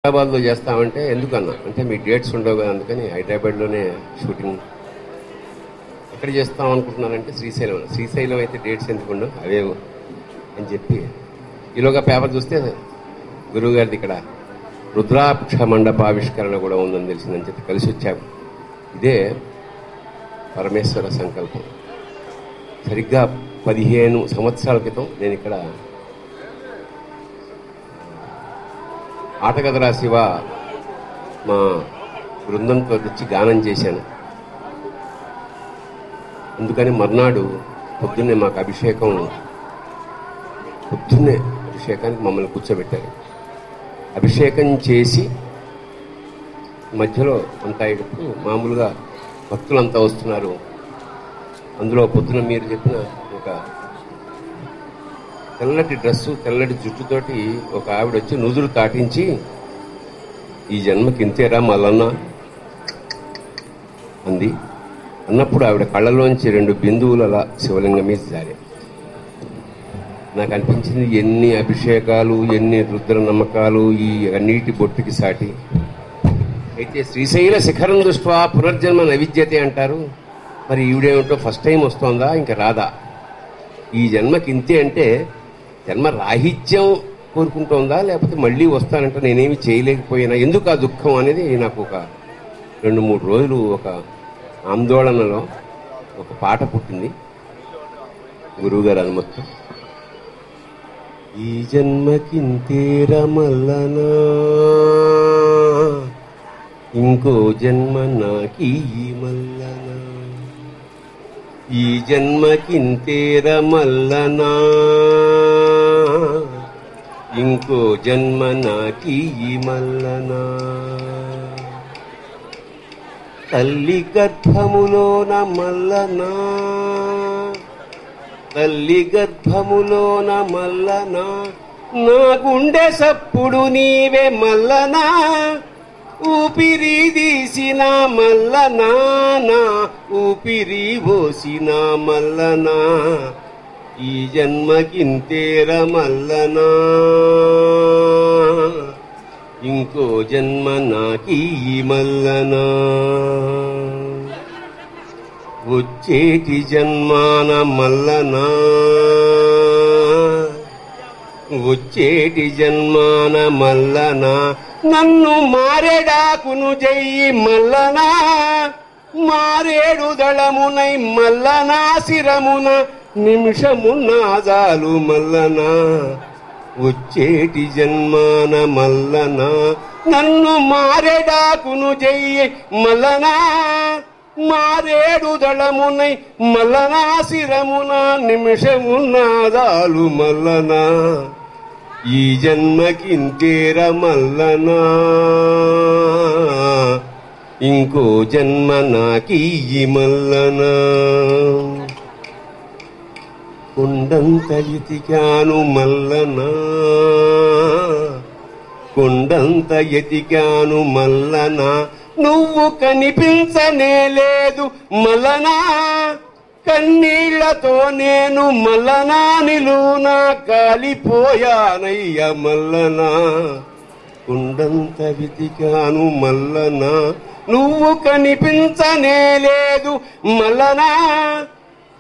హైదరాబాద్లో చేస్తామంటే ఎందుకన్నా అంటే మీ డేట్స్ ఉండవు కదా, అందుకని హైదరాబాద్లోనే షూటింగ్. ఎక్కడ చేస్తాం అనుకుంటున్నానంటే శ్రీశైలం అయితే డేట్స్ ఎందుకు ఉండవు అవే అని చెప్పి ఈలోగా పేపర్ చూస్తే గురువు గారిది ఇక్కడ రుద్రాక్ష మండపావిష్కరణ కూడా ఉందని తెలిసిందని చెప్పి కలిసి వచ్చాము. ఇదే పరమేశ్వర సంకల్పం. సరిగ్గా 15 సంవత్సరాల క్రితం నేను ఇక్కడ ఆటగదరా శివ మా బృందంతో తెచ్చి గానం చేశాను. అందుకని మర్నాడు పొద్దున్నే మాకు అభిషేకానికి మమ్మల్ని కూర్చోబెట్టారు. అభిషేకం చేసి మధ్యలో అంతా ఇప్పుడు మామూలుగా భక్తులంతా వస్తున్నారు. అందులో పొద్దున మీరు చెప్పిన ఒక తెల్లటి డ్రెస్సు తెల్లటి జుట్టుతోటి ఒక ఆవిడ వచ్చి నుదురు తాటించి ఈ జన్మకి ఇంతేరా మల్లన్న అంది. అన్నప్పుడు ఆవిడ కళ్ళలోంచి 2 బిందువులు అలా శివలింగం మీద జారే. నాకు అనిపించింది ఎన్ని అభిషేకాలు ఎన్ని రుద్ర నమ్మకాలు ఈ నీటి బొట్టుకి సాటి. అయితే శ్రీశైల శిఖరం దృష్ట్యా పునర్జన్మ నైవిద్యతే అంటారు. మరి ఈవిడేమిటో ఫస్ట్ టైం వస్తోందా ఇంకా రాదా? ఈ జన్మకి ఇంతే అంటే జన్మ రాహిత్యం కోరుకుంటోందా లేకపోతే మళ్ళీ వస్తానంటే నేనేమి చేయలేకపోయినా ఎందుకు ఆ దుఃఖం అనేది నాకు ఒక 2-3 రోజులు ఒక ఆందోళనలో ఒక పాట పుట్టింది గురువుగారు అనుమతితో. ఈ జన్మకింతేర మల్లనా ఇంకో జన్మ నాకీ మల్లనా, ఈ జన్మకింతేర మల్లనా ఇంకో జన్మ నాకీ మల్లనా. తల్లి గర్భములోన మల్లనా, తల్లి గర్భములోన మల్లనా, నా గుండె సప్పుడు నీవే మల్లనా, ఊపిరి తీసిన మల్లనా, నా ఊపిరి పోసిన మల్లనా, ఈ జన్మకింతేర మల్లనా ఇంకో జన్మ నాకీ మల్లనా. వచ్చేటి జన్మాన మల్లనా, వచ్చేటి జన్మాన మల్లనా, నన్ను మారేడాకును జయ్యి మల్లనా, మారేడు దళమునై మల్లనా, శిరమున నిమిషమున్నాజాలు మల్లనా. వచ్చేటి జన్మాన మల్లనా, నన్ను మారేడాకును జయ్యి మల్లనా, మారేడు దళమునై మల్లనా, శిరమున నిమిషమున్నాదాలు మల్లనా, ఈ జన్మకింతేర మల్లనా ఇంకో జన్మ నాకీ మల్లనా. కొండంత ఎతికాను మల్లనా, కొండంత ఎతికాను మల్లనా, నువ్వు కనిపించనే లేదు మల్లనా, కన్నీళ్లతో నేను మల్లనా నిలువునా కాలిపోయానయ్య మల్లనా. కొండంత వెతికాను మల్లనా, నువ్వు కనిపించనే లేదు మల్లనా,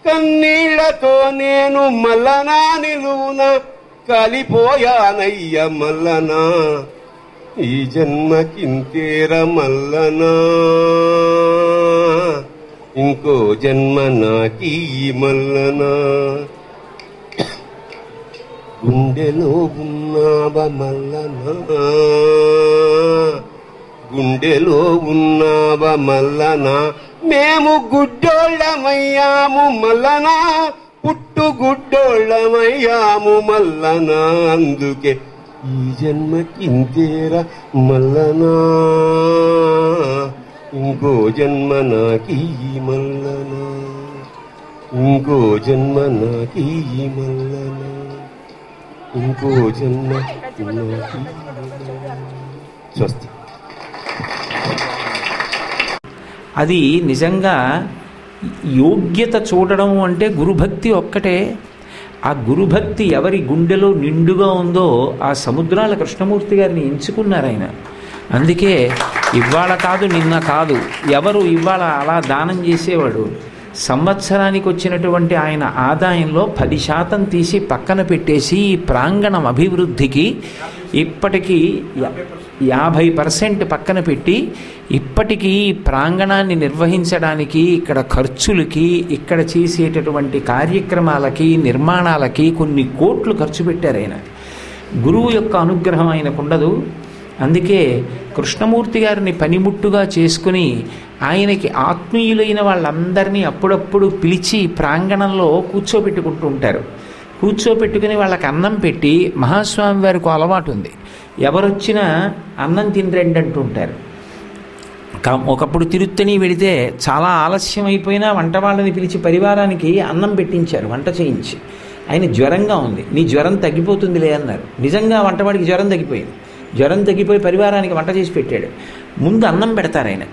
కన్నీళ్లతో నేను మల్లనా నిలువునా కాలిపోయానయ్య మల్లనా, ఈ జన్మకింతేర మల్లనా ఇంకో జన్మ నాకీ మల్లనా. గుండెలో ఉన్నావ మల్లనా, గుండెలో ఉన్నావ మల్లనా, మేము గుడ్డోళ్ళమయ్యాము మల్లనా, పుట్టు గుడ్డోళ్ళమయ్యాము మల్లనా, అందుకే ఈ జన్మకింతేర మల్లనా ఇంకో జన్మ నాకీ మల్లనా, ఇంకో జన్మ నాకీ మల్లనా, ఇంకో జన్మ నాకీ మల్లనా. స్వస్తి. అది నిజంగా యోగ్యత చూడడం అంటే గురుభక్తి ఒక్కటే. ఆ గురుభక్తి ఎవరి గుండెలో నిండుగా ఉందో ఆ సముద్రాల కృష్ణమూర్తి గారిని ఎంచుకున్నారు ఆయన. అందుకే ఇవాళ కాదు నిన్న కాదు, ఎవరు ఇవాళ అలా దానం చేసేవాడు సంవత్సరానికి వచ్చినటువంటి ఆయన ఆదాయంలో 10% తీసి పక్కన పెట్టేసి ఈ ప్రాంగణం అభివృద్ధికి ఇప్పటికీ 50% పక్కన పెట్టి ఇప్పటికీ ఈ ప్రాంగణాన్ని నిర్వహించడానికి ఇక్కడ ఖర్చులకి, ఇక్కడ చేసేటటువంటి కార్యక్రమాలకి, నిర్మాణాలకి కొన్ని కోట్లు ఖర్చు పెట్టారు ఆయన. గురువు యొక్క అనుగ్రహం ఆయనకు ఉండదు. అందుకే కృష్ణమూర్తి గారిని పనిముట్టుగా చేసుకుని ఆయనకి ఆత్మీయులైన వాళ్ళందరినీ అప్పుడప్పుడు పిలిచి ప్రాంగణంలో కూర్చోబెట్టుకుంటూ ఉంటారు. కూర్చోబెట్టుకుని వాళ్ళకి అన్నం పెట్టి, మహాస్వామి వారికి అలవాటు ఉంది, ఎవరొచ్చినా అన్నం తినరండి అంటూ ఉంటారు. ఒకప్పుడు తిరుత్తని వెడితే చాలా ఆలస్యం అయిపోయినా వంట వాళ్ళని పిలిచి పరివారానికి అన్నం పెట్టించారు, వంట చేయించి. ఆయన జ్వరంగా ఉంది, నీ జ్వరం తగ్గిపోతుందిలే అన్నారు. నిజంగా వంటవాడికి జ్వరం తగ్గిపోయింది. జ్వరం తగ్గిపోయి పరివారానికి వంట చేసి పెట్టాడు. ముందు అన్నం పెడతారు ఆయన,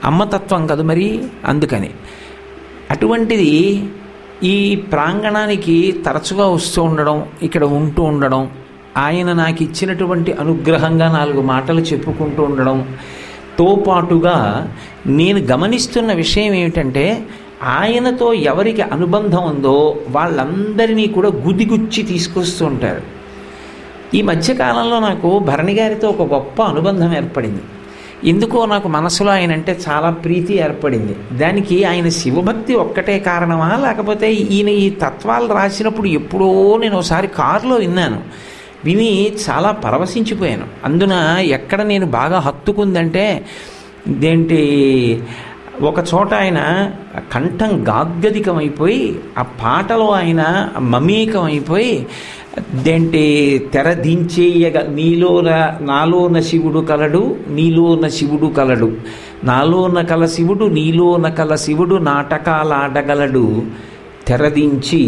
అమ్మతత్వం కదా మరి. అందుకని అటువంటిది ఈ ప్రాంగణానికి తరచుగా వస్తూ ఉండడం, ఇక్కడ ఉంటూ ఉండడం, ఆయన నాకు ఇచ్చినటువంటి అనుగ్రహంగా 4 మాటలు చెప్పుకుంటూ ఉండడంతో పాటుగా నేను గమనిస్తున్న విషయం ఏమిటంటే, ఆయనతో ఎవరికి అనుబంధం ఉందో వాళ్ళందరినీ కూడా గుదిగుచ్చి తీసుకొస్తూ ఉంటారు. ఈ మధ్యకాలంలో నాకు భరణి గారితో ఒక గొప్ప అనుబంధం ఏర్పడింది. ఎందుకో నాకు మనసులో ఆయన అంటే చాలా ప్రీతి ఏర్పడింది. దానికి ఆయన శివభక్తి ఒక్కటే కారణమా, లేకపోతే ఈయన ఈ తత్వాలు రాసినప్పుడు ఎప్పుడో నేను ఒకసారి కారులో విని చాలా పరవశించిపోయాను. అందున ఎక్కడ నేను బాగా హత్తుకుందంటే, ఒక చోట ఆయన కంఠం గాద్గదికమైపోయి ఆ పాటలో ఆయన మమేకమైపోయి తెరదించేయగ నాలోన శివుడు కలడు, నీలోన శివుడు కలడు, నాలోన కల శివుడు నీలోన కల శివుడు నాటకాలాడగలడు, తెరదించి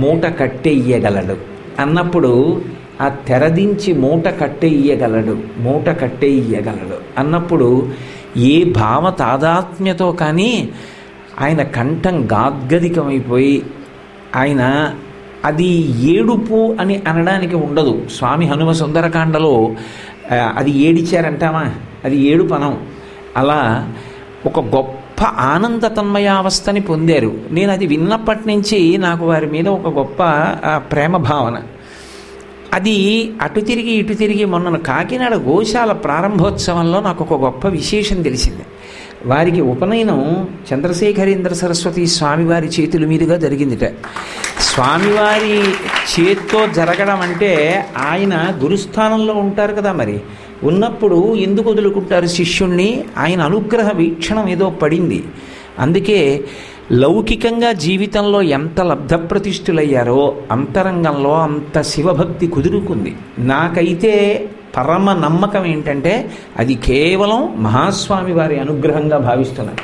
మూట కట్టెయ్యగలడు అన్నప్పుడు, ఆ తెరదించి మూట కట్టెయ్యగలడు అన్నప్పుడు ఏ భావ తాదాత్మ్యతో కానీ ఆయన కంఠం గాద్గదికమైపోయి ఆయన అది ఏడుపు అని అనడానికి ఉండదు. స్వామి హనుమ సుందరకాండలో అది ఏడిచారంటామా, అది ఏడుపనం. అలా ఒక గొప్ప ఆనంద తన్మయావస్థని పొందారు. నేను అది విన్నప్పటి నుంచి నాకు వారి మీద ఒక గొప్ప ప్రేమ భావన. అది అటు తిరిగి ఇటు తిరిగి మొన్న కాకినాడ గోశాల ప్రారంభోత్సవంలో నాకు ఒక గొప్ప విశేషం తెలిసింది. వారికి ఉపనయనం చంద్రశేఖరేంద్ర సరస్వతి స్వామివారి చేతుల మీదుగా జరిగిందిట. స్వామివారి చేత్తో జరగడం అంటే ఆయన గురుస్థానంలో ఉంటారు కదా, మరి ఉన్నప్పుడు ఎందుకు వదులుకుంటారు శిష్యుణ్ణి? ఆయన అనుగ్రహ వీక్షణం ఏదో పడింది. అందుకే లౌకికంగా జీవితంలో ఎంత లబ్ధప్రతిష్ఠులయ్యారో అంతరంగంలో అంత శివభక్తి కుదురుకుంది. నాకైతే పరమ నమ్మకం ఏంటంటే అది కేవలం మహాస్వామి వారి అనుగ్రహంగా భావిస్తున్నాను.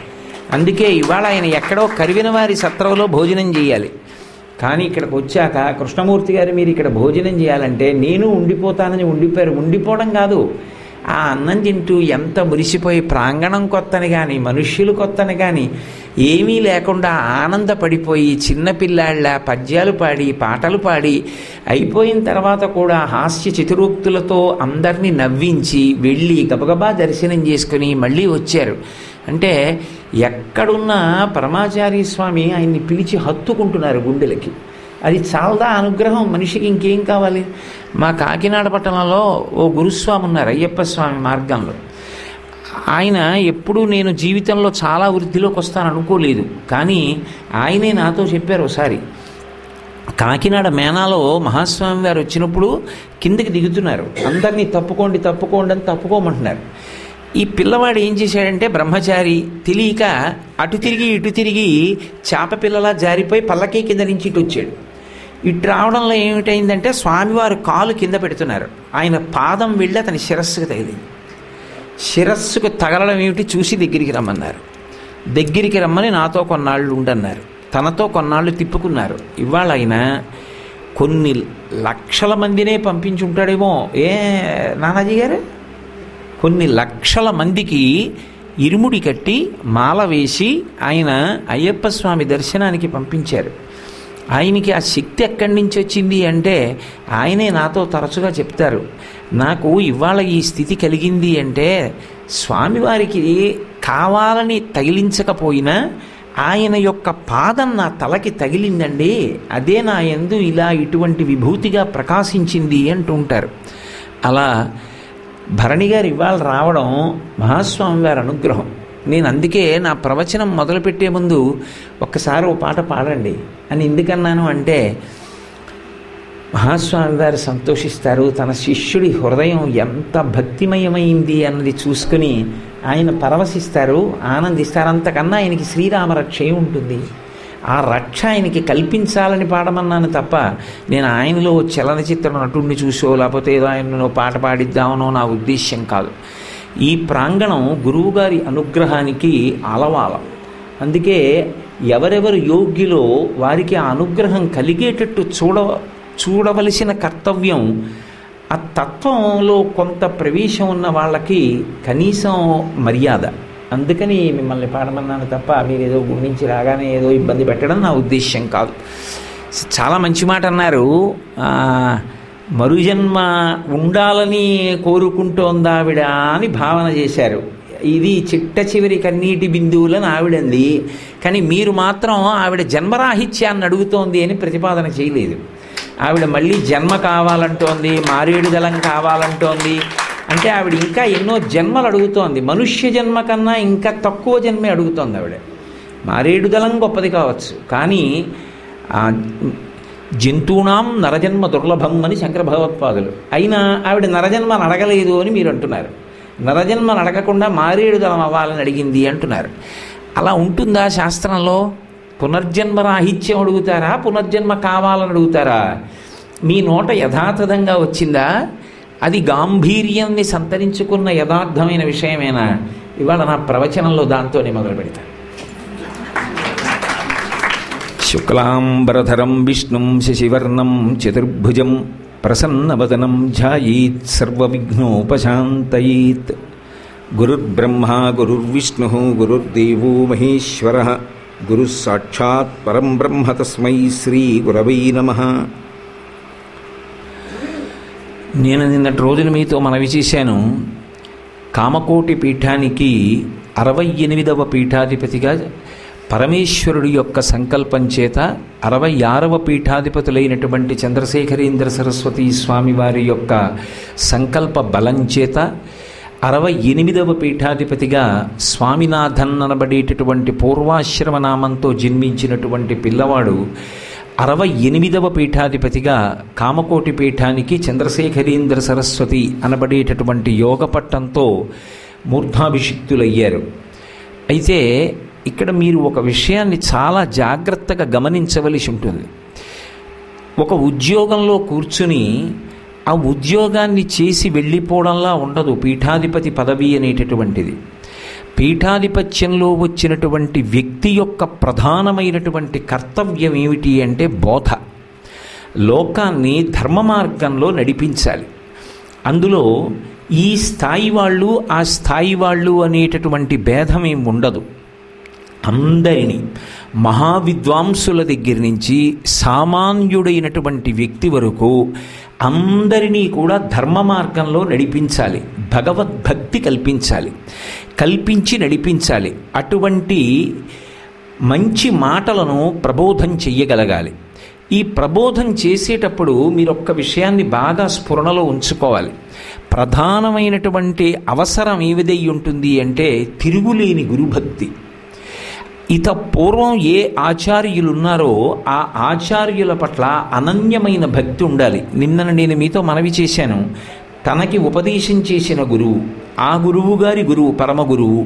అందుకే ఇవాళ ఆయన ఎక్కడో కరివినవారి సత్రంలో భోజనం చేయాలి, కానీ ఇక్కడికి వచ్చాక కృష్ణమూర్తి గారు మీరు ఇక్కడ భోజనం చేయాలంటే నేను ఉండిపోతానని ఉండిపోయారు. ఉండిపోవడం కాదు, ఆ అన్నం తింటూ ఎంత మురిసిపోయి ప్రాంగణం కొత్తని కానీ మనుష్యులు కొత్తని కానీ ఏమీ లేకుండా ఆనందపడిపోయి చిన్నపిల్లాళ్ళ పద్యాలు పాడి పాటలు పాడి అయిపోయిన తర్వాత కూడా హాస్య చతురోక్తులతో అందరినీ నవ్వించి వెళ్ళి గబగబా దర్శనం చేసుకుని మళ్ళీ వచ్చారు. అంటే ఎక్కడున్నా పరమాచార్య స్వామి ఆయన్ని పిలిచి హత్తుకుంటున్నారు గుండెలకి. అది చాలా అనుగ్రహం, మనిషికి ఇంకేం కావాలి? మా కాకినాడ పట్టణంలో ఓ గురుస్వామి ఉన్నారు, అయ్యప్ప స్వామి మార్గంలో. ఆయన ఎప్పుడూ నేను జీవితంలో చాలా వృద్ధిలోకి వస్తాను అనుకోలేదు, కానీ ఆయనే నాతో చెప్పారు ఒకసారి. కాకినాడ మేనాలో మహాస్వామి గారు వచ్చినప్పుడు కిందకి దిగుతున్నారు, అందరినీ తప్పుకోండి తప్పుకోండి అని తప్పుకోమంటున్నారు. ఈ పిల్లవాడు ఏం చేశాడంటే బ్రహ్మచారి తెలియక అటు తిరిగి ఇటు తిరిగి చేప పిల్లలా జారిపోయి పల్లకీ కింద నుంచి ఇటు వచ్చాడు. ఇటు రావడంలో ఏమిటైందంటే స్వామివారు కాలు కింద పెడుతున్నారు, ఆయన పాదం వెళ్ళి అతని శిరస్సుకు తగిలింది. శిరస్సుకు తగలడం ఏమిటి చూసి దగ్గరికి రమ్మన్నారు. దగ్గరికి రమ్మని నాతో కొన్నాళ్ళు ఉండన్నారు, తనతో కొన్నాళ్ళు తిప్పుకున్నారు. ఇవాళ ఆయన కొన్ని లక్షల మందినే పంపించుంటాడేమో, ఏ నానాజీ గారు, కొన్ని లక్షల మందికి ఇరుముడి కట్టి మాల వేసి ఆయన అయ్యప్ప స్వామి దర్శనానికి పంపించారు. ఆయనకి ఆ శక్తి ఎక్కడి నుంచి వచ్చింది అంటే ఆయనే నాతో తరచుగా చెప్తారు, నాకు ఇవాళ ఈ స్థితి కలిగింది అంటే స్వామివారికి కావాలని తగిలించకపోయినా ఆయన యొక్క పాదం నా తలకి తగిలిందండి, అదే నా యందు ఇలా ఇటువంటి విభూతిగా ప్రకాశించింది అంటుంటారు. అలా భరణి గారు ఇవాళ రావడం మహాస్వామి వారి అనుగ్రహం. నేను అందుకే నా ప్రవచనం మొదలుపెట్టే ముందు ఒక్కసారి ఓ పాట పాడండి అని ఎందుకన్నాను అంటే, మహాస్వామి వారు సంతోషిస్తారు, తన శిష్యుడి హృదయం ఎంత భక్తిమయమైంది అన్నది చూసుకుని ఆయన పరవశిస్తారు, ఆనందిస్తారు. అంతకన్నా ఆయనకి శ్రీరామ రక్ష ఉంటుంది. ఆ రక్ష ఆయనకి కల్పించాలని పాడమన్నాను తప్ప నేను ఆయనలో చలనచిత్ర నటుడిని చూసో లేకపోతే ఏదో ఆయనలో పాట పాడిద్దామనో నా ఉద్దేశ్యం కాదు. ఈ ప్రాంగణం గురువుగారి అనుగ్రహానికి ఆలవాలం. అందుకే ఎవరెవరు యోగ్యులో వారికి ఆ అనుగ్రహం కలిగేటట్టు చూడవలసిన కర్తవ్యం. ఆ తత్వంలో కొంత ప్రవేశం ఉన్న వాళ్ళకి కనీసం మర్యాద. అందుకని మిమ్మల్ని పాడమన్నాను తప్ప మీరు ఏదో గురించి రాగానే ఏదో ఇబ్బంది పెట్టడం నా ఉద్దేశ్యం కాదు. చాలా మంచి మాట అన్నారు. మరుజన్మ ఉండాలని కోరుకుంటోంది ఆవిడ అని భావన చేశారు. ఇది చిట్ట చివరి కన్నీటి బిందువులని ఆవిడంది, కానీ మీరు మాత్రం ఆవిడ జన్మరాహిత్యాన్ని అడుగుతోంది అని ప్రతిపాదన చేయలేదు. ఆవిడ మళ్ళీ జన్మ కావాలంటోంది, మారేడు దళం కావాలంటోంది. అంటే ఆవిడ ఇంకా ఎన్నో జన్మలు అడుగుతోంది. మనుష్య జన్మ కన్నా ఇంకా తక్కువ జన్మే అడుగుతోంది ఆవిడ. మారేడు దళం గొప్పది కావచ్చు, కానీ జంతువునాం నరజన్మ దుర్లభం అని శంకర భగవత్పాదులు. అయినా ఆవిడ నరజన్మను అడగలేదు అని మీరు అంటున్నారు. నరజన్మను అడగకుండా మారేడు దళం అవ్వాలని అడిగింది అంటున్నారు. అలా ఉంటుందా శాస్త్రంలో? పునర్జన్మ రాహిత్యం అడుగుతారా, పునర్జన్మ కావాలని అడుగుతారా? మీ నోట యథాతథంగా వచ్చిందా? అది గాంభీర్యాన్ని సంతరించుకున్న యథార్థమైన విషయమేనా? ఇవాళ నా ప్రవచనంలో దాంతోనే మొదలు పెడతాను. శుక్లాంబరధరం విష్ణుం శశివర్ణం చతుర్భుజం ప్రసన్నవదనం ధ్యాయేత్ సర్వవిఘ్నోపశాంతయేత్. గురుర్బ్రహ్మా గురుర్విష్ణుః గురుర్దేవో మహేశ్వరః గురుః సాక్షాత్ పరం బ్రహ్మ తస్మై శ్రీ గురవై నమః. నేను నిన్నటి రోజున మీతో మనవి చేశాను. కామకోటి పీఠానికి 68వ పీఠాధిపతిగా పరమేశ్వరుడి యొక్క సంకల్పం చేత 66వ పీఠాధిపతులైనటువంటి చంద్రశేఖరేంద్ర సరస్వతి స్వామివారి యొక్క సంకల్ప బలం చేత 68వ పీఠాధిపతిగా స్వామినాథన్ అనబడేటటువంటి పూర్వాశ్రమ నామంతో జన్మించినటువంటి పిల్లవాడు 68వ పీఠాధిపతిగా కామకోటి పీఠానికి చంద్రశేఖరేంద్ర సరస్వతి అనబడేటటువంటి యోగ పట్టంతో మూర్ధాభిషిక్తులయ్యారు. అయితే ఇక్కడ మీరు ఒక విషయాన్ని చాలా జాగ్రత్తగా గమనించవలసి ఉంటుంది. ఒక ఉద్యోగంలో కూర్చుని ఆ ఉద్యోగాన్ని చేసి వెళ్ళిపోవడంలా ఉండదు పీఠాధిపతి పదవి అనేటటువంటిది. పీఠాధిపత్యంలో వచ్చినటువంటి వ్యక్తి యొక్క ప్రధానమైనటువంటి కర్తవ్యం ఏమిటి అంటే బోధ. లోకాన్ని ధర్మ మార్గంలో నడిపించాలి. అందులో ఈ స్థాయి వాళ్ళు ఆ స్థాయి వాళ్ళు అనేటటువంటి భేదం ఏమి ఉండదు. అందరినీ మహావిద్వాంసుల దగ్గర నుంచి సామాన్యుడైనటువంటి వ్యక్తి వరకు అందరినీ కూడా ధర్మ మార్గంలో నడిపించాలి. భగవద్భక్తి కల్పించి నడిపించాలి. అటువంటి మంచి మాటలను ప్రబోధం చెయ్యగలగాలి. ఈ ప్రబోధం చేసేటప్పుడు మీరు ఒక్క విషయాన్ని బాగా స్ఫురణలో ఉంచుకోవాలి. ప్రధానమైనటువంటి అవసరం ఏవిదై ఉంటుంది అంటే తిరుగులేని గురుభక్తి. ఇత పూర్వం ఏ ఆచార్యులున్నారో ఆ ఆచార్యుల పట్ల అనన్యమైన భక్తి ఉండాలి. నిన్న నేను మీతో మనవి చేశాను. తనకి ఉపదేశం చేసిన గురువు, ఆ గురువు గారి గురువు పరమ గురువు,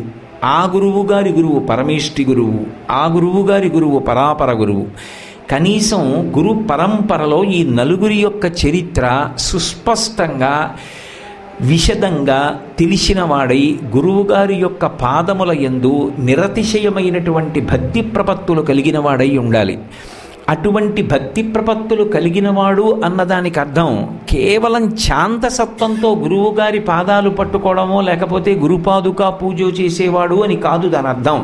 ఆ గురువు గారి గురువు పరమేష్టి గురువు, ఆ గురువు గారి గురువు పరాపర గురువు. కనీసం గురు పరంపరలో ఈ నలుగురి యొక్క చరిత్ర సుస్పష్టంగా విశదంగా తెలిసిన వాడై గురువుగారి యొక్క పాదముల యందు నిరతిశయమైనటువంటి భక్తి ప్రపత్తులు కలిగిన వాడై ఉండాలి. అటువంటి భక్తి ప్రపత్తులు కలిగినవాడు అన్నదానికి అర్థం కేవలం శాంతసత్వంతో గురువుగారి పాదాలు పట్టుకోవడమో లేకపోతే గురుపాదుకా పూజ చేసేవాడు అని కాదు దాని అర్థం.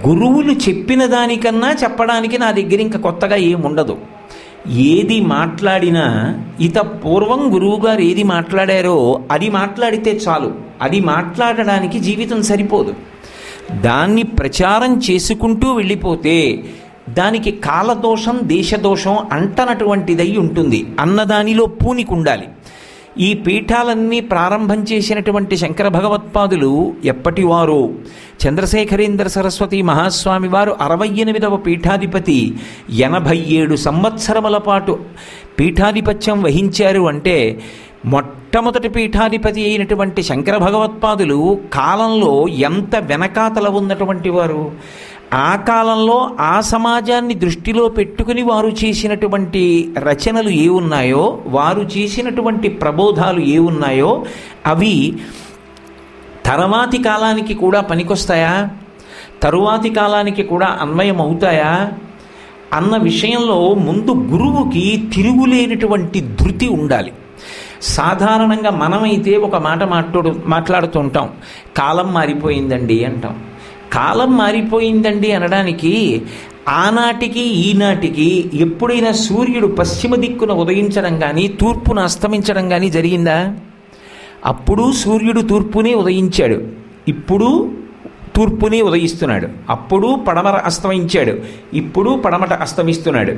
గురువులు చెప్పిన దానికన్నా చెప్పడానికి నా దగ్గర ఇంకా కొత్తగా ఏముండదు. ఏది మాట్లాడినా పూర్వం గురువుగారు ఏది మాట్లాడారో అది మాట్లాడితే చాలు. అది మాట్లాడడానికి జీవితం సరిపోదు. దాన్ని ప్రచారం చేసుకుంటూ వెళ్ళిపోతే దానికి కాలదోషం దేశదోషం అంటనటువంటిదై ఉంటుంది. అన్నదానిలో పూనికి ఉండాలి. ఈ పీఠాలన్నీ ప్రారంభం చేసినటువంటి శంకర భగవత్పాదులు ఎప్పటివారు చంద్రశేఖరేంద్ర సరస్వతి మహాస్వామి వారు 68వ పీఠాధిపతి 87 సంవత్సరముల పాటు పీఠాధిపత్యం వహించారు. అంటే మొట్టమొదటి పీఠాధిపతి అయినటువంటి శంకర భగవత్పాదులు కాలంలో ఎంత వెనకాతల ఉన్నటువంటి వారు. ఆ కాలంలో ఆ సమాజాన్ని దృష్టిలో పెట్టుకుని వారు చేసినటువంటి రచనలు ఏ ఉన్నాయో, వారు చేసినటువంటి ప్రబోధాలు ఏ ఉన్నాయో అవి తర్వాతి కాలానికి కూడా పనికొస్తాయా, తరువాతి కాలానికి కూడా అన్వయం అవుతాయా అన్న విషయంలో ముందు గురువుకి తిరుగులేనటువంటి ధృతి ఉండాలి. సాధారణంగా మనమైతే ఒక మాట మాట్లాడుతూ ఉంటాం, కాలం మారిపోయిందండి అంటాం. కాలం మారిపోయిందండి అనడానికి ఆనాటికి ఈనాటికి ఎప్పుడైనా సూర్యుడు పశ్చిమ దిక్కున ఉదయించడం కానీ తూర్పున అస్తమించడం కానీ జరిగిందా? అప్పుడు సూర్యుడు తూర్పునే ఉదయించాడు, ఇప్పుడు తూర్పునే ఉదయిస్తున్నాడు. అప్పుడు పడమర అస్తమించాడు, ఇప్పుడు పడమట అస్తమిస్తున్నాడు.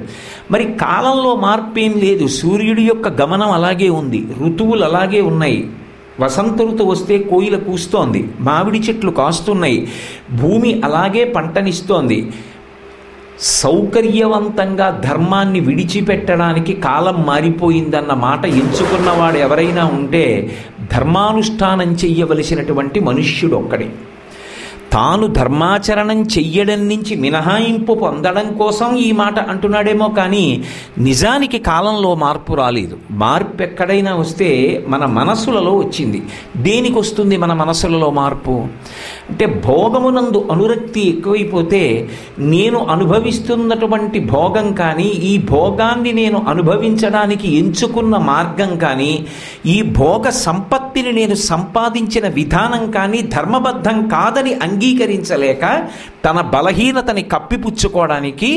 మరి కాలంలో మార్పేం లేదు. సూర్యుడి యొక్క గమనం అలాగే ఉంది, ఋతువులు అలాగే ఉన్నాయి. వసంత ఋతువు వస్తే కోయిల కూస్తోంది, మామిడి చెట్లు కాస్తున్నాయి, భూమి అలాగే పంటనిస్తోంది. సౌకర్యవంతంగా ధర్మాన్ని విడిచిపెట్టడానికి కాలం మారిపోయిందన్న మాట ఎంచుకున్నవాడు ఎవరైనా ఉంటే ధర్మానుష్ఠానం చెయ్యవలసినటువంటి మనుష్యుడు ఒక్కడే. తాను ధర్మాచరణం చెయ్యడం నుంచి మినహాయింపు పొందడం కోసం ఈ మాట అంటున్నాడేమో కానీ నిజానికి కాలంలో మార్పు రాలేదు. మార్పు ఎక్కడైనా వస్తే మన మనసులలో వచ్చింది. దేనికి వస్తుంది మన మనసులలో మార్పు అంటే భోగమునందు అనురక్తి ఎక్కువైపోతే నేను అనుభవిస్తున్నటువంటి భోగం కానీ, ఈ భోగాన్ని నేను అనుభవించడానికి ఎంచుకున్న మార్గం కానీ, ఈ భోగ సంపత్తిని నేను సంపాదించిన విధానం కానీ ధర్మబద్ధం కాదని అంగీకరించలేక తన బలహీనతని కప్పిపుచ్చుకోవడానికి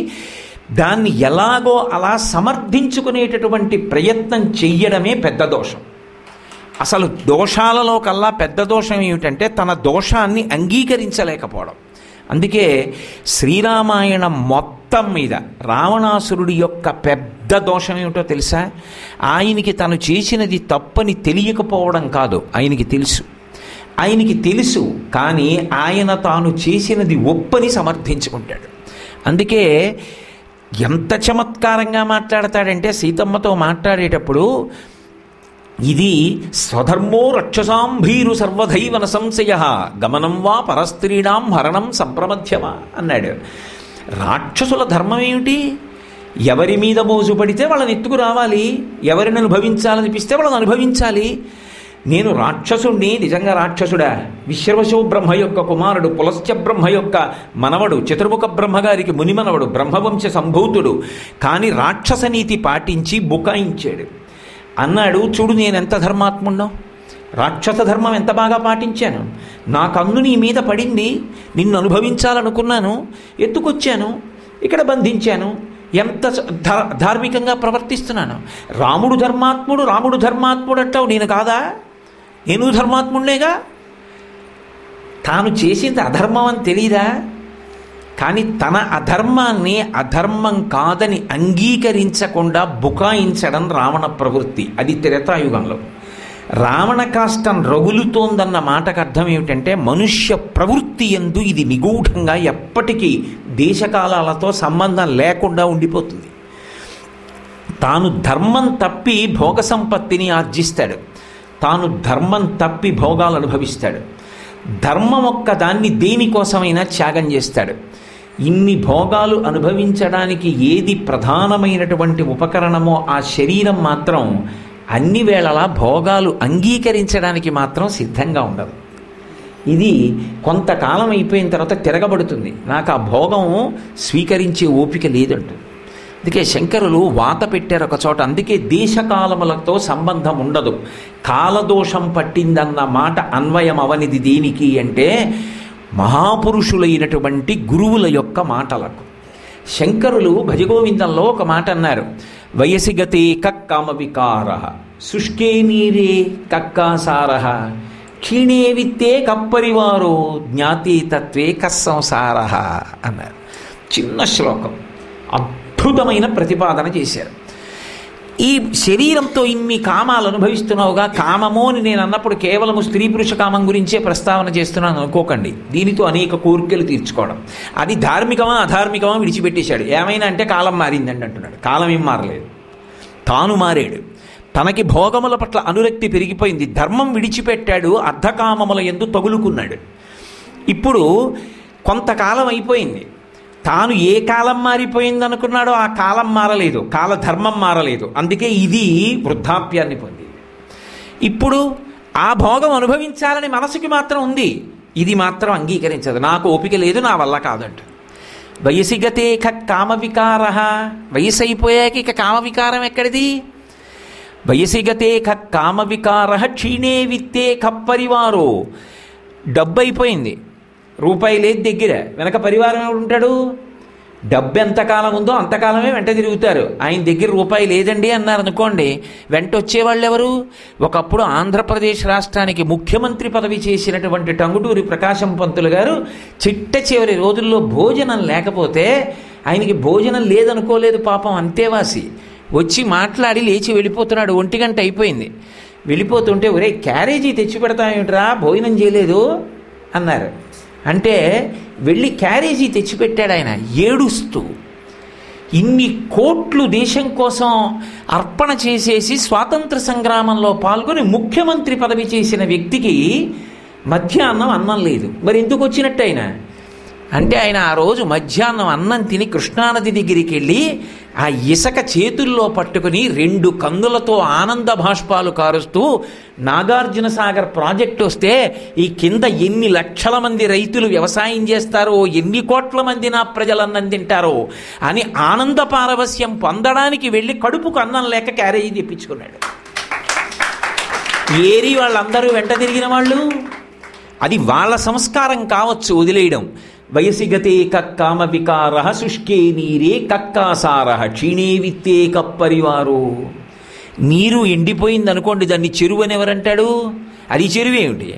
దాన్ని ఎలాగో అలా సమర్థించుకునేటటువంటి ప్రయత్నం చెయ్యడమే పెద్ద దోషం. అసలు దోషాలలో కల్లా పెద్ద దోషం ఏమిటంటే తన దోషాన్ని అంగీకరించలేకపోవడం. అందుకే శ్రీరామాయణం మొత్తం మీద రావణాసురుడి యొక్క పెద్ద దోషం ఏమిటో తెలుసా? ఆయనకి తను చేసినది తప్పని తెలియకపోవడం కాదు, ఆయనకి తెలుసు కానీ ఆయన తాను చేసినది ఒప్పని సమర్థించుకుంటాడు. అందుకే ఎంత చమత్కారంగా మాట్లాడతాడంటే సీతమ్మతో మాట్లాడేటప్పుడు ఇది స్వధర్మో రక్షసాంభీరు సర్వధైవన సంశయ గమనం వా పరస్త్రీణాం హరణం సంప్రమధ్యమా అన్నాడు. రాక్షసుల ధర్మం ఏమిటి? ఎవరి మీద మోజు పడితే వాళ్ళని ఎత్తుకు రావాలి, ఎవరిని అనుభవించాలనిపిస్తే వాళ్ళని అనుభవించాలి. నేను రాక్షసుణ్ణి, నిజంగా రాక్షసుడా? విశ్రవశో బ్రహ్మ యొక్క కుమారుడు, పులశ్చ బ్రహ్మ యొక్క మనవడు, చతుర్ముఖ బ్రహ్మగారికి మునిమనవడు, బ్రహ్మవంశ సంభూతుడు, కానీ రాక్షస నీతి పాటించి బుకాయించాడు. అన్నాడు, చూడు నేనెంత ధర్మాత్ముండో, రాక్షస ధర్మం ఎంత బాగా పాటించాను, నా కన్ను నీ మీద పడింది, నిన్ను అనుభవించాలనుకున్నాను, ఎత్తుకొచ్చాను, ఇక్కడ బంధించాను, ఎంత ధార్మికంగా ప్రవర్తిస్తున్నాను. రాముడు ధర్మాత్ముడు అంటావు, నేను కాదా? నేను ధర్మాత్ముడినేగా. తాను చేసింది అధర్మం అని తెలీదా? కానీ తన అధర్మాన్ని అధర్మం కాదని అంగీకరించకుండా బుకాయించడం రావణ ప్రవృత్తి. అది త్రేతాయుగంలో. రావణ కాష్టం రగులుతోందన్న మాటకు అర్థం ఏమిటంటే మనుష్య ప్రవృత్తి యందు ఇది నిగూఢంగా ఎప్పటికీ దేశకాలాలతో సంబంధం లేకుండా ఉండిపోతుంది. తాను ధర్మం తప్పి భోగ సంపత్తిని ఆర్జిస్తాడు, తాను ధర్మం తప్పి భోగాలు అనుభవిస్తాడు, ధర్మం ఒక్క దాన్ని దేనికోసమైనా త్యాగం చేస్తాడు. ఇన్ని భోగాలు అనుభవించడానికి ఏది ప్రధానమైనటువంటి ఉపకరణమో ఆ శరీరం మాత్రం అన్ని వేళలా భోగాలు అంగీకరించడానికి మాత్రం సిద్ధంగా ఉండదు. ఇది కొంతకాలం అయిపోయిన తర్వాత తిరగబడుతుంది, నాకు ఆ భోగం స్వీకరించే ఓపిక లేదంటుంది. అందుకే శంకరులు వాత పెట్టారు ఒక చోట. అందుకే దేశకాలములతో సంబంధం ఉండదు. కాలదోషం పట్టిందన్న మాట అన్వయం అవనిది దేనికి అంటే మహాపురుషులైనటువంటి గురువుల యొక్క మాటలకు. శంకరులు భజగోవిందంలో ఒక మాట అన్నారు, వయసి గతే కక్కామ వికార శుష్కే నీరే కక్కాసార క్షీణే విత్తే కప్పరివారో జ్ఞాతే తత్వే కస్సంసార అన్నారు. చిన్న శ్లోకం, అద్భుతమైన ప్రతిపాదన చేశారు. ఈ శరీరంతో ఇన్ని కామాలు అనుభవిస్తున్నావుగా, కామము అని నేను అన్నప్పుడు కేవలము స్త్రీ పురుష కామం గురించే ప్రస్తావన చేస్తున్నాను అనుకోకండి. దీనితో అనేక కోరికలు తీర్చుకోవడం, అది ధార్మికమా అధార్మికమా విడిచిపెట్టేశాడు. ఏమైనా అంటే కాలం మారిందండి అంటున్నాడు. కాలం ఏం మారలేదు, తాను మారాడు. తనకి భోగముల పట్ల అనురక్తి పెరిగిపోయింది, ధర్మం విడిచిపెట్టాడు, అర్ధకామముల యందు తగులుకున్నాడు. ఇప్పుడు కొంతకాలం అయిపోయింది, తాను ఏ కాలం మారిపోయింది అనుకున్నాడో ఆ కాలం మారలేదు, కాలధర్మం మారలేదు. అందుకే ఇది వృద్ధాప్యాన్ని పొందింది. ఇప్పుడు ఆ భోగం అనుభవించాలని మనసుకి మాత్రం ఉంది, ఇది మాత్రం అంగీకరించదు. నాకు ఓపిక లేదు, నా వల్ల కాదంట. వయసి గతే కామ వికార, వయసు అయిపోయాక ఇక కామ వికారం ఎక్కడిది? వయసి గతే కామ వికార క్షీణే విత్తే కప్పరివారో. డబ్బు అయిపోయింది, రూపాయి లేదు దగ్గర, వెనక పరివారం ఎవడు ఉంటాడు? డబ్బు ఎంతకాలం ఉందో అంతకాలమే వెంట తిరుగుతారు. ఆయన దగ్గర రూపాయి లేదండి అన్నారు అనుకోండి, వెంట వచ్చేవాళ్ళు ఎవరు? ఒకప్పుడు ఆంధ్రప్రదేశ్ రాష్ట్రానికి ముఖ్యమంత్రి పదవి చేసినటువంటి టంగుటూరి ప్రకాశం పంతులు గారు చిట్ట చివరి రోజుల్లో భోజనం లేకపోతే, ఆయనకి భోజనం లేదనుకోలేదు పాపం, అంతేవాసి వచ్చి మాట్లాడి లేచి వెళ్ళిపోతున్నాడు. 1 గంట అయిపోయింది. వెళ్ళిపోతుంటే, ఒరే క్యారేజీ తెచ్చి పెడతామేమిట్రా, భోజనం చేయలేదు అన్నారు. అంటే వెళ్ళి క్యారేజీ తెచ్చిపెట్టాడు ఆయన ఏడుస్తూ. ఇన్ని కోట్లు దేశం కోసం అర్పణ చేసేసి స్వాతంత్ర సంగ్రామంలో పాల్గొని ముఖ్యమంత్రి పదవి చేసిన వ్యక్తికి మధ్యాహ్నం అన్నం లేదు. మరి ఎందుకు వచ్చినట్టు ఆయన అంటే, ఆయన ఆ రోజు మధ్యాహ్నం అన్నం తిని కృష్ణానది దగ్గరికి వెళ్ళి ఆ ఇసక చేతుల్లో పట్టుకుని 2 కందులతో ఆనంద భాష్పాలు కారుస్తూ, నాగార్జున సాగర్ ప్రాజెక్టు వస్తే ఈ కింద ఎన్ని లక్షల మంది రైతులు వ్యవసాయం చేస్తారో, ఎన్ని కోట్ల మంది నా ప్రజలు అన్నం తింటారో అని ఆనంద పారవస్యం పొందడానికి వెళ్ళి కడుపుకు అన్నం లేక క్యారేజీ తెప్పించుకున్నాడు. ఏరి వాళ్ళందరూ వెంట తిరిగిన వాళ్ళు, అది వాళ్ళ సంస్కారం కావచ్చు వదిలేయడం. వయసి గతే కక్కామ వికార శుష్కే నీరే కక్కాసార క్షీణే విత్తే కప్పరివారో. నీరు ఎండిపోయింది అనుకోండి, దాన్ని చెరువు అని ఎవరంటాడు? అది చెరువు ఏమిటి?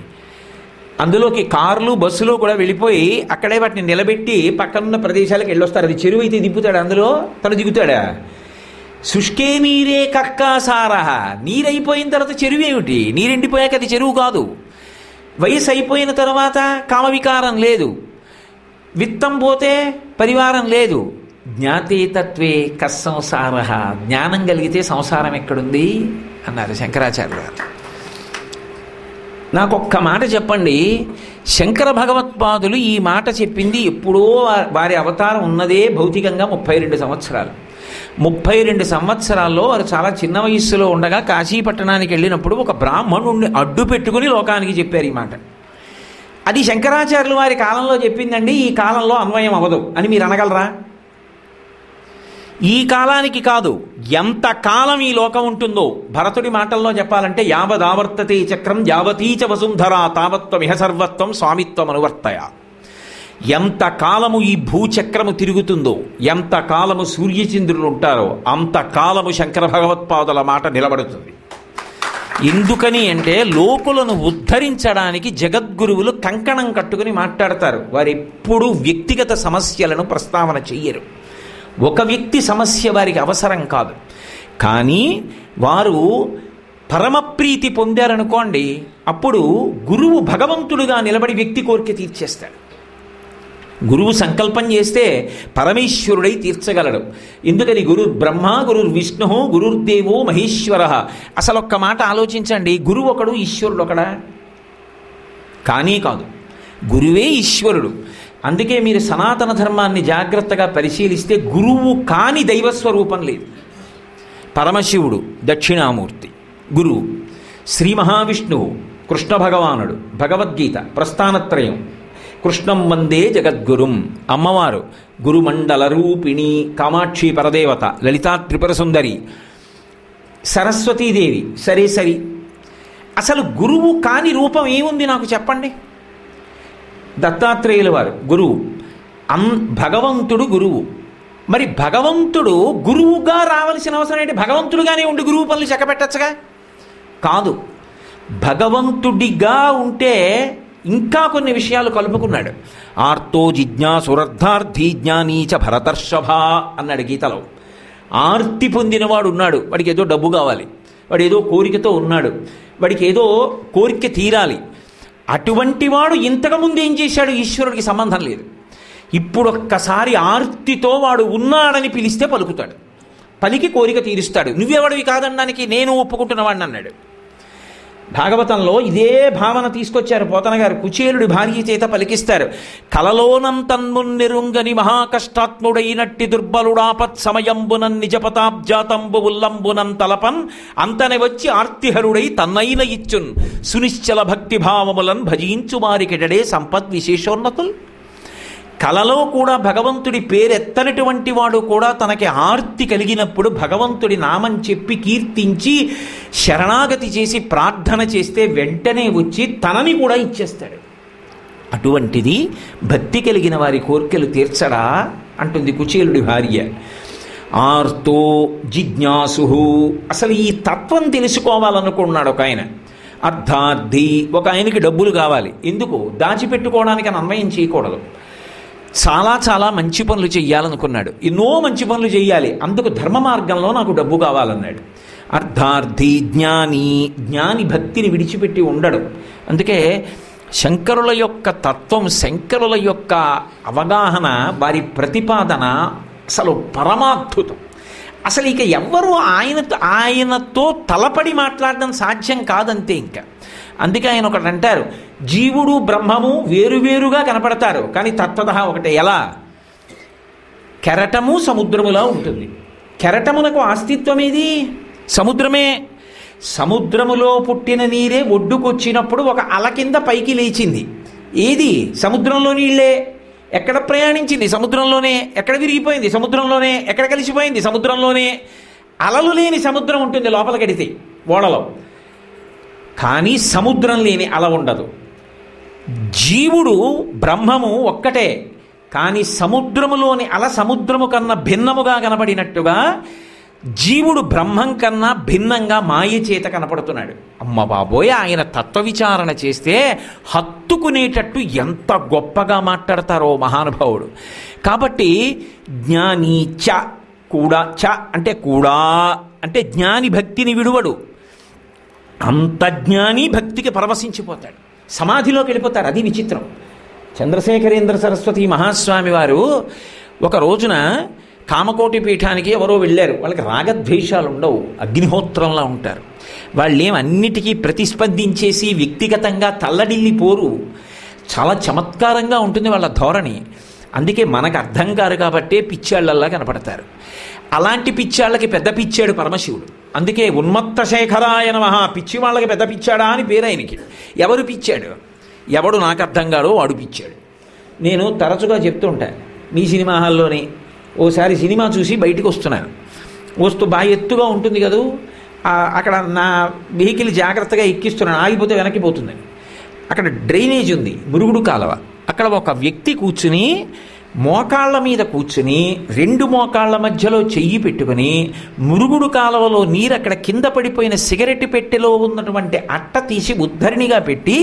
అందులోకి కార్లు బస్సులో కూడా వెళ్ళిపోయి అక్కడే వాటిని నిలబెట్టి పక్కనున్న ప్రదేశాలకు వెళ్ళొస్తారు. అది చెరువు అయితే దింపుతాడు, అందులో తను దిగుతాడా? శుష్కే నీరే కక్కాసార, నీరైపోయిన తర్వాత చెరువు ఏమిటి? నీరెండిపోయాక అది చెరువు కాదు. వయసు అయిపోయిన తర్వాత కామవికారం లేదు, విత్తం పోతే పరివారం లేదు. జ్ఞాతే తత్వే కస్సంసార, జ్ఞానం కలిగితే సంసారం ఎక్కడుంది అన్నారు శంకరాచార్య గారు. నాకొక్క మాట చెప్పండి, శంకర భగవత్పాదులు ఈ మాట చెప్పింది ఎప్పుడో, వారి అవతారం ఉన్నదే భౌతికంగా 32 సంవత్సరాలు. 32 సంవత్సరాల్లో వారు చాలా చిన్న వయస్సులో ఉండగా కాశీపట్టణానికి వెళ్ళినప్పుడు ఒక బ్రాహ్మణుడిని అడ్డు పెట్టుకుని లోకానికి చెప్పారు ఈ మాట. అది శంకరాచార్యులు వారి కాలంలో చెప్పిందండి, ఈ కాలంలో అన్వయం అవ్వదు అని మీరు అనగలరా? ఈ కాలానికి కాదు, ఎంత కాలం ఈ లోకం ఉంటుందో, భరతుడి మాటల్లో చెప్పాలంటే యావదావర్తతే చక్రం యావతీచ వసుంధరా తావత్వమిహ సర్వత్వం స్వామిత్వం అనువర్తయ. ఎంత కాలము ఈ భూచక్రము తిరుగుతుందో, ఎంత కాలము సూర్యచంద్రులు ఉంటారో అంత కాలము శంకర భగవత్పాదుల మాట నిలబడుతుంది. ఎందుకని అంటే, లోకులను ఉద్ధరించడానికి జగద్గురువులు కంకణం కట్టుకుని మాట్లాడతారు. వారు ఎప్పుడూ వ్యక్తిగత సమస్యలను ప్రస్తావన చెయ్యరు. ఒక వ్యక్తి సమస్య వారికి అవసరం కాదు. కానీ వారు పరమప్రీతి పొందారనుకోండి, అప్పుడు గురువు భగవంతుడుగా నిలబడి వ్యక్తి కోరిక తీర్చేస్తాడు. గురువు సంకల్పం చేస్తే పరమేశ్వరుడై తీర్చగలడు. ఎందుకని? గురు బ్రహ్మ, గురు విష్ణు, గురుర్దేవో మహేశ్వర. అసలు ఒక్క మాట ఆలోచించండి, గురువు ఒకడు ఈశ్వరుడు ఒకడా? కానీ కాదు, గురువే ఈశ్వరుడు. అందుకే మీరు సనాతన ధర్మాన్ని జాగ్రత్తగా పరిశీలిస్తే గురువు కాని దైవస్వరూపం లేదు. పరమశివుడు దక్షిణామూర్తి గురువు, శ్రీ మహావిష్ణువు కృష్ణ భగవానుడు, భగవద్గీత ప్రస్థానత్రయం, కృష్ణం వందే జగద్గురుం, అమ్మవారు గురుమండల రూపిణి, కామాక్షి పరదేవత, లలితా త్రిపుర సుందరి, సరస్వతీదేవి. సరి అసలు గురువు కాని రూపం ఏముంది నాకు చెప్పండి? దత్తాత్రేయుల వారు గురువు, భగవంతుడు గురువు, మరి భగవంతుడు గురువుగా రావాల్సిన అవసరం ఏంటి? భగవంతుడుగానే ఉండి గురువు పనులు చక్కబెట్టచ్చుగా. కాదు, భగవంతుడిగా ఉంటే ఇంకా కొన్ని విషయాలు కలుపుకున్నాడు. ఆర్తో జిజ్ఞాసురర్థార్థి జ్ఞానీచ భరతర్షభ అన్నాడు గీతలో. ఆర్తి పొందినవాడు ఉన్నాడు, వాడికి ఏదో డబ్బు కావాలి, వాడు ఏదో కోరికతో ఉన్నాడు, వాడికి ఏదో కోరిక తీరాలి. అటువంటి వాడు ఇంతకుముందు ఏం చేశాడు? ఈశ్వరుడికి సంబంధం లేదు. ఇప్పుడు ఒక్కసారి ఆర్తితో వాడు ఉన్నాడని పిలిస్తే పలుకుతాడు, పలికి కోరిక తీరుస్తాడు. నువ్వెవడివి కాదనడానికి నేను ఒప్పుకుంటున్నవాడిని అన్నాడు. భాగవతంలో ఇదే భావన తీసుకొచ్చారు పోతన గారు. కుచేలుడి భార్య చేత పలికిస్తారు. కలలోనంతన్మున్నెరుంగని మహాకష్టాత్ముడైనట్టి దుర్బలుడాపత్ సమయంబునన్ నిజపతాబ్జాతంబు ఉల్లంబునం తలపన్ అంతనే వచ్చి ఆర్తిహరుడై తన్నైన ఇచ్చున్ సునిశ్చల భక్తిభావములన్ భజించు వారికిటడే సంపద్ విశేషోన్నతుల్. కలలో కూడా భగవంతుడి పేరెత్తనటువంటి వాడు కూడా తనకి ఆర్తి కలిగినప్పుడు భగవంతుడి నామం చెప్పి కీర్తించి శరణాగతి చేసి ప్రార్థన చేస్తే వెంటనే వచ్చి తనని కూడా ఇచ్చేస్తాడు. అటువంటిది భక్తి కలిగిన వారి కోర్కెలు తీర్చడా అంటుంది కుచేలుడి భార్య. ఆర్తో జిజ్ఞాసు, అసలు ఈ తత్వం తెలుసుకోవాలనుకున్నాడు ఒక ఆయన. అర్థార్థి, ఒక ఆయనకి డబ్బులు కావాలి. ఎందుకు? దాచిపెట్టుకోవడానికి అని అన్వయం చేయకూడదు. చాలా చాలా మంచి పనులు చెయ్యాలనుకున్నాడు, ఎన్నో మంచి పనులు చెయ్యాలి, అందుకు ధర్మ మార్గంలో నాకు డబ్బు కావాలన్నాడు. అర్థార్థి జ్ఞాని, జ్ఞాని భక్తిని విడిచిపెట్టి ఉండడు. అందుకే శంకరుల యొక్క తత్వం, శంకరుల యొక్క అవగాహన, వారి ప్రతిపాదన అసలు పరమాద్భుతం. అసలు ఇక ఎవ్వరూ ఆయనతో తలపడి మాట్లాడడం సాధ్యం కాదంతే. ఇంకా అందుకే ఆయన ఒకటి అంటారు, జీవుడు బ్రహ్మము వేరువేరుగా కనపడతారు కానీ తత్వతః ఒకటే. ఎలా? కెరటము సముద్రములా ఉంటుంది. కెరటమునకు అస్తిత్వం ఏది? సముద్రమే. సముద్రములో పుట్టిన నీరే ఒడ్డుకొచ్చినప్పుడు ఒక అల కింద పైకి లేచింది. ఏది? సముద్రంలో నీళ్ళే. ఎక్కడ ప్రయాణించింది? సముద్రంలోనే. ఎక్కడ విరిగిపోయింది? సముద్రంలోనే. ఎక్కడ కలిసిపోయింది? సముద్రంలోనే. అలలు లేని సముద్రం ఉంటుంది లోపలికెడితే ఓడలో, కానీ సముద్రం లేని అల ఉండదు. జీవుడు బ్రహ్మము ఒక్కటే, కానీ సముద్రములోని అల సముద్రము కన్నా భిన్నముగా కనబడినట్టుగా జీవుడు బ్రహ్మం కన్నా భిన్నంగా మాయ చేత కనపడుతున్నాడు. అమ్మ బాబోయ్, ఆయన తత్వ విచారణ చేస్తే హత్తుకునేటట్టు ఎంత గొప్పగా మాట్లాడతారో మహానుభావుడు. కాబట్టి జ్ఞాని చ కూడా, చ అంటే కూడా అంటే జ్ఞాని భక్తిని విడువడు. అంత జ్ఞాని భక్తికి పరవశించిపోతాడు, సమాధిలోకి వెళ్ళిపోతారు. అది విచిత్రం. చంద్రశేఖరేంద్ర సరస్వతి మహాస్వామి వారు ఒక రోజున కామకోటి పీఠానికి ఎవరో వెళ్ళారు. వాళ్ళకి రాగద్వేషాలు ఉండవు, అగ్నిహోత్రంలా ఉంటారు. వాళ్ళేం అన్నిటికీ ప్రతిస్పందించేసి వ్యక్తిగతంగా తల్లడిల్లిపోరు. చాలా చమత్కారంగా ఉంటుంది వాళ్ళ ధోరణి. అందుకే మనకు అర్థం కారు కాబట్టే పిచ్చాళ్ళల్లా కనపడతారు. అలాంటి పిచ్చాళ్ళకి పెద్ద పిచ్చాడు పరమశివుడు. అందుకే ఉన్మత్త శేఖరాయ నమః, పిచ్చి వాళ్ళకి పెద్ద పిచ్చాడా అని పేరు ఆయనకి. ఎవరు పిచ్చాడు? ఎవడు నాకు అర్థం కాడో వాడు పిచ్చాడు. నేను తరచుగా చెప్తూ ఉంటాను, మీ సినిమా హాల్లోనే ఓసారి సినిమా చూసి బయటకు వస్తున్నాను. వస్తూ బాగా ఎత్తుగా ఉంటుంది కదూ, అక్కడ నా వెహికల్ జాగ్రత్తగా ఎక్కిస్తున్నాను, ఆగిపోతే వెనక్కి పోతుందని. అక్కడ డ్రైనేజ్ ఉంది, మురుగుడు కాలువ. అక్కడ ఒక వ్యక్తి కూర్చుని మోకాళ్ళ మీద కూర్చుని రెండు మోకాళ్ళ మధ్యలో చెయ్యి పెట్టుకుని మురుగుడు కాలువలో నీరు అక్కడ కింద పడిపోయిన సిగరెట్ పెట్టెలో ఉన్నటువంటి అట్ట తీసి ఉద్ధరణిగా పెట్టి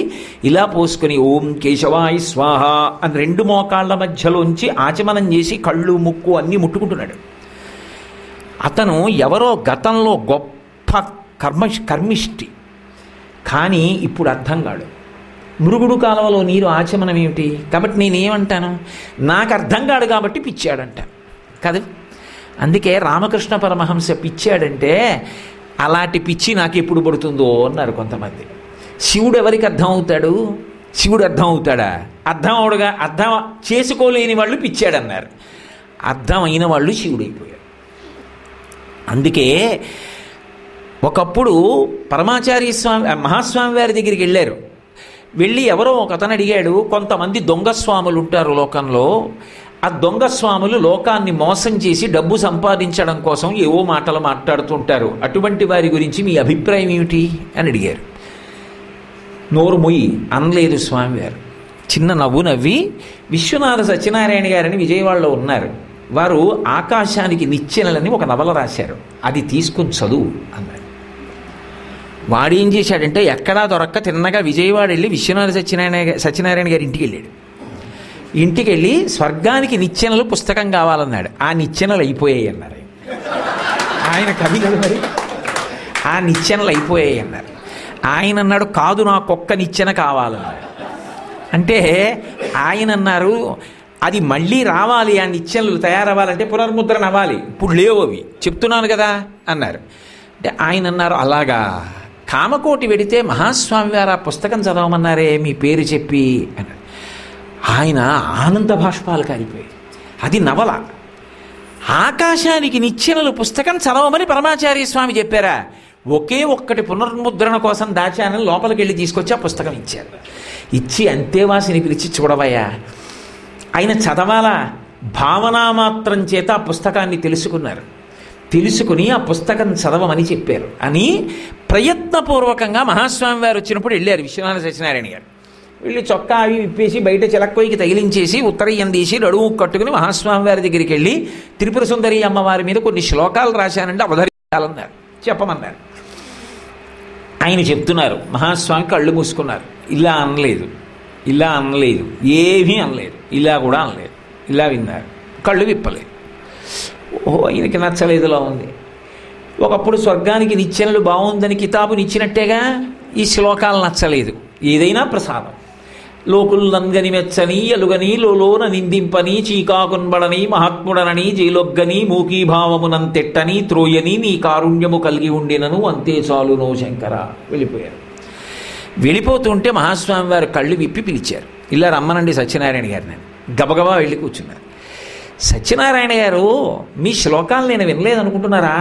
ఇలా పోసుకొని ఓం కేశవాయ స్వాహ అని రెండు మోకాళ్ళ మధ్యలోంచి ఆచమనం చేసి కళ్ళు ముక్కు అన్నీ ముట్టుకుంటున్నాడు. అతను ఎవరో గతంలో గొప్ప కర్మిష్టి, కానీ ఇప్పుడు అర్థం కాడు. మురుగుడు కాలువలో నీరు ఆచమనం ఏమిటి? కాబట్టి నేనేమంటాను, నాకు అర్థం కాడు కాబట్టి పిచ్చాడంటాను కదా. అందుకే రామకృష్ణ పరమహంస పిచ్చాడంటే అలాంటి పిచ్చి నాకు ఎప్పుడు పడుతుందో అన్నారు కొంతమంది. శివుడు ఎవరికి అర్థం అవుతాడు? శివుడు అర్థం అవుతాడా? అర్థం అవడుగా. అర్థం చేసుకోలేని వాళ్ళు పిచ్చాడన్నారు, అర్థం అయిన వాళ్ళు శివుడైపోయారు. అందుకే ఒకప్పుడు పరమాచార్య స్వామి మహాస్వామి వారి దగ్గరికి వెళ్ళారు. వెళ్ళి ఎవరో ఒక అతను అడిగాడు, కొంతమంది దొంగ స్వాములు ఉంటారు లోకంలో, ఆ దొంగ స్వాములు లోకాన్ని మోసం చేసి డబ్బు సంపాదించడం కోసం ఏవో మాటలు మాట్లాడుతుంటారు, అటువంటి వారి గురించి మీ అభిప్రాయం ఏమిటి అని అడిగారు. నోరు మొయ్యి అనలేదు స్వామివారు. చిన్న నవ్వు నవ్వి, విశ్వనాథ సత్యనారాయణ గారని విజయవాడలో ఉన్నారు, వారు ఆకాశానికి నిచ్చెనలని ఒక నవల రాశారు, అది తీసుకుని చదువు అన్నాడు. వాడేం చేశాడంటే ఎక్కడా దొరక్క తిన్నగా విజయవాడ వెళ్ళి విశ్వనాథ సత్యనారాయణ గారి ఇంటికి వెళ్ళాడు. ఇంటికి వెళ్ళి స్వర్గానికి నిచ్చెనలు పుస్తకం కావాలన్నాడు. ఆ నిచ్చెనలు అయిపోయాయి అన్నారు ఆయన కవి కదా మరి. ఆ నిచ్చెనలు అయిపోయాయి అన్నారు. ఆయన అన్నాడు కాదు నాకొక్క నిచ్చెన కావాలన్నాడు. అంటే ఆయన అన్నారు అది మళ్ళీ రావాలి, ఆ నిచ్చెనలు తయారవ్వాలంటే పునర్ముద్రణ అవ్వాలి, ఇప్పుడు లేవు అవి చెప్తున్నాను కదా అన్నారు. అంటే ఆయన అన్నారు అలాగా, కామకోటి వెడితే మహాస్వామి వారు ఆ పుస్తకం చదవమన్నారే మీ పేరు చెప్పి అన్నాడు. ఆయన ఆనంద భాష్పాలు కారిపోయాయి. అది నవల. ఆకాశానికి నిచ్చెనలు పుస్తకం చదవమని పరమాచార్య స్వామి చెప్పారా? ఒకే ఒక్కటి పునర్ముద్రణ కోసం దాచానని లోపలికి వెళ్ళి తీసుకొచ్చి ఆ పుస్తకం ఇచ్చారు. ఇచ్చి అంతేవాసిని పిలిచి చూడవయ్యా, ఆయన చదవాలా, భావనామాత్రం చేత ఆ పుస్తకాన్ని తెలుసుకున్నారు. తెలుసుకుని ఆ పుస్తకం చదవమని చెప్పారు అని ప్రయత్నపూర్వకంగా మహాస్వామి వారు వచ్చినప్పుడు వెళ్ళారు విశ్వనాథ సత్యనారాయణ గారు. వెళ్ళి చొక్కా అవి విప్పేసి బయట చిలక్కోయికి తగిలించేసి ఉత్తరయ్యం తీసి నడుము కట్టుకుని మహాస్వామి వారి దగ్గరికి వెళ్ళి త్రిపుర సుందరి అమ్మవారి మీద కొన్ని శ్లోకాలు రాశానంటే అవధరించాలన్నారు, చెప్పమన్నారు. ఆయన చెప్తున్నారు, మహాస్వామి కళ్ళు మూసుకున్నారు. ఇలా అనలేదు, ఇలా అనలేదు, ఏమీ అనలేదు, ఇలా కూడా అనలేదు, ఇలా విన్నారు, కళ్ళు విప్పలేదు. ఓహో ఆయనకి నచ్చలేదులా ఉంది. ఒకప్పుడు స్వర్గానికి నిచ్చెనలు బాగుందని కితాబు నిచ్చినట్టేగా, ఈ శ్లోకాలు నచ్చలేదు. ఏదైనా ప్రసాదం. లోకులు నంగని మెచ్చని ఎలుగని లోన నిందింపని చీకాకున్బడని మహాత్ముడనని జైలొగ్గని మూకీభావమునంతెట్టని త్రోయని నీ కారుణ్యము కలిగి ఉండినను అంతే చాలునో శంకర. వెళ్ళిపోయారు. వెళ్ళిపోతుంటే మహాస్వామి వారు కళ్ళు విప్పి పిలిచారు, ఇలా రమ్మనండి సత్యనారాయణ గారిని. గబగబా వెళ్ళి కూర్చున్నారు. సత్యనారాయణ గారు మీ శ్లోకాలు నేను వినలేదనుకుంటున్నారా?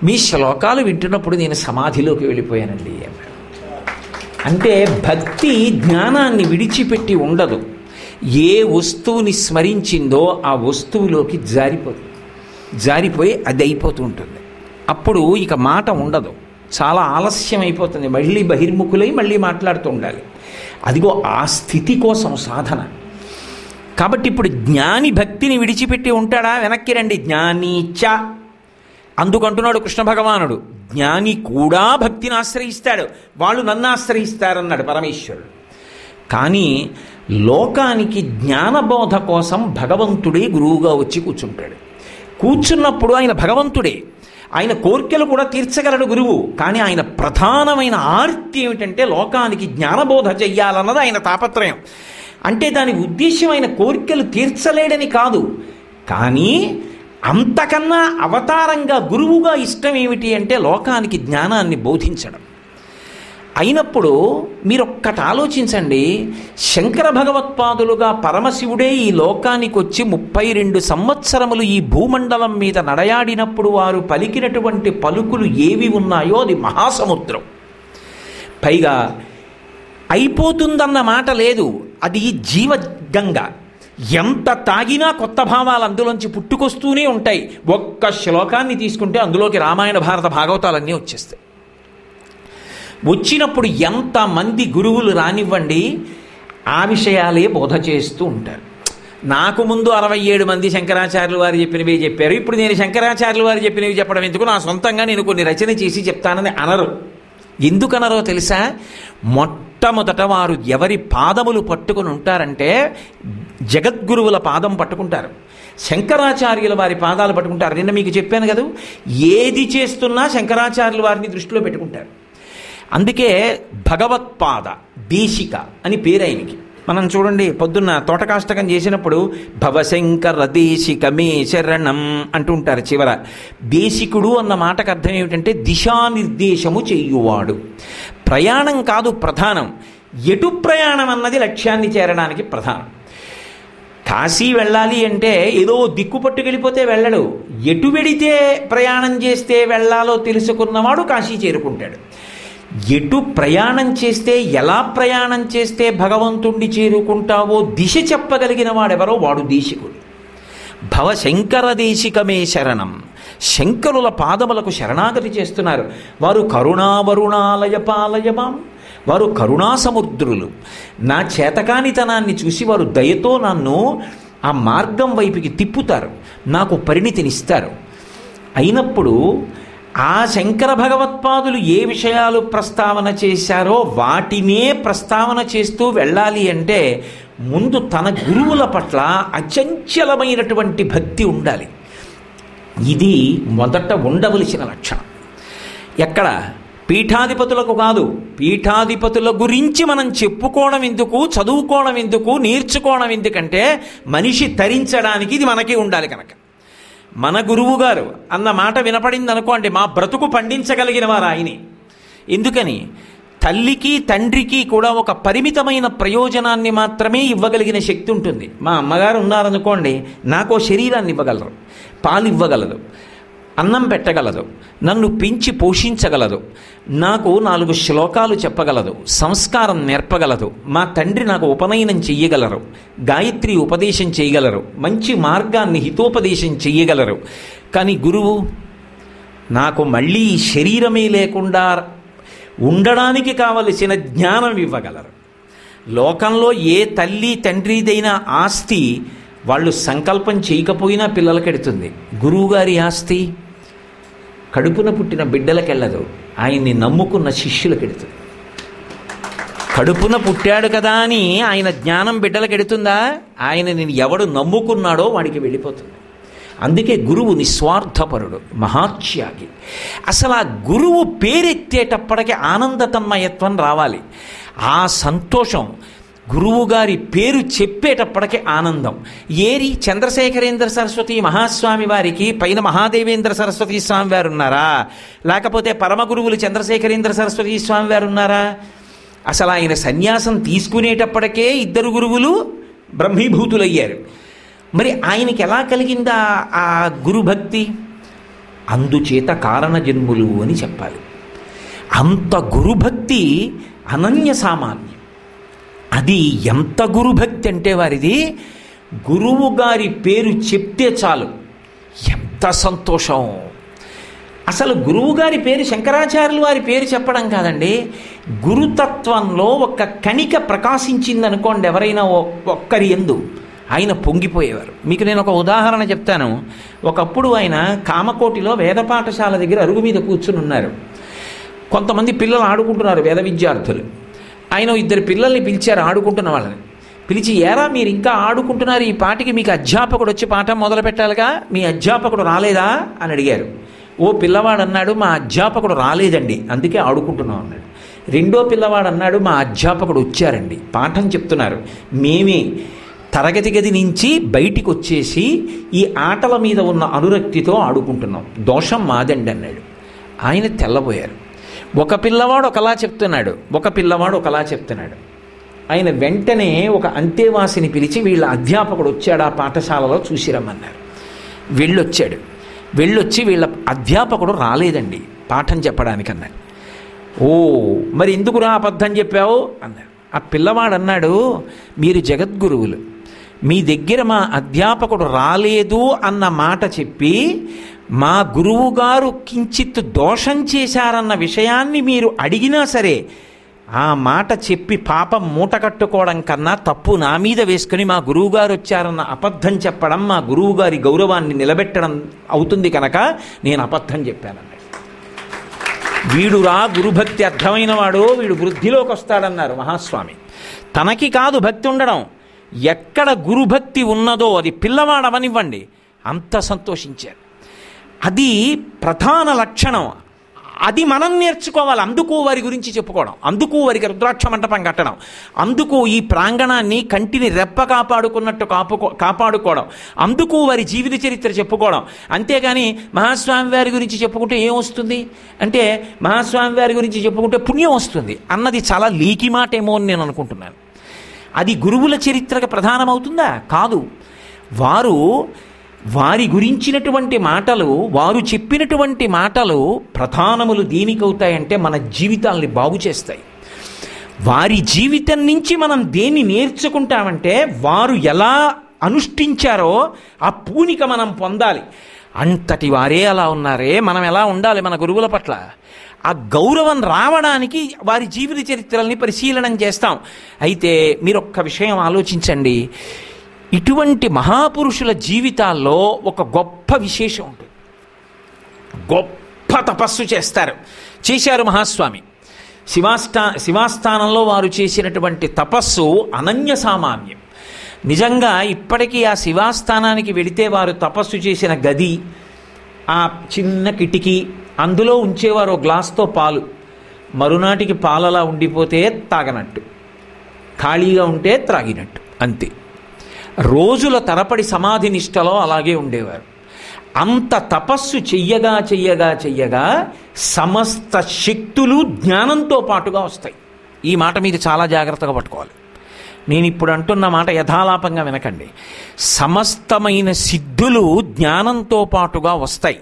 మీ శ్లోకాలు వింటున్నప్పుడు నేను సమాధిలోకి వెళ్ళిపోయానండి అన్నారు. అంటే భక్తి జ్ఞానాన్ని విడిచిపెట్టి ఉండదు. ఏ వస్తువుని స్మరించిందో ఆ వస్తువులోకి జారిపోయి అది అయిపోతూ ఉంటుంది. అప్పుడు ఇక మాట ఉండదు, చాలా ఆలస్యం అయిపోతుంది. మళ్ళీ బహిర్ముఖులై మళ్ళీ మాట్లాడుతూ ఉండాలి. అదిగో ఆ స్థితి కోసం సాధన. కాబట్టి ఇప్పుడు జ్ఞాని భక్తిని విడిచిపెట్టి ఉంటాడా? వెనక్కి రండి. జ్ఞానీచ అందుకంటున్నాడు కృష్ణ భగవానుడు, జ్ఞాని కూడా భక్తిని ఆశ్రయిస్తాడు, వాళ్ళు నన్ను ఆశ్రయిస్తారన్నాడు పరమేశ్వరుడు. కానీ లోకానికి జ్ఞానబోధ కోసం భగవంతుడే గురువుగా వచ్చి కూర్చుంటాడు. కూర్చున్నప్పుడు ఆయన భగవంతుడే, ఆయన కోర్కెలు కూడా తీర్చగలడు గురువు. కానీ ఆయన ప్రధానమైన ఆర్తి ఏమిటంటే లోకానికి జ్ఞానబోధ చెయ్యాలన్నది ఆయన తాపత్రయం. అంటే దాని ఉద్దేశ్యం ఆయన కోరికలు తీర్చలేడని కాదు, కానీ అంతకన్నా అవతారంగా గురువుగా ఇష్టం ఏమిటి అంటే లోకానికి జ్ఞానాన్ని బోధించడం. అయినప్పుడు మీరొక్కటి ఆలోచించండి, శంకర భగవత్పాదులుగా పరమశివుడే ఈ లోకానికి వచ్చి 32 సంవత్సరములు ఈ భూమండలం మీద నడయాడినప్పుడు వారు పలికినటువంటి పలుకులు ఏవి ఉన్నాయో అది మహాసముద్రం. పైగా అయిపోతుందన్న మాట లేదు, అది జీవగంగ. ఎంత తాగినా కొత్త భావాలు అందులోంచి పుట్టుకొస్తూనే ఉంటాయి. ఒక్క శ్లోకాన్ని తీసుకుంటే అందులోకి రామాయణ భారత భాగవతాలన్నీ వచ్చేస్తాయి. వచ్చినప్పుడు ఎంతమంది గురువులు రానివ్వండి ఆ విషయాలే బోధ చేస్తూ ఉంటారు. నాకు ముందు 67 మంది శంకరాచార్యులు వారు చెప్పినవి చెప్పారు, ఇప్పుడు నేను శంకరాచార్యులు వారు చెప్పినవి చెప్పడం ఎందుకు, నా సొంతంగా నేను కొన్ని రచన చేసి చెప్తానని అనరు. ఎందుకనరో తెలుసా? మొట్టమొదట వారు ఎవరి పాదములు పట్టుకుని ఉంటారంటే జగద్గురువుల పాదం పట్టుకుంటారు, శంకరాచార్యుల వారి పాదాలు పట్టుకుంటారు. నిన్న మీకు చెప్పాను కదా, ఏది చేస్తున్నా శంకరాచార్యుల వారిని దృష్టిలో పెట్టుకుంటారు. అందుకే భగవత్పాద దేశిక అని పేరు ఆయనకి. మనం చూడండి పొద్దున్న తోటకాష్టకం చేసినప్పుడు భవశంకర దేశికమే శరణం అంటుంటారు చివర. దేశికుడు అన్న మాటకు అర్థం ఏమిటంటే దిశానిర్దేశము చెయ్యువాడు. ప్రయాణం కాదు ప్రధానం, ఎటు ప్రయాణం అన్నది లక్ష్యాన్ని చేరడానికి ప్రధానం. కాశీ వెళ్ళాలి అంటే ఏదో దిక్కు పట్టుకెళ్ళిపోతే వెళ్ళడు, ఎటు వెడితే ప్రయాణం చేస్తే వెళ్ళాలో తెలుసుకున్నవాడు కాశీ చేరుకుంటాడు. ఎటు ప్రయాణం చేస్తే ఎలా ప్రయాణం చేస్తే భగవంతుణ్ణి చేరుకుంటావో దిశ చెప్పగలిగిన వాడెవరో వాడు దేశికుడు. భవశంకర దేశికమే శరణం. శంకరుల పాదములకు శరణాగతి చేస్తున్నారు. వారు కరుణావరుణాలయ పాలయమాం, వారు కరుణాసముద్రులు. నా చేతకానితనాన్ని చూసి వారు దయతో నన్ను ఆ మార్గం వైపుకి తిప్పుతారు, నాకు పరిణితినిస్తారు. అయినప్పుడు ఆ శంకర భగవత్పాదులు ఏ విషయాలు ప్రస్తావన చేశారో వాటినే ప్రస్తావన చేస్తూ వెళ్ళాలి అంటే ముందు తన గురువుల పట్ల అచంచలమైనటువంటి భక్తి ఉండాలి. ఇది మొదట ఉండవలసిన లక్షణం. ఎక్కడ? పీఠాధిపతులకు కాదు. పీఠాధిపతుల గురించి మనం చెప్పుకోవడం ఎందుకు, చదువుకోవడం ఎందుకు, నేర్చుకోవడం ఎందుకంటే మనిషి తరించడానికి ఇది మనకి ఉండాలి కనుక. మన గురువు గారు అన్న మాట వినపడింది అనుకోండి, మా బ్రతుకు పండించగలిగిన వారు ఆయనే. ఎందుకని? తల్లికి తండ్రికి కూడా ఒక పరిమితమైన ప్రయోజనాన్ని మాత్రమే ఇవ్వగలిగిన శక్తి ఉంటుంది. మా అమ్మగారు ఉన్నారనుకోండి, నాకో శరీరాన్ని ఇవ్వగలరు, పాలు ఇవ్వగలదు, అన్నం పెట్టగలదు, నన్ను పెంచి పోషించగలదు, నాకు 4 శ్లోకాలు చెప్పగలదు, సంస్కారం నేర్పగలదు. మా తండ్రి నాకు ఉపనయనం చెయ్యగలరు, గాయత్రి ఉపదేశం చేయగలరు, మంచి మార్గాన్ని హితోపదేశం చెయ్యగలరు. కానీ గురువు నాకు మళ్ళీ శరీరమే లేకుండా ఉండడానికి కావలసిన జ్ఞానం ఇవ్వగలరు. లోకంలో ఏ తల్లి తండ్రిదైన ఆస్తి వాళ్ళు సంకల్పం చేయకపోయినా పిల్లలకెడుతుంది. గురువుగారి ఆస్తి కడుపున పుట్టిన బిడ్డలకెళ్ళదు, ఆయన్ని నమ్ముకున్న శిష్యులకెడుతుంది. కడుపున పుట్టాడు కదా అని ఆయన జ్ఞానం బిడ్డలకెడుతుందా? ఆయనని ఎవడు నమ్ముకున్నాడో వాడికి వెళ్ళిపోతుంది. అందుకే గురువు నిస్వార్థపరుడు, మహాత్యాగి. అసలు ఆ గురువు పేరెత్తేటప్పటికి ఆనందతన్మయత్వం రావాలి. ఆ సంతోషం, గురువుగారి పేరు చెప్పేటప్పటికి ఆనందం. ఏరి చంద్రశేఖరేంద్ర సరస్వతి మహాస్వామి వారికి పైన మహాదేవేంద్ర సరస్వతి స్వామి వారు ఉన్నారా? లేకపోతే పరమ గురువులు చంద్రశేఖరేంద్ర సరస్వతి స్వామి వారు ఉన్నారా? అసలు ఆయన సన్యాసం తీసుకునేటప్పటికే 2 గురువులు బ్రహ్మీభూతులయ్యారు. మరి ఆయనకి ఎలా కలిగిందా ఆ గురుభక్తి? అందుచేత కారణజన్ములు అని చెప్పాలి. అంత గురుభక్తి అనన్య సామాన్యం. అది ఎంత గురుభక్తి అంటే వారిది, గురువు గారి పేరు చెప్తే చాలు ఎంత సంతోషం. అసలు గురువుగారి పేరు శంకరాచార్యులు వారి పేరు చెప్పడం కాదండి, గురుతత్వంలో ఒక కణిక ప్రకాశించిందనుకోండి ఎవరైనా ఒక్కరి యందు, ఆయన పొంగిపోయేవారు. మీకు నేను ఒక ఉదాహరణ చెప్తాను. ఒకప్పుడు ఆయన కామకోటిలో వేద పాఠశాల దగ్గర అరుగు మీద కూర్చుని ఉన్నారు. కొంతమంది పిల్లలు ఆడుకుంటున్నారు, వేద విద్యార్థులు. ఆయన 2 పిల్లల్ని పిలిచారు, ఆడుకుంటున్న వాళ్ళని పిలిచి, ఏరా మీరు ఇంకా ఆడుకుంటున్నారు, ఈ పాటికి మీకు అధ్యాపకుడు వచ్చి పాఠం మొదలు పెట్టాలిగా, మీ అధ్యాపకుడు రాలేదా అని అడిగారు. ఓ పిల్లవాడు అన్నాడు, మా అధ్యాపకుడు రాలేదండి, అందుకే ఆడుకుంటున్నాం అన్నాడు. రెండో పిల్లవాడు అన్నాడు, మా అధ్యాపకుడు వచ్చారండి, పాఠం చెప్తున్నారు, మేమే తరగతి గది నుంచి బయటికి వచ్చేసి ఈ ఆటల మీద ఉన్న అనురక్తితో ఆడుకుంటున్నాం, దోషం మాదండి అన్నాడు. ఆయన తెల్లబోయారు. ఒక పిల్లవాడు ఒకలా చెప్తున్నాడు, ఒక పిల్లవాడు ఒకలా చెప్తున్నాడు. ఆయన వెంటనే ఒక అంతేవాసిని పిలిచి, వీళ్ళ అధ్యాపకుడు వచ్చాడు ఆ పాఠశాలలో, చూసి రమ్మన్నారు. వెళ్ళొచ్చాడు. వెళ్ళొచ్చి, వీళ్ళ అధ్యాపకుడు రాలేదండి పాఠం చెప్పడానికి అన్నాడు. ఓ మరి ఎందుకురా అబద్ధం చెప్పావు అన్నాడు. ఆ పిల్లవాడు అన్నాడు, మీరు జగద్గురువులు, మీ దగ్గర మా అధ్యాపకుడు రాలేదు అన్న మాట చెప్పి మా గురువుగారు కించిత్ దోషం చేశారన్న విషయాన్ని మీరు అడిగినా సరే ఆ మాట చెప్పి పాపం మూట కట్టుకోవడం కన్నా తప్పు నా మీద వేసుకుని మా గురువుగారు వచ్చారన్న అబద్ధం చెప్పడం మా గురువుగారి గౌరవాన్ని నిలబెట్టడం అవుతుంది కనుక నేను అబద్ధం చెప్పానన్నాడు. వీడురా గురుభక్తి అర్థమైన వాడు, వీడు వృద్ధిలోకి వస్తాడన్నారు మహాస్వామి. తనకి కాదు భక్తి ఉండడం, ఎక్కడ గురుభక్తి ఉన్నదో అది పిల్లవాడవనివ్వండి అంత సంతోషించారు. అది ప్రధాన లక్షణం. అది మనం నేర్చుకోవాలి. అందుకు వారి గురించి చెప్పుకోవడం, అందుకు వారికి రుద్రాక్ష మంటపం కట్టడం, అందుకు ఈ ప్రాంగణాన్ని కంటిని రెప్ప కాపాడుకున్నట్టు కాపాడుకోవడం, అందుకు వారి జీవిత చరిత్ర చెప్పుకోవడం. అంతేగాని మహాస్వామి వారి గురించి చెప్పుకుంటే ఏం వస్తుంది అంటే, మహాస్వామి వారి గురించి చెప్పుకుంటే పుణ్యం వస్తుంది అన్నది చాలా లీకి మాట ఏమో అని నేను అనుకుంటున్నాను. అది గురువుల చరిత్రకు ప్రధానమవుతుందా? కాదు. వారి గురించినటువంటి మాటలు, వారు చెప్పినటువంటి మాటలు ప్రధానములు దేనికవుతాయంటే మన జీవితాల్ని బాగు చేస్తాయి. వారి జీవితం నుంచి మనం దేన్ని నేర్చుకుంటామంటే వారు ఎలా అనుష్ఠించారో ఆ పూనిక మనం పొందాలి. అంతటి వారే అలా ఉన్నారే, మనం ఎలా ఉండాలి మన గురువుల పట్ల? ఆ గౌరవం రావడానికి వారి జీవిత చరిత్రల్ని పరిశీలనం చేస్తాం. అయితే మీరు ఒక్క విషయం ఆలోచించండి. ఇటువంటి మహాపురుషుల జీవితాల్లో ఒక గొప్ప విశేషం ఉంటుంది. గొప్ప తపస్సు చేశారు మహాస్వామి. శివాస్థానంలో వారు చేసినటువంటి తపస్సు అనన్య సామాన్యం. నిజంగా ఇప్పటికీ ఆ శివాస్థానానికి వెళితే వారు తపస్సు చేసిన గది, ఆ చిన్న కిటికీ, అందులో ఉంచేవారు ఓ గ్లాస్తో పాలు. మరునాటికి పాలలా ఉండిపోతే తాగనట్టు, ఖాళీగా ఉంటే త్రాగినట్టు, అంతే. రోజుల తరపడి సమాధి నిష్టలో అలాగే ఉండేవారు. అంత తపస్సు చెయ్యగా సమస్త శక్తులు జ్ఞానంతో పాటుగా వస్తాయి. ఈ మాట మీరు చాలా జాగ్రత్తగా పట్టుకోవాలి. నేను ఇప్పుడు అంటున్న మాట యథాలాపంగా వినకండి. సమస్తమైన సిద్ధులు జ్ఞానంతో పాటుగా వస్తాయి.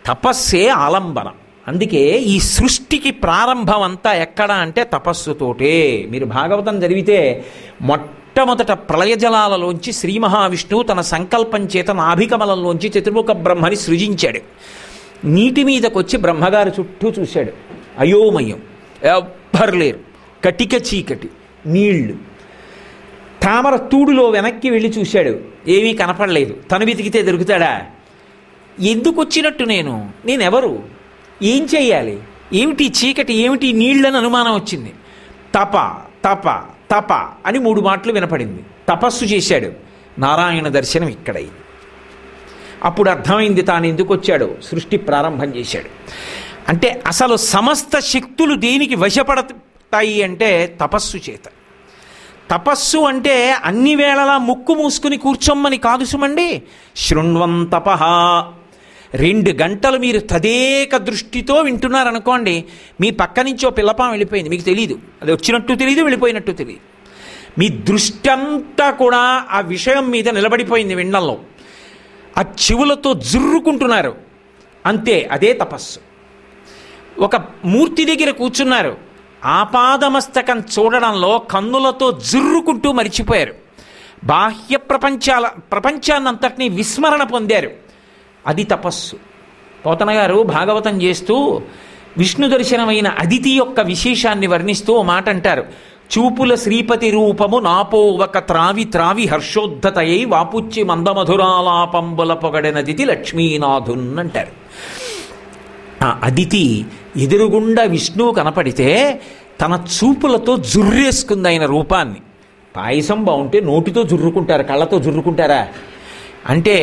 తపస్సే ఆలంబన. అందుకే ఈ సృష్టికి ప్రారంభం అంతా ఎక్కడ అంటే తపస్సుతోటే. మీరు భాగవతం చదివితే మొట్టమొదట ప్రళయజలాలలోంచి శ్రీ మహావిష్ణువు తన సంకల్పం చేత నాభికమలంలోంచి చతుర్ముఖ బ్రహ్మని సృజించాడు. నీటి మీదకొచ్చి బ్రహ్మగారు చుట్టూ చూశాడు. అయోమయం, ఎవ్వరు లేరు, కటిక చీకటి, నీళ్లు. తామర తూడులో వెనక్కి వెళ్ళి చూశాడు, ఏమీ కనపడలేదు. తను వెతికితే దొరుకుతాడా? ఎందుకు వచ్చినట్టు నేనెవరు, ఏం చెయ్యాలి, ఏమిటి చీకటి, ఏమిటి నీళ్ళని అనుమానం వచ్చింది. తప తప తప అని 3 మాటలు వినపడింది. తపస్సు చేశాడు. నారాయణ దర్శనం ఇక్కడైంది. అప్పుడు అర్థమైంది తాను ఎందుకు వచ్చాడో. సృష్టి ప్రారంభం చేశాడు. అంటే అసలు సమస్త శక్తులు దేనికి వశపడతాయి అంటే తపస్సు చేత. తపస్సు అంటే అన్ని వేళలా ముక్కు మూసుకుని కూర్చోమ్మని కాదు సుమండి. శృణ్వం తపః. 2 గంటలు మీరు తదేక దృష్టితో వింటున్నారనుకోండి, మీ పక్క నుంచి ఓ పిల్లపాం వెళ్ళిపోయింది, మీకు తెలియదు, అది వచ్చినట్టు తెలియదు, వెళ్ళిపోయినట్టు తెలియదు. మీ దృష్టి అంతా కూడా ఆ విషయం మీద నిలబడిపోయింది వినడంలో. ఆ చెవులతో జుర్రుకుంటున్నారు, అంతే, అదే తపస్సు. ఒక మూర్తి దగ్గర కూర్చున్నారు, ఆపాదమస్తకం చూడడంలో కన్నులతో జుర్రుకుంటూ మరిచిపోయారు. బాహ్య ప్రపంచాన్నంతటినీ విస్మరణ పొందారు, అది తపస్సు. పోతన గారు భాగవతం చేస్తూ విష్ణు దర్శనమైన అదితి యొక్క విశేషాన్ని వర్ణిస్తూ ఓ మాట అంటారు. చూపుల శ్రీపతి రూపము నాపోవక త్రావి త్రావి హర్షోద్ధతయై వాపుచ్చి మందమధురాలాపంబుల పొగడనదితి లక్ష్మీనాథున్ అంటారు. ఆ అదితి ఎదురుగుండా విష్ణువు కనపడితే తన చూపులతో జుర్రేసుకుంది ఆయన రూపాన్ని. పాయసం బాగుంటే నోటితో జుర్రుకుంటారు, కళ్ళతో జుర్రుకుంటారా? అంటే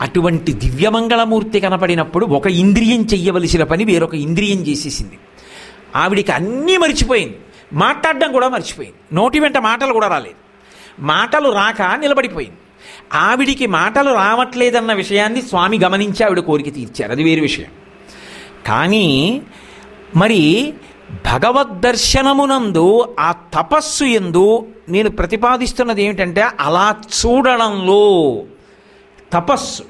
అటువంటి దివ్యమంగళమూర్తి కనపడినప్పుడు ఒక ఇంద్రియం చెయ్యవలసిన పని వేరొక ఇంద్రియం చేసేసింది. ఆవిడికి అన్నీ మర్చిపోయింది, మాట్లాడడం కూడా మర్చిపోయింది, నోటి వెంట మాటలు కూడా రాలేదు. మాటలు రాక నిలబడిపోయింది. ఆవిడికి మాటలు రావట్లేదన్న విషయాన్ని స్వామి గమనించి ఆవిడ కోరిక తీర్చారు, అది వేరు విషయం. కానీ మరి భగవద్దర్శనమునందు ఆ తపస్సు యందు నేను ప్రతిపాదిస్తున్నది ఏమిటంటే అలా చూడడంలో తపస్సు.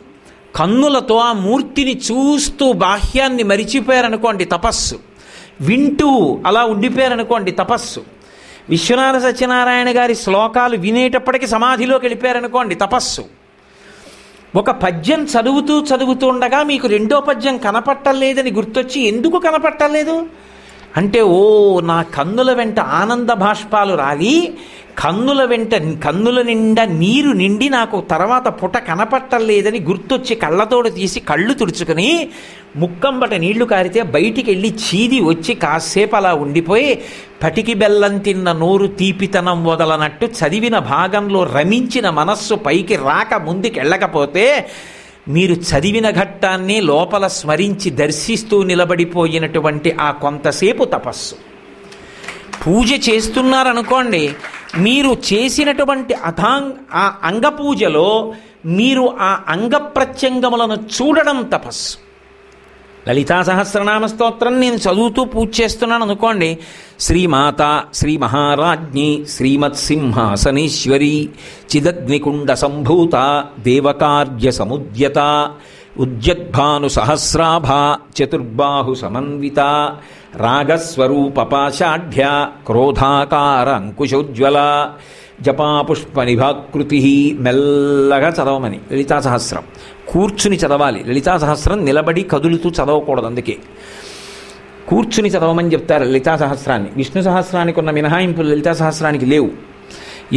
కన్నులతో ఆ మూర్తిని చూస్తూ బాహ్యాన్ని మరిచిపోయారనుకోండి తపస్సు. వింటూ అలా ఉండిపోయారనుకోండి తపస్సు. విశ్వనాథ సత్యనారాయణ గారి శ్లోకాలు వినేటప్పటికీ సమాధిలోకి వెళ్ళిపోయారనుకోండి తపస్సు. ఒక పద్యం చదువుతూ ఉండగా మీకు 2వ పద్యం కనపట్టలేదని గుర్తొచ్చి ఎందుకు కనపట్టలేదు అంటే, ఓ నా కన్నుల వెంట ఆనంద బాష్పాలు రాలి, కన్నుల నిండా నీరు నిండి నాకు తర్వాత పుట కనపట్టలేదని గుర్తొచ్చి కళ్ళతోడు తీసి కళ్ళు తుడుచుకొని ముక్కంబట నీళ్లు కారితే బయటికి వెళ్ళి చీది వచ్చి కాసేపు అలా ఉండిపోయి పటికి బెల్లం తిన్న నోరు తీపితనం వదలనట్టు చదివిన భాగంలో రమించిన మనస్సు పైకి రాక ముందుకెళ్ళకపోతే మీరు చదివిన ఘట్టాన్ని లోపల స్మరించి దర్శిస్తూ నిలబడిపోయినటువంటి ఆ కొంతసేపు తపస్సు. పూజ చేస్తున్నారనుకోండి, మీరు చేసినటువంటి ఆ అంగపూజలో మీరు ఆ అంగప్రత్యంగములను చూడడం తపస్సు. లలితా సహస్రనామ స్తోత్రం నేను చదువుతూ పూజ చేస్తున్నాను అనుకోండి, శ్రీమాత శ్రీ మహారాజ్ఞి శ్రీమత్సింహాసనేశ్వరి చిదగ్నికుండ సంభూత దేవకార్య సముద్యత ఉద్యద్భాను సహస్రాభ చతుర్బాహు సమన్విత రాగస్వరూపపాషాఢ్య క్రోధాకార అంకుశోజ్వల జపాపుష్ప నిభాకృతి. మెల్లగా చదవమని లలితా సహస్రం కూర్చుని చదవాలి. లలితా సహస్రం నిలబడి కదులుతూ చదవకూడదు, అందుకే కూర్చుని చదవమని చెప్తారు లలితా సహస్రాన్ని. విష్ణు సహస్రానికి ఉన్న మినహాయింపులు లలితా సహస్రానికి లేవు.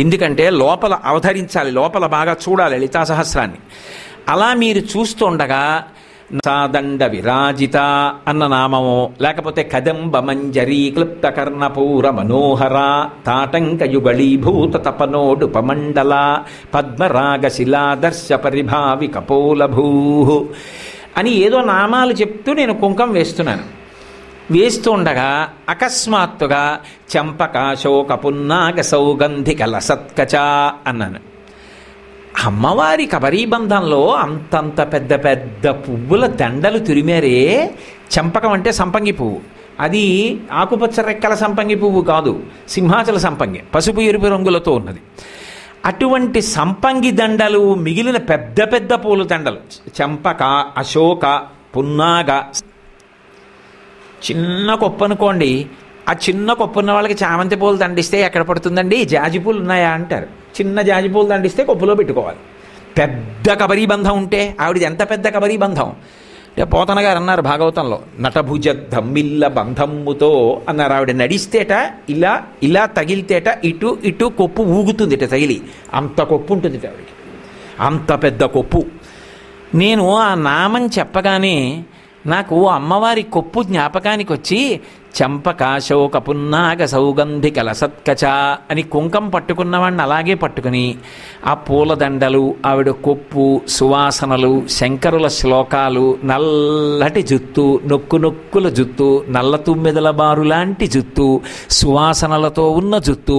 ఎందుకంటే లోపల అవతరించాలి, లోపల బాగా చూడాలి లలితా సహస్రాన్ని. అలా మీరు చూస్తుండగా సాదండ విరాజిత అన్న నామము, లేకపోతే కదంబ మంజరీ క్లుప్త కర్ణపూర మనోహర తాటంక యుగళీభూత తపనోడు పమండల పద్మరాగ శిలాదర్శ పరిభావి కపోలభూ అని ఏదో నామాలు చెప్తూ నేను కుంకం వేస్తున్నాను. వేస్తూ ఉండగా అకస్మాత్తుగా చంపకాశోక పున్నాగ సౌగంధిక లసత్కచ అన్నాను. అమ్మవారి కబరీబంధంలో అంతంత పెద్ద పెద్ద పువ్వుల దండలు తురిమారే. చంపకం అంటే సంపంగి పువ్వు, అది ఆకుపచ్చ రెక్కల సంపంగి పువ్వు కాదు, సింహాచల సంపంగి, పసుపు ఎరుపు రంగులతో ఉన్నది. అటువంటి సంపంగి దండలు, మిగిలిన పెద్ద పెద్ద పూల దండలు, చంపక, అశోక, పున్నాగ. చిన్న కొప్పు అనుకోండి, ఆ చిన్న కొప్పు ఉన్న వాళ్ళకి చామంతి పూలు దండిస్తే ఎక్కడ పడుతుందండి, జాజి పూలు ఉన్నాయా అంటారు. చిన్న జాజి పూలు దండిస్తే కొప్పులో పెట్టుకోవాలి. పెద్ద కబరీబంధం ఉంటే ఆవిడది ఎంత పెద్ద కబరీబంధం అంటే పోతన గారు అన్నారు భాగవతంలో, నటభుజ ధమ్మిల్ల బంధమ్ముతో అన్నారు. ఆవిడ నడిస్తేట ఇలా ఇలా తగిలితేట ఇటు ఇటు కొప్పు ఊగుతుందిట తగిలి, అంత కొప్పు ఉంటుంది ఆవిడకి, అంత పెద్ద కొప్పు. నేను ఆ నామం చెప్పగానే నాకు అమ్మవారి కొప్పు జ్ఞాపకానికి వచ్చి చంపకాశోక పున్నాగ సౌగంధిక లసత్కచ అని కుంకం పట్టుకున్నవాడిని అలాగే పట్టుకుని ఆ పూలదండలు, ఆవిడ కొప్పు, సువాసనలు, శంకరుల శ్లోకాలు, నల్లటి జుత్తు, నొక్కు నొక్కుల జుత్తు, నల్ల తుమ్మెదల బారు లాంటి జుత్తు, సువాసనలతో ఉన్న జుత్తు,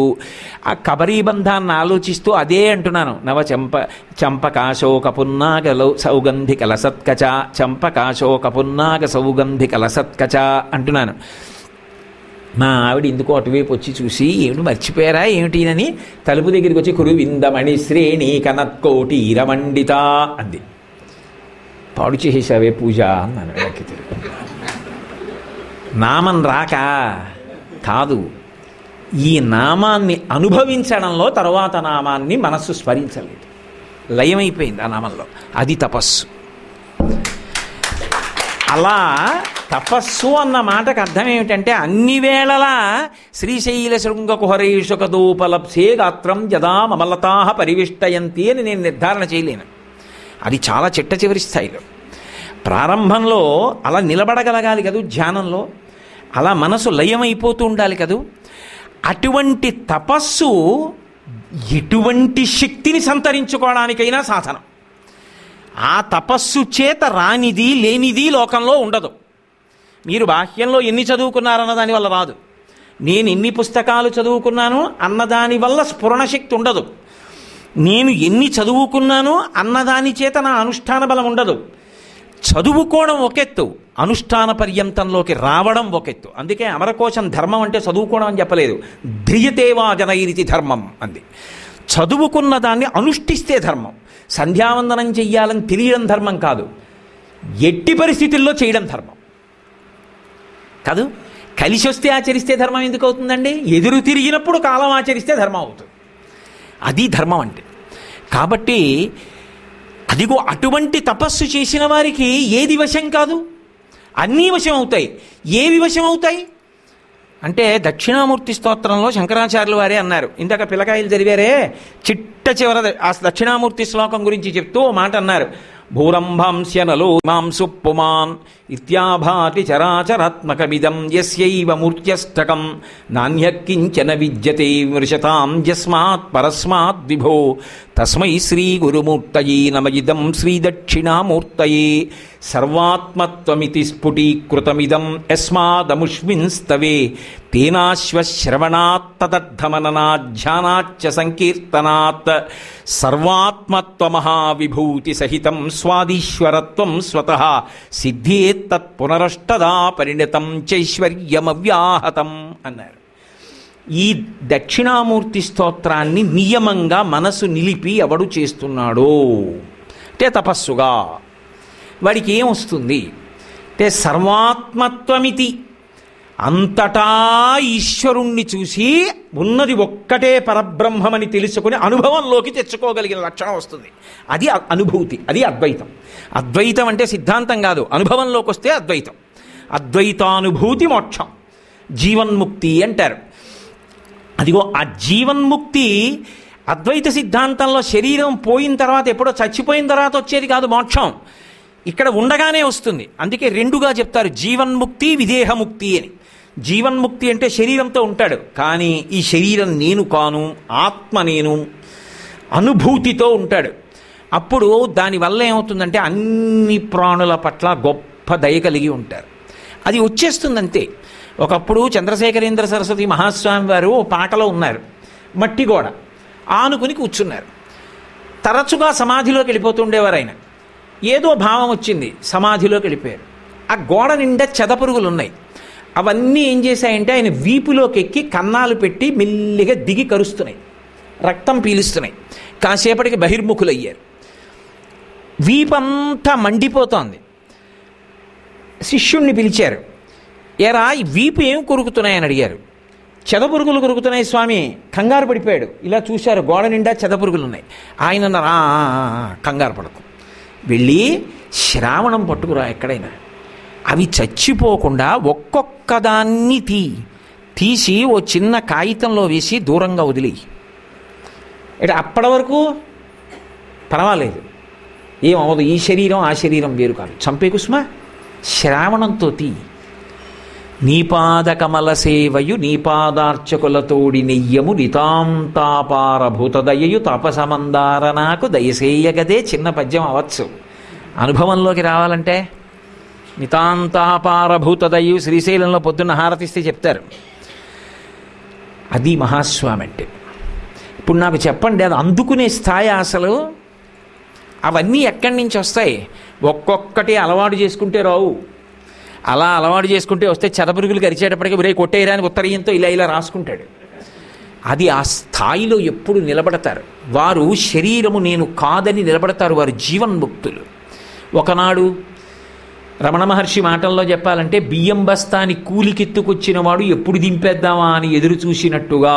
ఆ కబరీబంధాన్ని ఆలోచిస్తూ అదే అంటున్నాను. చంపకాశోక పున్నాగలో సౌగంధిక లసత్కచ, చంపకాశోక పున్నాగ సౌగంధిక లసత్కచ అంటున్నాను. మా ఆవిడ ఎందుకో అటువైపు వచ్చి చూసి, ఏమిటి మర్చిపోయారా ఏమిటినని తలుపు దగ్గరికి వచ్చి కురువిందమణి శ్రేణి కనత్కోటి ఇరమండిత అంది. పాడు చేసేసావే పూజ అన్నాను. నామం రాక కాదు, ఈ నామాన్ని అనుభవించడంలో తరువాత నామాన్ని మనస్సు స్మరించలేదు, లయమైపోయింది ఆ నామంలో. అది తపస్సు. అలా తపస్సు అన్న మాటకు అర్థం ఏమిటంటే అన్ని వేళలా శ్రీశైల శృంగ కుహరేషుకదోపలప్సే గాత్రం యదా మమలతా పరివిష్టయంతి అని నేను నిర్ధారణ చేయలేను. అది చాలా చిట్ట చివరి స్థాయిలో. ప్రారంభంలో అలా నిలబడగలగాలి కదూ ధ్యానంలో, అలా మనసు లయమైపోతూ ఉండాలి కదూ. అటువంటి తపస్సు ఎటువంటి శక్తిని సంతరించుకోవడానికైనా సాధనం. ఆ తపస్సు చేత రానిది లేనిది లోకంలో ఉండదు. మీరు బాహ్యంలో ఎన్ని చదువుకున్నారన్న దాని వల్ల రాదు, నేను ఎన్ని పుస్తకాలు చదువుకున్నాను అన్నదాని వల్ల స్ఫురణశక్తి ఉండదు, నేను ఎన్ని చదువుకున్నాను అన్నదాని చేత నా అనుష్ఠాన బలం ఉండదు. చదువుకోవడం ఒకెత్తు, అనుష్ఠాన పర్యంతంలోకి రావడం ఒకెత్తు. అందుకే అమరకోశం ధర్మం అంటే చదువుకోవడం అని చెప్పలేదు, ధ్రియతేవా జనైరితి ధర్మం అంది. చదువుకున్న దాన్ని అనుష్ఠిస్తే ధర్మం. సంధ్యావందనం చెయ్యాలని తెలియడం ధర్మం కాదు, ఎట్టి పరిస్థితుల్లో చేయడం ధర్మం కాదు. కలిసి వస్తే ఆచరిస్తే ధర్మం ఎందుకు అవుతుందండి? ఎదురు తిరిగినప్పుడు కాలం ఆచరిస్తే ధర్మం అవుతుంది. అది ధర్మం అంటే. కాబట్టి అదిగో అటువంటి తపస్సు చేసిన వారికి ఏది వశం కాదు, అన్నీ వశం అవుతాయి. ఏవి వశం అవుతాయి అంటే దక్షిణామూర్తి స్తోత్రంలో శంకరాచార్యులు వారే అన్నారు. ఇందాక పిల్లకాయలు చదివారే, చిట్ట చివర ఆ దక్షిణామూర్తి శ్లోకం గురించి చెప్తూ మాట అన్నారు. భూరంభాంస్యనలో మాంసు పుమాన్ ఇత్యాభాతి చరాచరాత్మకమిదం యస్యైవ మూర్త్యష్టకం నాణ్యకించన విద్యతే వృషతాం యస్మాత్ పరస్మాత్ విభో తస్మై శ్రీ గురుమూర్తయే నమయిదం శ్రీ దక్షిణామూర్తయే సర్వాత్మత్వమితి స్ఫుటీకృతమిదం యస్మాదముష్మిన్స్తవే తేనాశ్వశ్రవణాత్ తదర్థమననాధ్యానాచ్చ సంకీర్తనాత్ సర్వాత్మత్వమహావిభూతి సహితం స్వాదీశ్వరత్వం స్వతః సిద్ధ్యేత్తత్ పునరష్టదా పరిణతం చైశ్వర్యమవ్యాహతం అన్నారు. ఈ దక్షిణామూర్తి స్తోత్రాన్ని నియమంగా మనసు నిలిపి ఎవడు చేస్తున్నాడో అంటే తపస్సుగా వాడికి ఏమొస్తుంది అంటే సర్వాత్మత్వమితి, అంతటా ఈశ్వరుణ్ణి చూసి ఉన్నది ఒక్కటే పరబ్రహ్మమని తెలుసుకుని అనుభవంలోకి తెచ్చుకోగలిగిన లక్షణం వస్తుంది. అది అనుభూతి, అది అద్వైతం. అద్వైతం అంటే సిద్ధాంతం కాదు, అనుభవంలోకి వస్తే అద్వైతం. అద్వైతానుభూతి మోక్షం, జీవన్ముక్తి అంటారు. అదిగో ఆ జీవన్ముక్తి అద్వైత సిద్ధాంతంలో శరీరం పోయిన తర్వాత ఎప్పుడో చచ్చిపోయిన తర్వాత వచ్చేది కాదు మోక్షం, ఇక్కడ ఉండగానే వస్తుంది. అందుకే రెండుగా చెప్తారు, జీవన్ముక్తి విదేహముక్తి అని. జీవన్ముక్తి అంటే శరీరంతో ఉంటాడు, కానీ ఈ శరీరం నేను కాను, ఆత్మ నేను అనుభూతితో ఉంటాడు. అప్పుడు దానివల్ల ఏమవుతుందంటే అన్ని ప్రాణుల పట్ల గొప్ప దయ కలిగి ఉంటారు. అది వచ్చేస్తుంది అంతే. ఒకప్పుడు చంద్రశేఖరేంద్ర సరస్వతి మహాస్వామి వారు ఓ పాటలో ఉన్నారు, మట్టి గోడ ఆనుకుని కూర్చున్నారు. తరచుగా సమాధిలోకి వెళ్ళిపోతుండేవారు ఆయన. ఏదో భావం వచ్చింది, సమాధిలోకి వెళ్ళిపోయారు. ఆ గోడ నిండా చెదపురుగులు ఉన్నాయి. అవన్నీ ఏం చేశాయంటే ఆయన వీపులోకి ఎక్కి కన్నాలు పెట్టి మెల్లిగా దిగి కరుస్తున్నాయి, రక్తం పీలుస్తున్నాయి. కాసేపటికి బహిర్ముఖులయ్యారు. వీపంతా మండిపోతోంది. శిష్యుణ్ణి పిలిచారు, ఏరా ఈ వీపు ఏం కొరుకుతున్నాయని అడిగారు. చెదపురుగులు కొరుకుతున్నాయి స్వామి. కంగారు పడిపోయాడు. ఇలా చూశారు, గోడ నిండా చెదపురుగులు ఉన్నాయి. ఆయన అన్నారు, కంగారు పడకు, వెళ్ళి శ్రావణం పట్టుకురా ఎక్కడైనా, అవి చచ్చిపోకుండా ఒక్కొక్కదాన్ని తీసి ఓ చిన్న కాగితంలో వేసి దూరంగా వదిలి. అంటే అప్పటి వరకు పర్వాలేదు, ఏమవదు, ఈ శరీరం ఆ శరీరం వేరు కాదు, చంపే కుసుమ, శ్రావణంతో నీపాదకమల సేవయు నీపాదార్చకులతోడి నెయ్యము నితాంతాపారభూతదయయు తపసమందార నాకు దయసేయగదే. చిన్న పద్యం అవచ్చు, అనుభవంలోకి రావాలంటే నితాంతాపారభూతదయు శ్రీశైలంలో పొద్దున్న హారతిస్తే చెప్తారు. అది మహాస్వామి అంటే. ఇప్పుడు నాకు చెప్పండి, అది అందుకునే స్థాయి అసలు అవన్నీ ఎక్కడి నుంచి వస్తాయి? ఒక్కొక్కటి అలవాటు చేసుకుంటే రావు. అలా అలవాటు చేసుకుంటే వస్తే చెదపురుగులు కరిచేటప్పటికీ ఒరే కొట్టేయరా అని ఉత్తరీయంతో ఇలా ఇలా రాసుకుంటాడు. అది ఆ స్థాయిలో ఎప్పుడు నిలబడతారు వారు. శరీరము నేను కాదని నిలబడతారు వారు, జీవన్ముక్తులు. ఒకనాడు రమణ మహర్షి మాటల్లో చెప్పాలంటే, బియ్యం బస్తాని కూలికెత్తుకొచ్చిన వాడు ఎప్పుడు దింపేద్దామా అని ఎదురు చూసినట్టుగా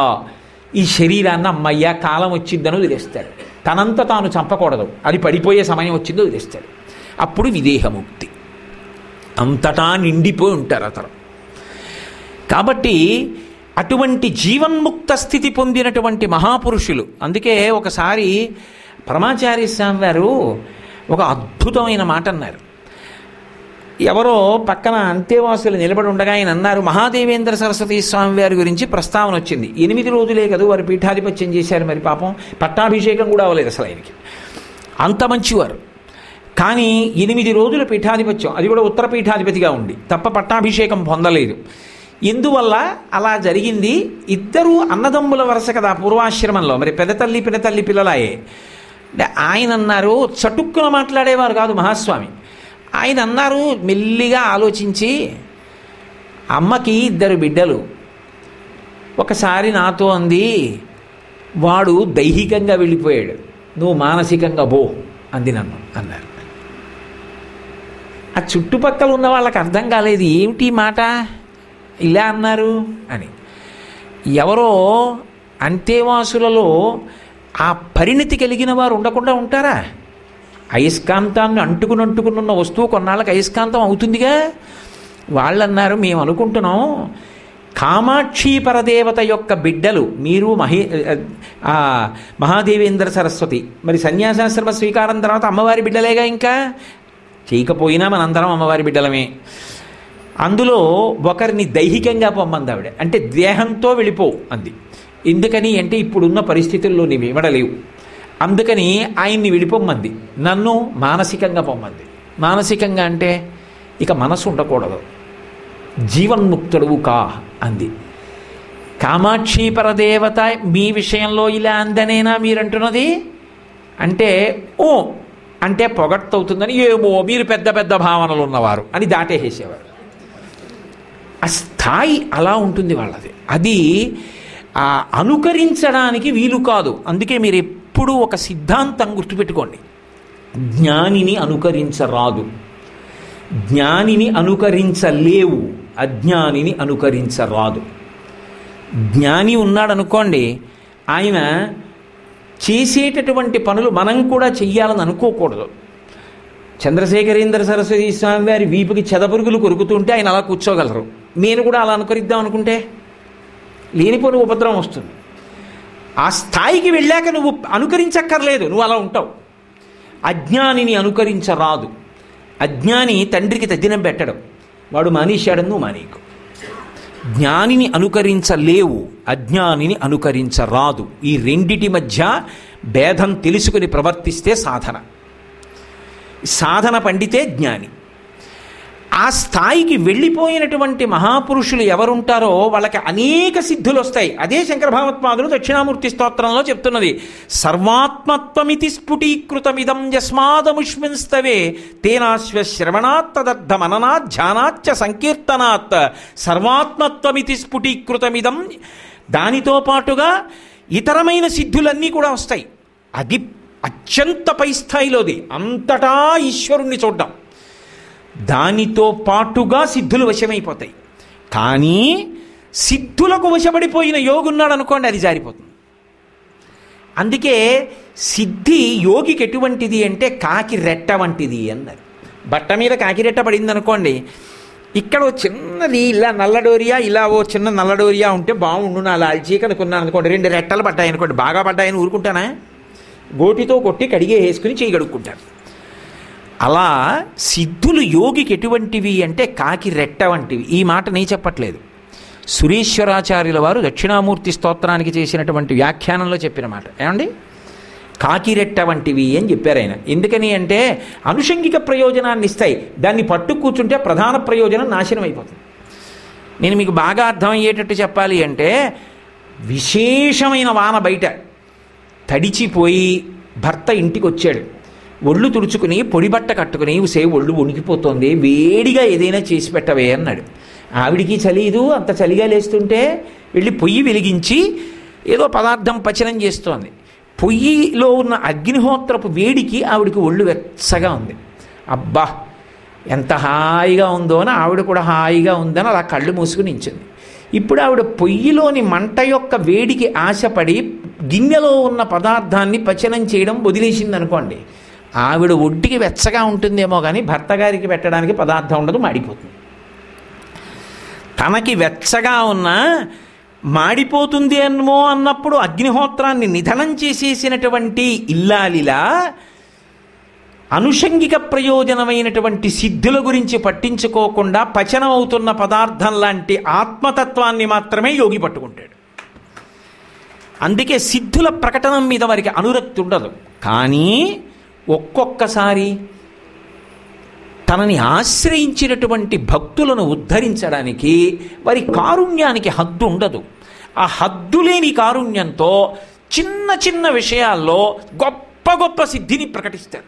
ఈ శరీరాన్ని అమ్మయ్య కాలం వచ్చిందని వదిలేస్తాడు. తనంత తాను చంపకూడదు, అది పడిపోయే సమయం వచ్చిందో వదిలేస్తాడు. అప్పుడు విదేహముక్తి. అంతటా నిండిపోయి ఉంటారు అతను. కాబట్టి అటువంటి జీవన్ముక్త స్థితి పొందినటువంటి మహాపురుషులు. అందుకే ఒకసారి పరమాచార్య స్వామి వారు ఒక అద్భుతమైన మాట అన్నారు. ఎవరో పక్కన అంతేవాసులు నిలబడి ఉండగా ఆయన అన్నారు, మహాదేవేంద్ర సరస్వతి స్వామి వారి గురించి ప్రస్తావన వచ్చింది. 8 రోజులే కదా వారు పీఠాధిపత్యం చేశారు, మరి పాపం పట్టాభిషేకం కూడా అవ్వలేదు అసలు ఆయనకి, అంత మంచివారు. కానీ 8 రోజుల పీఠాధిపత్యం, అది కూడా ఉత్తర పీఠాధిపతిగా ఉండి తప్ప పట్టాభిషేకం పొందలేదు. ఎందువల్ల అలా జరిగింది? ఇద్దరు అన్నదమ్ముల వరుస కదా పూర్వాశ్రమంలో, మరి పెదతల్లి పినతల్లి పిల్లలాయే. అంటే ఆయన అన్నారు, చటుక్కున మాట్లాడేవారు కాదు మహాస్వామి. ఆయన అన్నారు, మెల్లిగా ఆలోచించి, అమ్మకి 2 బిడ్డలు. ఒకసారి నాతో అంది, వాడు దైహికంగా వెళ్ళిపోయాడు, నువ్వు మానసికంగా బో అంది నన్ను అన్నారు. ఆ చుట్టుపక్కల ఉన్న వాళ్ళకి అర్థం కాలేదు, ఏమిటి మాట ఇలా అన్నారు అని. ఎవరో అంతేవాసులలో ఆ పరిణతి కలిగిన వారు ఉండకుండా ఉంటారా? అయస్కాంతాన్ని అంటుకున్న వస్తువు కొన్నాళ్ళకి అయస్కాంతం అవుతుందిగా. వాళ్ళన్నారు, మేము అనుకుంటున్నాం కామాక్షి పరదేవత యొక్క బిడ్డలు మీరు మహాదేవేంద్ర సరస్వతి, మరి సన్యాసాశ్రమ స్వీకారం తర్వాత అమ్మవారి బిడ్డలేగా, ఇంకా చేయకపోయినా మనందరం అమ్మవారి బిడ్డలమే. అందులో ఒకరిని దైహికంగా పొమ్మంది ఆవిడ, అంటే దేహంతో వెళ్ళిపోవు అంది. ఎందుకని అంటే ఇప్పుడున్న పరిస్థితుల్లో నీవు ఇవ్వడలేవు, అందుకని ఆయన్ని విడిపోమ్మంది. నన్ను మానసికంగా పొమ్మంది. మానసికంగా అంటే ఇక మనసు ఉండకూడదు, జీవన్ముక్తుడువు కా అంది. కామాక్షి పరదేవత మీ విషయంలో ఇలా అందనేనా మీరంటున్నది అంటే, ఓ అంటే పొగట్టవుతుందని, ఏమో మీరు పెద్ద పెద్ద భావనలు ఉన్నవారు అని దాటేసేసేవారు. ఆ స్థాయి అలా ఉంటుంది వాళ్ళది. అది అనుకరించడానికి వీలు కాదు. అందుకే మీరు ఎప్పుడూ ఒక సిద్ధాంతం గుర్తుపెట్టుకోండి, జ్ఞానిని అనుకరించరాదు, జ్ఞానిని అనుకరించలేవు, అజ్ఞానిని అనుకరించరాదు. జ్ఞాని ఉన్నాడనుకోండి, ఆయన చేసేటటువంటి పనులు మనం కూడా చెయ్యాలని అనుకోకూడదు. చంద్రశేఖరేంద్ర సరస్వతి స్వామి వారి వీపుకి చెదపురుగులు కొరుకుతుంటే ఆయన అలా కూర్చోగలరు. నేను కూడా అలా అనుకరిద్దాం అనుకుంటే లేనిపోని ఉపద్రవం వస్తుంది. ఆ స్థాయికి వెళ్ళాక నువ్వు అనుకరించక్కర్లేదు, నువ్వు అలా ఉంటావు. అజ్ఞానిని అనుకరించరాదు. అజ్ఞాని తండ్రికి తద్దినం పెట్టడం, వాడు మానేశాడని నువ్వు మానేయకు. జ్ఞానిని అనుకరించలేవు, అజ్ఞానిని అనుకరించరాదు. ఈ రెండిటి మధ్య భేదం తెలుసుకుని ప్రవర్తిస్తే సాధన పండితే జ్ఞాని. ఆ స్థాయికి వెళ్ళిపోయినటువంటి మహాపురుషులు ఎవరుంటారో వాళ్ళకి అనేక సిద్ధులు వస్తాయి. అదే శంకర భగవత్పాదులు దక్షిణామూర్తి స్తోత్రంలో చెప్తున్నది. సర్వాత్మత్వమితి స్ఫుటీకృతమిదం యస్మాదముష్మిన్స్తవే తేనాశ్వ శ్రవణాత్ తదర్థ మననాత్ ధ్యానాచ్చ సంకీర్తనాత్. సర్వాత్మత్వమితి స్ఫుటీకృతమిదం, దానితో పాటుగా ఇతరమైన సిద్ధులన్నీ కూడా వస్తాయి. అది అత్యంత పై స్థాయిలోది, అంతటా ఈశ్వరుణ్ణి చూడ్డం. దానితో పాటుగా సిద్ధులు వశమైపోతాయి. కానీ సిద్ధులకు వశపడిపోయిన యోగి ఉన్నాడు అనుకోండి, అది జారిపోతుంది. అందుకే సిద్ధి యోగికి ఎటువంటిది అంటే కాకి రెట్ట వంటిది అన్నారు. బట్ట మీద కాకి రెట్ట పడింది అనుకోండి, ఇక్కడ ఓ చిన్నది ఇలా నల్లడోరియా, ఇలా ఓ చిన్న నల్లడోరియా ఉంటే బాగుండు నా లాల్చీకి అనుకున్నాను అనుకోండి. 2 రెట్టలు పడ్డాయి అనుకోండి, బాగా పడ్డాయని ఊరుకుంటానా? గోటితో కొట్టి కడిగే వేసుకుని చేయగడుక్కుంటారు. అలా సిద్ధులు యోగికి ఎటువంటివి అంటే కాకి రెట్ట వంటివి. ఈ మాట నేను చెప్పట్లేదు, సురేశ్వరాచార్యుల వారు దక్షిణామూర్తి స్తోత్రానికి చేసినటువంటి వ్యాఖ్యానంలో చెప్పిన మాట. ఏమండి, కాకిరెట్ట వంటివి అని చెప్పారు ఆయన. ఎందుకని అంటే అనుషంగిక ప్రయోజనాన్ని ఇస్తాయి, దాన్ని పట్టు కూర్చుంటే ప్రధాన ప్రయోజనం నాశనం అయిపోతుంది. నేను మీకు బాగా అర్థమయ్యేటట్టు చెప్పాలి అంటే, విశేషమైన వాన బయట తడిచిపోయి భర్త ఇంటికి వచ్చాడు, ఒళ్ళు తుడుచుకుని పొడి బట్ట కట్టుకుని ఒళ్ళు వణికిపోతుంది, వేడిగా ఏదైనా చేసి పెట్టవే అన్నాడు. ఆవిడికి చలిదు, అంత చలిగా లేస్తుంటే వెళ్ళి పొయ్యి వెలిగించి ఏదో పదార్థం పచనం చేస్తోంది. పొయ్యిలో ఉన్న అగ్నిహోత్రపు వేడికి ఆవిడికి ఒళ్ళు వెచ్చగా ఉంది. అబ్బా ఎంత హాయిగా ఉందో అని ఆవిడ కూడా హాయిగా ఉందని అలా కళ్ళు మూసుకుని నించుంది. ఇప్పుడు ఆవిడ పొయ్యిలోని మంట యొక్క వేడికి ఆశపడి గిన్నెలో ఉన్న పదార్థాన్ని పచనం చేయడం వదిలేసింది అనుకోండి, ఆవిడ ఒంటికి వెచ్చగా ఉంటుందేమో కానీ భర్త గారికి పెట్టడానికి పదార్థం ఉండదు, మాడిపోతుంది. తనకి వెచ్చగా ఉన్న మాడిపోతుంది ఏమో అన్నప్పుడు అగ్నిహోత్రాన్ని నిధనం చేసేసినటువంటి ఇల్లాలిలా అనుషంగిక ప్రయోజనమైనటువంటి సిద్ధుల గురించి పట్టించుకోకుండా పచనం అవుతున్న పదార్థం లాంటి ఆత్మతత్వాన్ని మాత్రమే యోగి పట్టుకుంటాడు. అందుకే సిద్ధుల ప్రకటన మీద వారికి అనురక్తి ఉండదు. కానీ ఒక్కొక్కసారి తనని ఆశ్రయించినటువంటి భక్తులను ఉద్ధరించడానికి వారి కారుణ్యానికి హద్దు ఉండదు. ఆ హద్దు లేని కారుణ్యంతో చిన్న చిన్న విషయాల్లో గొప్ప గొప్ప సిద్ధిని ప్రకటిస్తారు.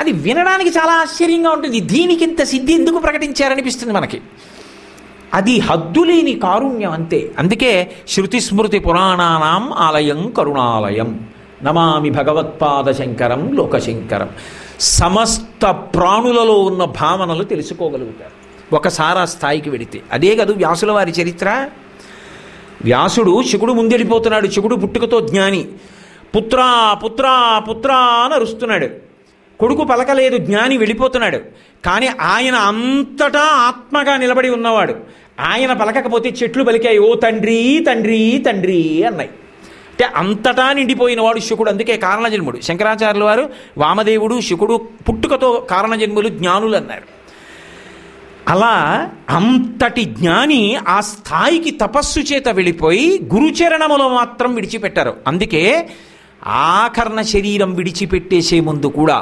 అది వినడానికి చాలా ఆశ్చర్యంగా ఉంటుంది. దీనికి ఇంత సిద్ధి ఎందుకు ప్రకటించారనిపిస్తుంది మనకి. అది హద్దులేని కారుణ్యం అంతే. అందుకే శృతి స్మృతి పురాణానాం ఆలయం కరుణాలయం నమామి భగవత్పాద శంకరం లోకశంకరం. సమస్త ప్రాణులలో ఉన్న భావనలు తెలుసుకోగలుగుతారు ఒకసారి ఆ స్థాయికి వెడితే. అదే కాదు వ్యాసుల వారి చరిత్ర. వ్యాసుడు శివుడు ముందెళ్ళిపోతున్నాడు, శివుడు పుట్టుకతో జ్ఞాని. పుత్రా పుత్రా పుత్రా అని అరుస్తున్నాడు, కొడుకు పలకలేదు, జ్ఞాని వెళ్ళిపోతున్నాడు. కానీ ఆయన అంతటా ఆత్మగా నిలబడి ఉన్నవాడు. ఆయన పలకకపోతే చెట్లు పలికాయి, ఓ తండ్రి తండ్రి తండ్రి అన్నాయి. అంటే అంతటా నిండిపోయిన వాడు శుకుడు. అందుకే కారణజన్ముడు. శంకరాచార్యుల వారు వామదేవుడు శుకుడు పుట్టుకతో కారణజన్ములు జ్ఞానులు అన్నారు. అలా అంతటి జ్ఞాని ఆ స్థాయికి తపస్సు చేత వెళ్ళిపోయి గురుచరణములో మాత్రం విడిచిపెట్టారు. అందుకే ఆకర్ణ శరీరం విడిచిపెట్టేసే ముందు కూడా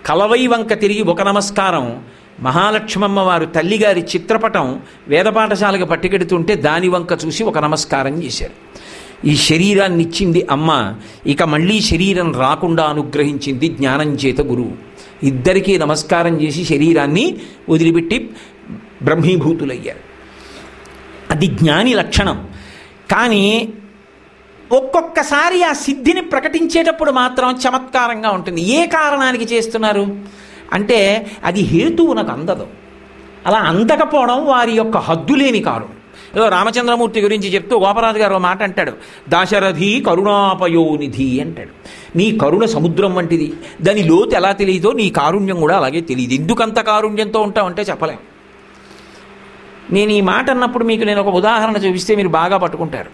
కలవై వంక తిరిగి ఒక నమస్కారం, మహాలక్ష్మమ్మ వారు తల్లిగారి చిత్రపటం వేద పాఠశాలకు పట్టుకెడుతుంటే దాని వంక చూసి ఒక నమస్కారం చేశారు. ఈ శరీరాన్ని ఇచ్చింది అమ్మ, ఇక మళ్ళీ శరీరం రాకుండా అనుగ్రహించింది జ్ఞానం చేత గురువు. ఇద్దరికీ నమస్కారం చేసి శరీరాన్ని వదిలిపెట్టి బ్రహ్మీభూతులయ్యారు. అది జ్ఞాని లక్షణం. కానీ ఒక్కొక్కసారి ఆ సిద్ధిని ప్రకటించేటప్పుడు మాత్రం చమత్కారంగా ఉంటుంది. ఏ కారణానికి చేస్తున్నారు అంటే అది హేతువునకు అందదు. అలా అందకపోవడం వారి యొక్క హద్దులేని కారణం. ఏదో రామచంద్రమూర్తి గురించి చెప్తూ గోపరాజు గారు మాట అంటాడు, దాశరథి కరుణాపయోనిధి అంటాడు. నీ కరుణ సముద్రం వంటిది, దాని లోతు ఎలా తెలియదో నీ కారుణ్యం కూడా అలాగే తెలియదు. ఎందుకంత కారుణ్యంతో ఉంటావంటే చెప్పలేం. నేను ఈ మాట అన్నప్పుడు మీకు నేను ఒక ఉదాహరణ చూపిస్తే మీరు బాగా పట్టుకుంటారు.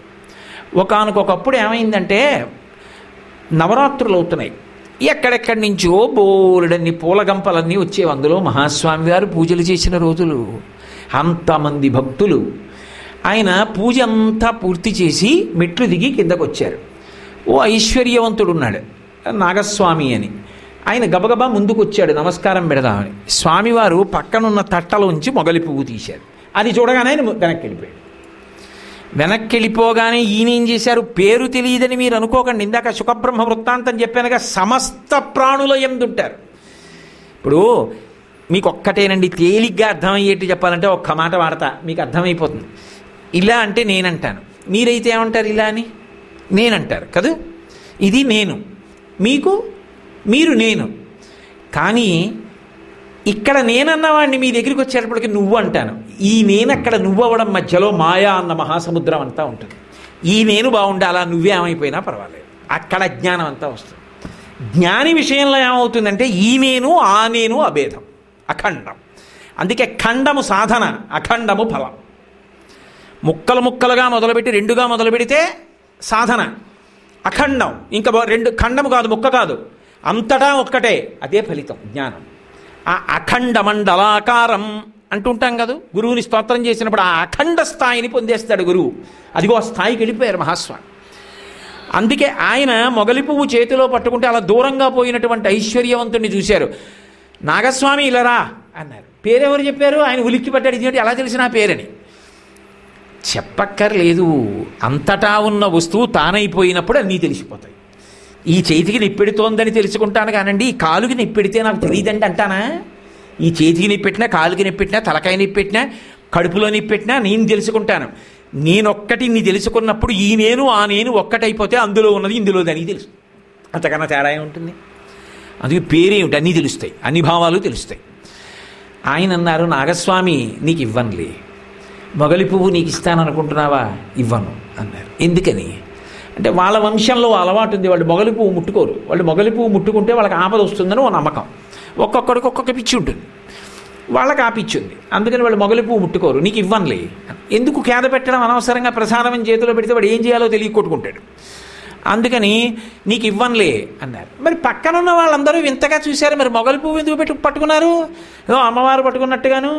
ఒకానొకప్పుడు ఏమైందంటే నవరాత్రులు అవుతున్నాయి, ఎక్కడెక్కడి నుంచో బోలెడన్ని పూలగంపలన్నీ వచ్చేవి. అందులో మహాస్వామి గారు పూజలు చేసిన రోజులు, అంతమంది భక్తులు. ఆయన పూజ అంతా పూర్తి చేసి మెట్లు దిగి కిందకు వచ్చారు. ఓ ఐశ్వర్యవంతుడు ఉన్నాడు, నాగస్వామి అని. ఆయన గబగబా ముందుకు వచ్చాడు నమస్కారం పెడదామని. స్వామివారు పక్కనున్న తట్టలోంచి మొగలి పువ్వు తీశారు. అది చూడగానే ఆయన వెనక్కి వెళ్ళిపోయాడు. వెనక్కి వెళ్ళిపోగానే ఈయన ఏం చేశారు, పేరు తెలియదని మీరు అనుకోకండి, ఇందాక సుఖబ్రహ్మ వృత్తాంతం చెప్పానుగా, సమస్త ప్రాణుల యందుంటారు. ఇప్పుడు మీకు ఒక్కటేనండి తేలిగ్గా అర్థమయ్యేట్టు చెప్పాలంటే ఒక్క మాట వాడతా, మీకు అర్థమైపోతుంది. ఇలా అంటే నేనంటాను, మీరైతే ఏమంటారు, ఇలా అని నేనంటారు కదా. ఇది నేను, మీకు మీరు నేను. కానీ ఇక్కడ నేనన్నవాడిని మీ దగ్గరికి వచ్చేటప్పటికి నువ్వు అంటాను. ఈ నేను అక్కడ నువ్వు అవ్వడం మధ్యలో మాయా అన్న మహాసముద్రం అంతా ఉంటుంది. ఈ నేను బాగుండాలా, నువ్వేమైపోయినా పర్వాలేదు, అక్కడ జ్ఞానం అంతా వస్తుంది. జ్ఞాని విషయంలో ఏమవుతుందంటే ఈ నేను ఆ నేను అభేదం, అఖండం. అందుకే ఖండము సాధన, అఖండము ఫలం. ముక్కలు ముక్కలుగా మొదలుపెట్టి రెండుగా మొదలు పెడితే సాధన, అఖండం. ఇంకా రెండు ఖండము కాదు, ముక్క కాదు, అంతటా ఒక్కటే, అదే ఫలితం జ్ఞానం. ఆ అఖండ మండలాకారం అంటుంటాం కదా, గురువుని స్తోత్రం చేసినప్పుడు ఆ అఖండ స్థాయిని పొందేస్తాడు గురువు. అదిగో ఆ స్థాయికి వెళ్ళిపోయారు మహాస్వామి. అందుకే ఆయన మొగలి పువ్వు చేతిలో పట్టుకుంటే అలా దూరంగా పోయినటువంటి ఐశ్వర్యవంతుడిని చూశారు. నాగస్వామి ఇలారా అన్నారు. పేరెవరు చెప్పారు? ఆయన ఉలిక్కి పట్టాడు. ఇది ఎలా తెలిసిన పేరని చెప్పక్కర్లేదు. అంతటా ఉన్న వస్తువు తానైపోయినప్పుడు అన్నీ తెలిసిపోతాయి. ఈ చేతికి నిప్పెడుతోందని తెలుసుకుంటాను కానండి, ఈ కాలుకి నిప్పెడితే నాకు తెలియదండి అంటానా? ఈ చేతికి నిప్పెట్టినా, కాలుకి నిప్పెట్టినా, తలకాయ నిప్పెట్టినా, కడుపులో నిప్పెట్టినా నేను తెలుసుకుంటాను. నేనొక్కటి నీ తెలుసుకున్నప్పుడు ఈ నేను ఆ నేను ఒక్కటైపోతే అందులో ఉన్నది ఇందులోది అని తెలుసు. అంతకన్నా తేడా ఉంటుంది. అందుకే పేరేమిటి అన్నీ తెలుస్తాయి, అన్ని భావాలు తెలుస్తాయి. ఆయన అన్నారు, నాగస్వామి నీకు ఇవ్వనులే, మొగలి పువ్వు నీకు ఇస్తాననుకుంటున్నావా? ఇవ్వను అన్నారు. ఎందుకని అంటే వాళ్ళ వంశంలో అలవాటు ఉంది, వాళ్ళు మొగలి పువ్వు ముట్టుకోరు. వాళ్ళు మొగలి పువ్వు ముట్టుకుంటే వాళ్ళకి ఆపద వస్తుందని ఓ నమ్మకం. ఒక్కొక్కడికి ఒక్కొక్క పిచ్చి ఉంటుంది, వాళ్ళకి ఆ పిచ్చి ఉంది. అందుకని వాళ్ళు మొగలి పువ్వు ముట్టుకోరు. నీకు ఇవ్వనులే. ఎందుకు ఖేద పెట్టడం అనవసరంగా? ప్రసాదం చేతిలో పెడితే వాడు ఏం చేయాలో తెలియ కొట్టుకుంటాడు. అందుకని నీకు ఇవ్వనులే అన్నారు. మరి పక్కనున్న వాళ్ళందరూ వింతగా చూశారు. మరి మొగలి పువ్వు ఎందుకు పట్టుకున్నారు? ఏదో అమ్మవారు పట్టుకున్నట్టుగాను,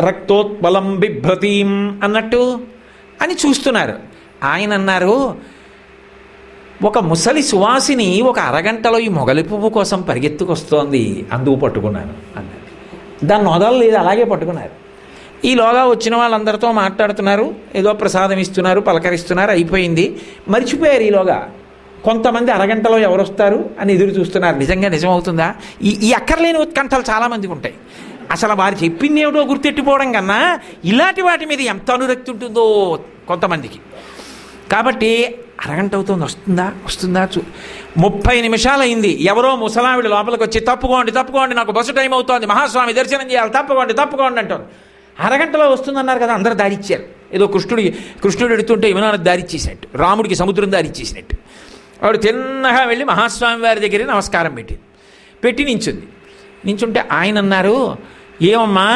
రక్తోత్పలం బిభ్రతీం అన్నట్టు అని చూస్తున్నారు. ఆయన అన్నారు, ఒక ముసలి సువాసిని ఒక అరగంటలో ఈ మొగలి పువ్వు కోసం పరిగెత్తుకొస్తోంది, అందుకు పట్టుకున్నాను అన్నారు. దాన్ని వదలలేదు, అలాగే పట్టుకున్నారు. ఈలోగా వచ్చిన వాళ్ళందరితో మాట్లాడుతున్నారు, ఏదో ప్రసాదం ఇస్తున్నారు, పలకరిస్తున్నారు, అయిపోయింది. మర్చిపోయారు. ఈలోగా కొంతమంది అరగంటలో ఎవరు వస్తారు అని ఎదురు చూస్తున్నారు. నిజంగా నిజమవుతుందా? ఈ అక్కర్లేని ఉత్కంఠలు చాలామందికి ఉంటాయి. అసలు వారు చెప్పింది ఏమిటో గుర్తెట్టిపోవడం కన్నా ఇలాంటి వాటి మీద ఎంత అనురక్తి ఉంటుందో కొంతమందికి. కాబట్టి అరగంట అవుతుంది, వస్తుందా 30 నిమిషాలు అయింది. ఎవరో ముసలావిడ లోపలికి వచ్చి తప్పుకోండి నాకు బస్సు టైం అవుతోంది, మహాస్వామి దర్శనం చేయాలి, తప్పుకోండి అంటారు. అరగంటలో వస్తుందన్నారు కదా, అందరూ దారిచ్చారు. ఏదో కృష్ణుడు ఎడుతుంటే యమునానది దారిచ్చేసినట్టు, రాముడికి సముద్రం దారిచ్చేసినట్టు. ఆవిడ తిన్నగా వెళ్ళి మహాస్వామి వారి దగ్గర నమస్కారం పెట్టి నించుంటే ఆయన అన్నారు, ఏమమ్మా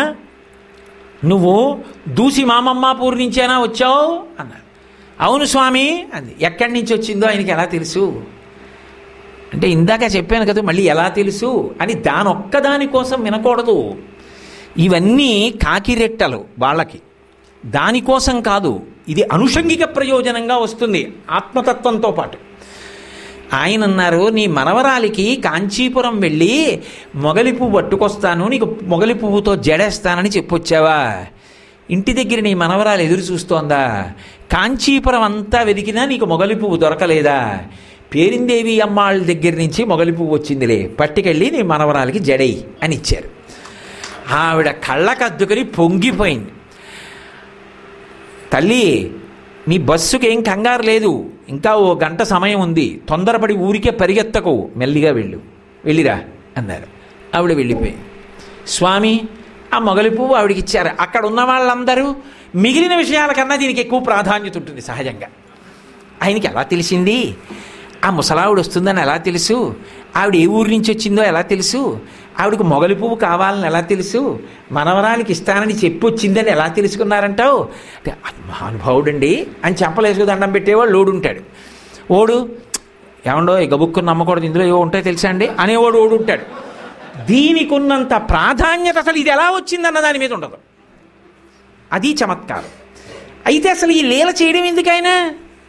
నువ్వు దూసి మామమ్మాపూర్ నుంచేనా వచ్చావు అన్నారు. అవును స్వామి అంది. ఎక్కడి నుంచి వచ్చిందో ఆయనకి ఎలా తెలుసు అంటే, ఇందాక చెప్పాను కదా, మళ్ళీ ఎలా తెలుసు అని దానొక్కదాని కోసం వినకూడదు. ఇవన్నీ కాకిరెట్టలు వాళ్ళకి, దానికోసం కాదు. ఇది అనుషంగిక ప్రయోజనంగా వస్తుంది ఆత్మతత్వంతో పాటు. ఆయన అన్నారు, నీ మనవరాలికి కాంచీపురం వెళ్ళి మొగలి పువ్వు పట్టుకొస్తాను, నీకు మొగలి పువ్వుతో జడేస్తానని చెప్పొచ్చావా? ఇంటి దగ్గర నీ మనవరాలు ఎదురు చూస్తోందా? కాంచీపురం అంతా వెతికినా నీకు మొగలి పువ్వు దొరకలేదా? పేరిందేవి అమ్మాళ్ళ దగ్గర నుంచి మొగలి పువ్వు వచ్చిందిలే, పట్టుకెళ్ళి నీ మనవరాలికి జడేయి అని ఇచ్చారు. ఆవిడ కళ్ళకద్దుకొని పొంగిపోయింది. తల్లి, నీ బస్సుకి ఏం కంగారు లేదు, ఇంకా ఓ గంట సమయం ఉంది, తొందరపడి ఊరికే పరిగెత్తకు, మెల్లిగా వెళ్ళిరా అన్నారు. ఆవిడ వెళ్ళిపోయి స్వామి ఆ మొగలి పువ్వు ఆవిడకి ఇచ్చారు. అక్కడ ఉన్న వాళ్ళందరూ మిగిలిన విషయాల కన్నా దీనికి ఎక్కువ ప్రాధాన్యత ఉంటుంది సహజంగా. ఆయనకి ఎలా తెలిసింది? ఆ ముసలావిడ వస్తుందని ఎలా తెలుసు? ఆవిడ ఏ ఊరి నుంచి వచ్చిందో ఎలా తెలుసు? ఆవిడకు మొగలి పువ్వు కావాలని ఎలా తెలుసు, మనవరానికి ఇస్తానని చెప్పి వచ్చిందని ఎలా తెలుసుకున్నారంటావు అంటే మహానుభావుడండి అని చెప్పలేసుకు దండం పెట్టేవాడు లోడుంటాడు. ఓడు ఏమండో గబుక్కుని నమ్మకూడదు, ఇందులో ఏవో ఉంటాయి తెలుసా అండి అనేవాడు ఓడు ఉంటాడు. దీనికి ఉన్నంత ప్రాధాన్యత అసలు ఇది ఎలా వచ్చిందన్న దాని మీద ఉండదు. అది చమత్కారం. అయితే అసలు ఈ లీల చేయడం ఎందుకైనా,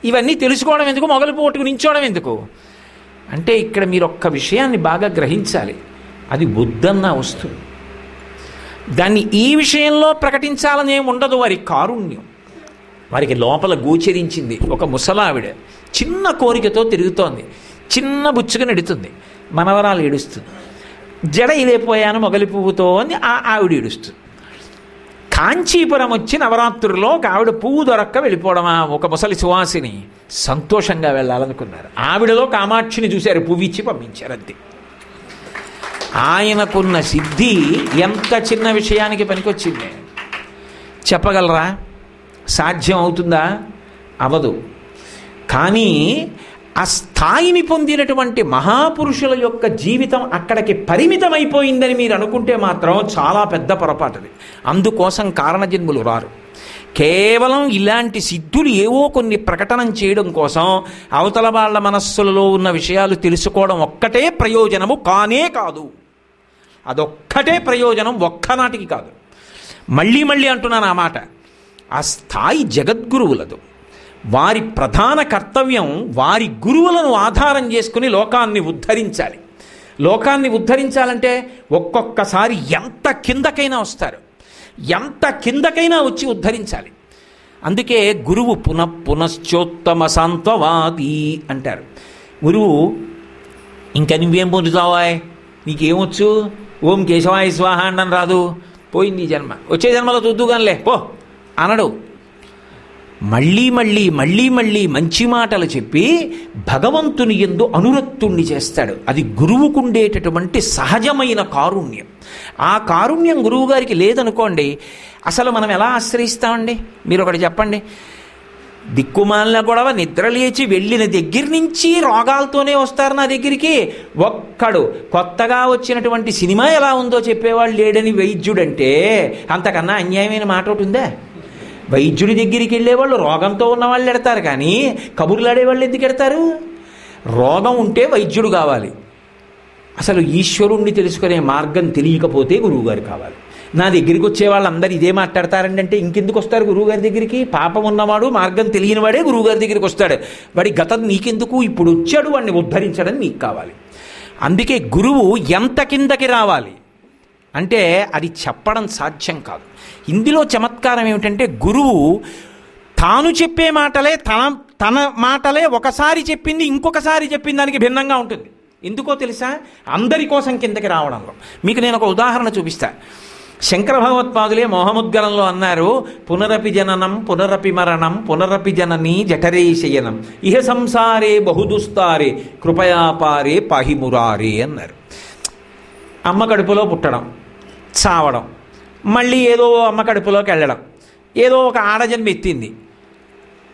ఇవన్నీ తెలుసుకోవడం ఎందుకు, మొగలు పోటుకు నించోవడం ఎందుకు అంటే ఇక్కడ మీరు ఒక్క విషయాన్ని బాగా గ్రహించాలి. అది వద్దన్న వస్తుంది, దాన్ని ఈ విషయంలో ప్రకటించాలని ఏమి ఉండదు. వారి కారుణ్యం వారికి లోపల గోచరించింది. ఒక ముసలావిడ చిన్న కోరికతో తిరుగుతోంది, చిన్న బుచ్చుగా నెడుతుంది, మనవరాలు ఏడుస్తుంది. జడ ఇలేపోయాను మొగలి పువ్వుతో అని ఆవిడ ఏడుస్తుంది. కాంచీపురం వచ్చి నవరాత్రుల్లో ఒక ఆవిడ పువ్వు దొరక్క వెళ్ళిపోవడమా, ఒక ముసలి సువాసిని సంతోషంగా వెళ్ళాలనుకున్నారు. ఆవిడలో కామాక్షిని చూశారు, పువ్వు ఇచ్చి పంపించారు అంతే. ఆయనకున్న సిద్ధి ఎంత చిన్న విషయానికి పనికొచ్చింది చెప్పగలరా? సాధ్యం అవుతుందా? అవదు. కానీ ఆ స్థాయిని పొందినటువంటి మహాపురుషుల యొక్క జీవితం అక్కడికి పరిమితమైపోయిందని మీరు అనుకుంటే మాత్రం చాలా పెద్ద పొరపాటుది. అందుకోసం కారణజన్ములు రారు. కేవలం ఇలాంటి సిద్ధులు ఏవో కొన్ని ప్రకటనం చేయడం కోసం అవతల వాళ్ళ మనస్సులలో ఉన్న విషయాలు తెలుసుకోవడం ఒక్కటే ప్రయోజనము కానే కాదు. అదొక్కటే ప్రయోజనం, ఒక్కనాటికి కాదు. మళ్ళీ మళ్ళీ అంటున్నాను ఆ మాట. ఆ స్థాయి జగద్గురువులదు. వారి ప్రధాన కర్తవ్యం వారి గురువులను ఆధారం చేసుకుని లోకాన్ని ఉద్ధరించాలి. లోకాన్ని ఉద్ధరించాలంటే ఒక్కొక్కసారి ఎంత కిందకైనా వస్తారు, ఎంత కిందకైనా వచ్చి ఉద్ధరించాలి. అందుకే గురువు పునశ్చోత్తమ సాంత్వవాది అంటారు. గురువు ఇంకా నువ్వేం పొందుతావా, నీకేమొచ్చు, ఓం కేశవాయ స్వాహ అండం రాదు, పోయింది ఈ జన్మ, వచ్చే జన్మలో చూద్దుగానిలే పో అనడు. మళ్ళీ మళ్ళీ మళ్ళీ మళ్ళీ మంచి మాటలు చెప్పి భగవంతుని యందు అనురక్తుణ్ణి చేస్తాడు. అది గురువుకుండేటటువంటి సహజమైన కారుణ్యం. ఆ కారుణ్యం గురువుగారికి లేదనుకోండి, అసలు మనం ఎలా ఆశ్రయిస్తామండి? మీరు ఒకటి చెప్పండి. దిక్కుమాలిన గొడవ నిద్రలేచి వెళ్ళిన దగ్గర నుంచి రోగాలతోనే వస్తారు నా దగ్గరికి. ఒక్కడు కొత్తగా వచ్చినటువంటి సినిమా ఎలా ఉందో చెప్పేవాళ్ళు లేడని వైద్యుడంటే అంతకన్నా అన్యాయమైన మాట ఒకటి ఉందా? వైద్యుడి దగ్గరికి వెళ్ళేవాళ్ళు రోగంతో ఉన్నవాళ్ళు ఎడతారు, కానీ కబుర్లు ఆడేవాళ్ళు ఎందుకు ఎడతారు? రోగం ఉంటే వైద్యుడు కావాలి. అసలు ఈశ్వరుణ్ణి తెలుసుకునే మార్గం తెలియకపోతే గురువుగారు కావాలి. నా దగ్గరికి వచ్చే వాళ్ళందరూ ఇదే మాట్లాడతారండి అంటే ఇంకెందుకు వస్తారు గురువుగారి దగ్గరికి? పాపం ఉన్నవాడు, మార్గం తెలియని వాడే గురువుగారి దగ్గరికి వస్తాడు. వాడి గతం నీకెందుకు, ఇప్పుడు వచ్చాడు, వాడిని ఉద్ధరించడం నీకు కావాలి. అందుకే గురువు ఎంత కిందకి రావాలి అంటే అది చెప్పడం సాధ్యం కాదు. ఇందులో చమత్కారం ఏమిటంటే గురువు తాను చెప్పే మాటలే తన మాటలే ఒకసారి చెప్పింది ఇంకొకసారి చెప్పిన దానికి భిన్నంగా ఉంటుంది. ఎందుకో తెలుసా? అందరి కోసం కిందకి రావడంలో. మీకు నేను ఒక ఉదాహరణ చూపిస్తా. శంకర భగవత్పాదులే మోహముద్గలంలో అన్నారు, పునరపి జననం పునరపి మరణం పునరపి జననీ జఠరే శయనం ఇహ సంసారే బహుదుస్తారే కృపయాపారే పాహిమురారే అన్నారు. అమ్మ కడుపులో పుట్టడం, చావడం, మళ్ళీ ఏదో అమ్మ కడుపులోకి వెళ్ళడం, ఏదో ఒక ఆడజన్మ ఎత్తింది,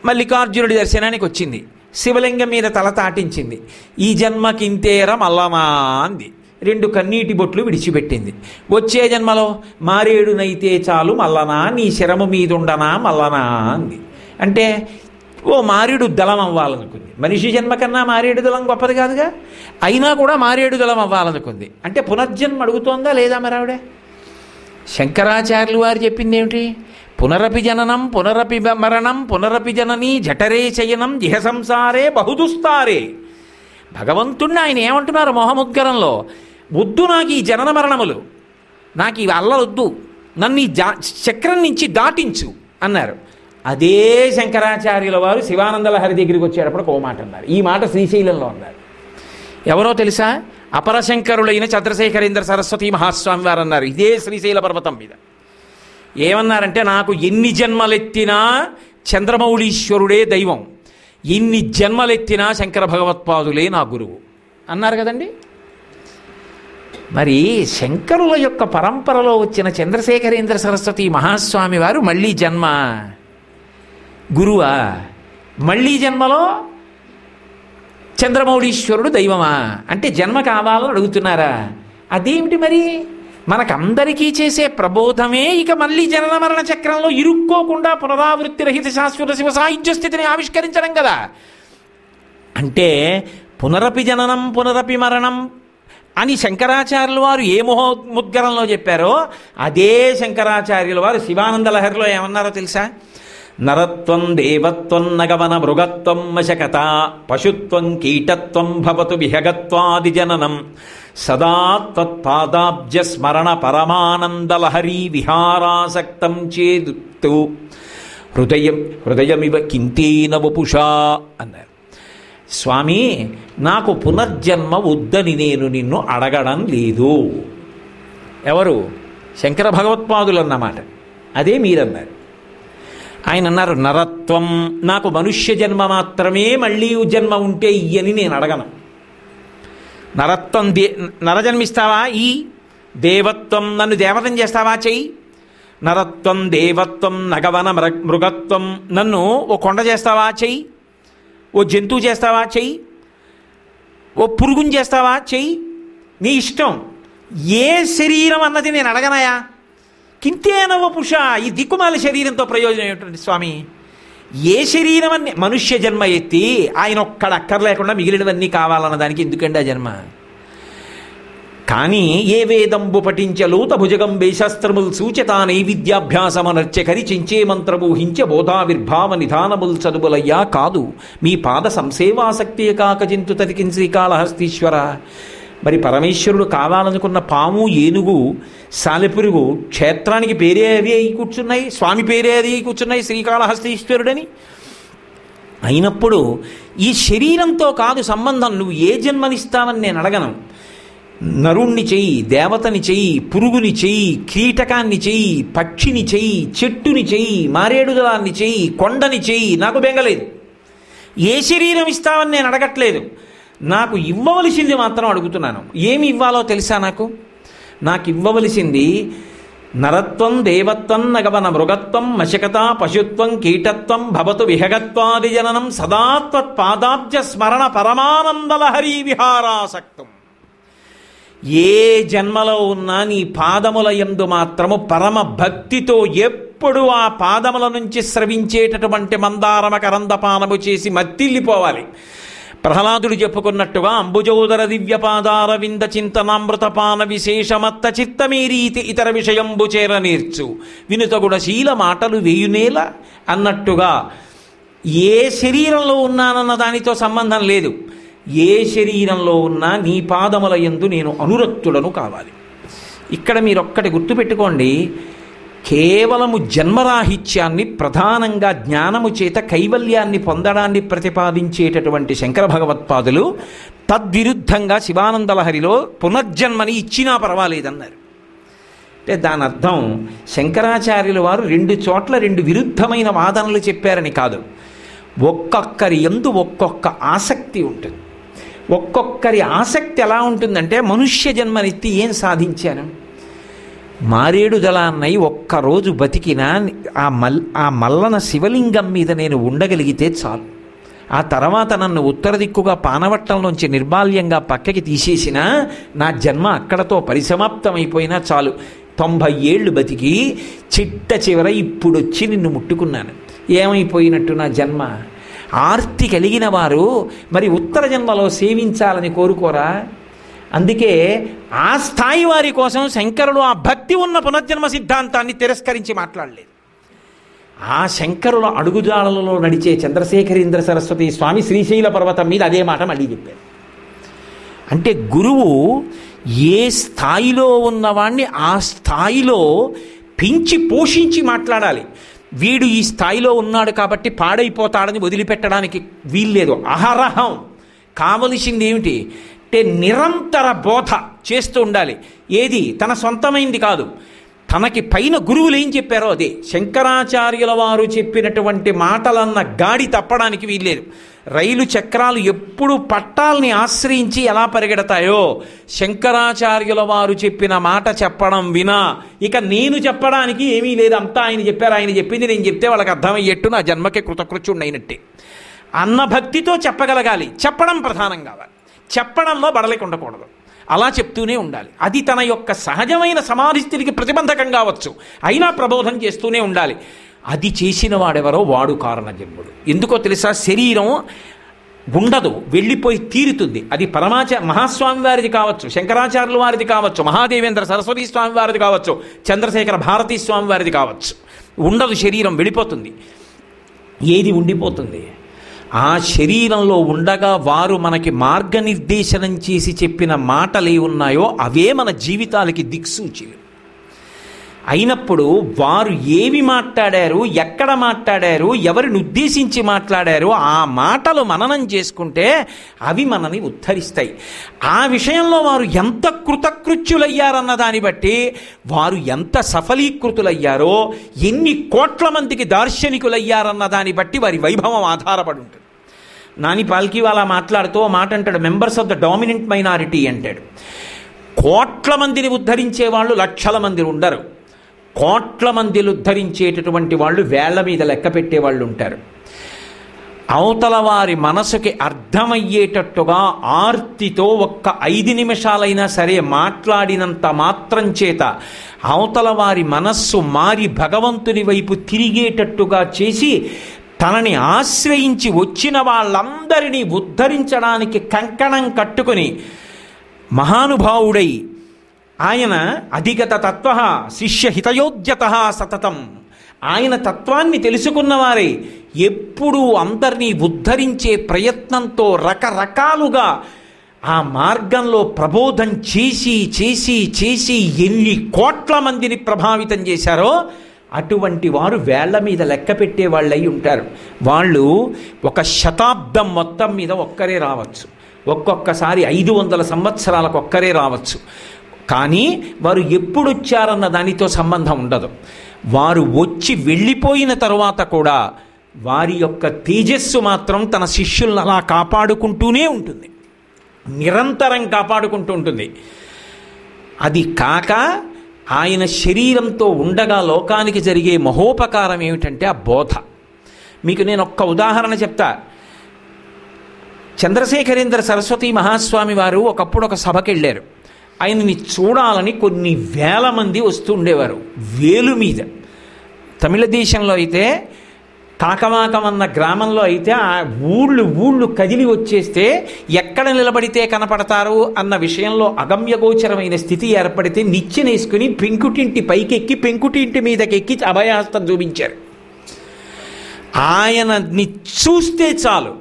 మల్లికార్జునుడి దర్శనానికి వచ్చింది, శివలింగం మీద తల తాటించింది, ఈ జన్మకింతేర మల్లనా అంది, 2 కన్నీటి బొట్లు విడిచిపెట్టింది. వచ్చే జన్మలో మారేడునైతే చాలు మల్లనా, నీ శరము మీదుండనా మల్లనా అంది. అంటే ఓ మారేడు దళం అవ్వాలనుకుంది. మనిషి జన్మ కన్నా మారేడు దళం గొప్పది కాదుగా, అయినా కూడా మారేడు దళం అవ్వాలనుకుంది. అంటే పునర్జన్మ అడుగుతోందా లేదా మరి ఆవిడ? శంకరాచార్యులు వారు చెప్పింది ఏమిటి? పునరపి జననం పునరపి మరణం పునరపి జననీ జఠరే శయనం ఇహ సంసారే బహుదుస్తారే. భగవంతుణ్ణి ఆయన ఏమంటున్నారు మోహముద్గరంలో? వద్దు నాకు ఈ జనన మరణములు, నాకు ఈ అల్లలొద్దు, నన్ను ఈ చక్రం నుంచి దాటించు అన్నారు. అదే శంకరాచార్యుల వారు శివానందలహరి దగ్గరికి వచ్చేటప్పుడు ఓ మాట అన్నారు. ఈ మాట శ్రీశైలంలో అన్నారు. ఎవరో తెలుసా? అపరశంకరులైన చంద్రశేఖరేంద్ర సరస్వతి మహాస్వామి వారు అన్నారు ఇదే శ్రీశైల పర్వతం మీద. ఏమన్నారంటే, నాకు ఎన్ని జన్మలెత్తినా చంద్రమౌళీశ్వరుడే దైవం, ఎన్ని జన్మలెత్తినా శంకర భగవత్పాదులే నా గురువు అన్నారు కదండి. మరి శంకరుల యొక్క పరంపరలో వచ్చిన చంద్రశేఖరేంద్ర సరస్వతి మహాస్వామి వారు మళ్ళీ జన్మ గురువా? మళ్ళీ జన్మలో చంద్రమౌళీశ్వరుడు దైవమా? అంటే జన్మ కావాలని అడుగుతున్నారా? అదేమిటి మరి? మనకందరికీ చేసే ప్రబోధమే ఇక మళ్ళీ జనన మరణ చక్రంలో ఇరుక్కోకుండా పునరావృత్తి రహిత శాశ్వత శివ సాయుధ్య స్థితిని ఆవిష్కరించడం కదా. అంటే పునరపి జననం పునరపి మరణం అని శంకరాచార్యుల వారు ఏ ముద్గరంలో చెప్పారో అదే శంకరాచార్యుల వారు శివానంద లహరిలో ఏమన్నారో తెలుసా? నరత్వం దేవత్వం నగవన మృగత్వం మశకత పశుత్వం కీటత్వం భవతు విహగత్వాది జననం సదా త్వత్పాదాబ్జ స్మరణ పరమానందలహరీ విహారాసక్తం చేదుత్తు హృదయమివ కింతేన వపుషా అన్నారు. స్వామి, నాకు పునర్జన్మ వద్దని నేను నిన్ను అడగడం లేదు. ఎవరు? శంకర భగవత్పాదులు అన్నమాట. అదే మీరన్నారు. ఆయన అన్నారు, నరత్వం, నాకు మనుష్య జన్మ మాత్రమే మళ్ళీ జన్మ ఉంటే ఇయ్యని నేను అడగను. నరత్వం, నరజన్మిస్తావా? ఈ దేవత్వం, నన్ను దేవతం చేస్తావా? చెయ్యి. నరత్వం దేవత్వం నగవన మృగత్వం, నన్ను ఓ కొండ చేస్తావా? చెయ్యి. ఓ జంతువు చేస్తావా? చెయ్యి. ఓ పురుగుని చేస్తావా? చెయ్యి. నీ ఇష్టం. ఏ శరీరం అన్నది నేను అడగనాయా? కింతేనవ పుష, ఈ దిక్కుమాల శరీరంతో ప్రయోజనం ఏమిటండి స్వామి? ఏ శరీరం అని మనుష్య జన్మ ఎత్తి ఆయన ఒక్కడ అక్కర్లేకుండా మిగిలినవన్నీ కావాలన్న దానికి ఎందుకండి ఆ జన్మ? కానీ ఏ వేదంబు పఠించలూత భుజగం వేశాస్త్రముల్ సూచతా నైవిద్యాభ్యాసమనర్చకరి చించే మంత్రమూహించ బోధావిర్భావ నిధానముల్ చదువులయ్యా కాదు మీ పాద సంసేవాసక్తి కాకజింతు తతికిన్ శ్రీకాళహస్తీశ్వర. మరి పరమేశ్వరుడు కావాలనుకున్న పాము, ఏనుగు, సాలెపురుగు క్షేత్రానికి పేరే అవి అయి కూర్చున్నాయి, స్వామి పేరే అది అయి కూర్చున్నాయి శ్రీకాళహస్తీశ్వరుడని. అయినప్పుడు ఈ శరీరంతో కాదు సంబంధం. నువ్వు ఏ జన్మనిస్తావని నేను అడగను. నరుణ్ణి చెయ్యి, దేవతని చెయ్యి, పురుగుని చెయ్యి, కీటకాన్ని చెయ్యి, పక్షిని చెయ్యి, చెట్టుని చెయ్యి, మారేడుదలాన్ని చెయ్యి, కొండని చెయ్యి, నాకు బెంగలేదు. ఏ శరీరం ఇస్తావని నేను అడగట్లేదు. నాకు ఇవ్వవలసింది మాత్రం అడుగుతున్నాను. ఏమి ఇవ్వాలో తెలుసా? నాకు ఇవ్వవలసింది నరత్వం దేవత్వం నగవన మృగత్వం మశకత పశుత్వం కీటత్వం భవతు విహగత్వాది జననం సదా త్వత్పాదాబ్జ స్మరణ పరమానందలహరీ విహారాసక్తం. ఏ జన్మలో ఉన్నా నీ పాదముల యందు మాత్రము పరమ భక్తితో ఎప్పుడు ఆ పాదముల నుంచి స్రవించేటటువంటి మందారమ కరందపానము చేసి మత్తిల్లిపోవాలి. ప్రహ్లాదుడు చెప్పుకున్నట్టుగా అంబుజోదర దివ్యపాదార వింద చింతనామృతపాన విశేషమత్త చిత్తమేరీతి ఇతర విషయంబు చేర నేర్చు వినుతగుడ శీల మాటలు వేయునేల అన్నట్టుగా ఏ శరీరంలో ఉన్నానన్న దానితో సంబంధం లేదు. ఏ శరీరంలో ఉన్నా నీ పాదముల యందు నేను అనురక్తుడను కావాలి. ఇక్కడ మీరొక్కటి గుర్తుపెట్టుకోండి. కేవలము జన్మరాహిత్యాన్ని ప్రధానంగా జ్ఞానము చేత కైవల్యాన్ని పొందడాన్ని ప్రతిపాదించేటటువంటి శంకర భగవత్పాదులు తద్విరుద్ధంగా శివానందలహరిలో పునర్జన్మని ఇచ్చినా పర్వాలేదన్నారు. అంటే దాని అర్థం శంకరాచార్యుల వారు 2 చోట్ల 2 విరుద్ధమైన వాదనలు చెప్పారని కాదు. ఒక్కొక్కరి యందు ఒక్కొక్క ఆసక్తి ఉంటుంది. ఒక్కొక్కరి ఆసక్తి ఎలా ఉంటుందంటే, మనుష్య జన్మనెత్తి ఏం సాధించాను? మారేడు దళాన్నై ఒక్కరోజు బతికినా ఆ మల్లన శివలింగం మీద నేను ఉండగలిగితే చాలు. ఆ తర్వాత నన్ను ఉత్తర దిక్కుగా పానవట్టంలోంచి నిర్బాల్యంగా పక్కకి తీసేసినా నా జన్మ అక్కడతో పరిసమాప్తమైపోయినా చాలు. 90 ఏళ్ళు బతికి చిట్ట చివర ఇప్పుడొచ్చి నిన్ను ముట్టుకున్నాను. ఏమైపోయినట్టు నా జన్మ? ఆర్తి కలిగిన వారు మరి ఉత్తర జన్మలో సేవించాలని కోరుకోరా? అందుకే ఆ స్థాయి వారి కోసం శంకరుడు ఆ భక్తి ఉన్న పునర్జన్మ సిద్ధాంతాన్ని తిరస్కరించి మాట్లాడలేదు. ఆ శంకరుల అడుగుజాడలలో నడిచే చంద్రశేఖరేంద్ర సరస్వతి స్వామి శ్రీశైల పర్వతం మీద అదే మాట మళ్ళీ చెప్పారు. అంటే గురువు ఏ స్థాయిలో ఉన్నవాణ్ణి ఆ స్థాయిలో పెంచి పోషించి మాట్లాడాలి. వీడు ఈ స్థాయిలో ఉన్నాడు కాబట్టి పాడైపోతాడని వదిలిపెట్టడానికి వీల్లేదు. అహరహం కావలసింది ఏమిటి అంటే నిరంతర బోధ చేస్తూ ఉండాలి. ఏది తన సొంతమైంది కాదు, తనకి పైన గురువులు ఏం చెప్పారో అదే. శంకరాచార్యుల వారు చెప్పినటువంటి మాటలన్న గాడి తప్పడానికి వీల్లేదు. రైలు చక్రాలు ఎప్పుడు పట్టాల్ని ఆశ్రయించి ఎలా పరిగెడతాయో, శంకరాచార్యుల వారు చెప్పిన మాట చెప్పడం వినా ఇక నేను చెప్పడానికి ఏమీ లేదు. అంతా ఆయన చెప్పారు, ఆయన చెప్పింది నేను చెప్తే వాళ్ళకి అర్థమయ్యేట్టు నా జన్మకి కృతకృత్యుడైనట్టే అన్న భక్తితో చెప్పగలగాలి. చెప్పడం ప్రధానం కావాలి. చెప్పడంలో బడలిక ఉండకూడదు. అలా చెప్తూనే ఉండాలి. అది తన యొక్క సహజమైన సమాధి స్థితికి ప్రతిబంధకం కావచ్చు, అయినా ప్రబోధం చేస్తూనే ఉండాలి. అది చేసిన వాడెవరో వాడు కారణజన్ముడు. ఎందుకో తెలుసా? శరీరం ఉండదు, వెళ్ళిపోయి తీరుతుంది. అది మహాస్వామి వారిది కావచ్చు, శంకరాచార్యుల వారిది కావచ్చు, మహాదేవేంద్ర సరస్వతీ స్వామి వారిది కావచ్చు, చంద్రశేఖర భారతీ స్వామి వారిది కావచ్చు. ఉండదు, శరీరం వెళ్ళిపోతుంది. ఏది ఉండిపోతుంది? ఆ శరీరంలో ఉండగా వారు మనకి మార్గనిర్దేశనం చేసి చెప్పిన మాటలు ఏ ఉన్నాయో అవే మన జీవితాలకి దిక్సూచిలు. అయినప్పుడు వారు ఏవి మాట్లాడారు, ఎక్కడ మాట్లాడారు, ఎవరిని ఉద్దేశించి మాట్లాడారు, ఆ మాటలు మననం చేసుకుంటే అవి మనని ఉద్ధరిస్తాయి. ఆ విషయంలో వారు ఎంత కృతకృత్యులయ్యారన్న దాన్ని బట్టి వారు ఎంత సఫలీకృతులయ్యారో, ఎన్ని కోట్ల మందికి దార్శనికులయ్యారన్న దాన్ని బట్టి వారి వైభవం ఆధారపడి ఉంటుంది. నాని పాల్కీవాలా మాట్లాడుతూ మాట అంటాడు, members of the dominant minority అంటాడు. కోట్ల మందిని ఉద్ధరించే వాళ్ళు లక్షల మంది ఉండరు. కోట్ల మందిని ఉద్ధరించేటటువంటి వాళ్ళు వేళ్ల మీద లెక్క పెట్టేవాళ్ళు ఉంటారు. అవతల వారి మనసుకి అర్థమయ్యేటట్టుగా ఆర్తితో ఒక్క 5 నిమిషాలైనా సరే మాట్లాడినంత మాత్రం చేత అవతల వారి మనస్సు మారి భగవంతుని వైపు తిరిగేటట్టుగా చేసి తనని ఆశ్రయించి వచ్చిన వాళ్ళందరినీ ఉద్ధరించడానికి కంకణం కట్టుకుని మహానుభావుడై ఆయన అధిగత తత్వ శిష్య హితయోద్యత సతతం, ఆయన తత్వాన్ని తెలుసుకున్నవారే ఎప్పుడూ అందరినీ ఉద్ధరించే ప్రయత్నంతో రకరకాలుగా ఆ మార్గంలో ప్రబోధం చేసి చేసి చేసి ఎన్ని కోట్ల మందిని ప్రభావితం చేశారో అటువంటి వారు వేళ్ల మీద లెక్క పెట్టే వాళ్ళు అయి ఉంటారు. వాళ్ళు ఒక శతాబ్దం మొత్తం మీద ఒక్కరే రావచ్చు, ఒక్కొక్కసారి 500 సంవత్సరాలకు ఒక్కరే రావచ్చు. కానీ వారు ఎప్పుడు వచ్చారన్న దానితో సంబంధం ఉండదు. వారు వచ్చి వెళ్ళిపోయిన తరువాత కూడా వారి యొక్క తేజస్సు మాత్రం తన శిష్యులను అలా కాపాడుకుంటూనే ఉంటుంది, నిరంతరం కాపాడుకుంటూ ఉంటుంది. అది కాక ఆయన శరీరంతో ఉండగా లోకానికి జరిగే మహోపకారం ఏమిటంటే ఆ బోధ. మీకు నేను ఒక్క ఉదాహరణ చెప్తా. చంద్రశేఖరేంద్ర సరస్వతి మహాస్వామి వారు ఒకప్పుడు ఒక సభకి వెళ్ళారు. ఆయనని చూడాలని కొన్ని వేల మంది వస్తూ ఉండేవారు, వేలు మీద. తమిళ దేశంలో అయితే కాకమాకం అన్న గ్రామంలో అయితే ఆ ఊళ్ళు కదిలి వచ్చేస్తే ఎక్కడ నిలబడితే కనపడతారు అన్న విషయంలో అగమ్యగోచరమైన స్థితి ఏర్పడితే నిచ్చెనేసుకుని పెంకుటింటి పైకెక్కి పెంకుటింటి మీదకెక్కి అభయహస్తం చూపించారు. ఆయనని చూస్తే చాలు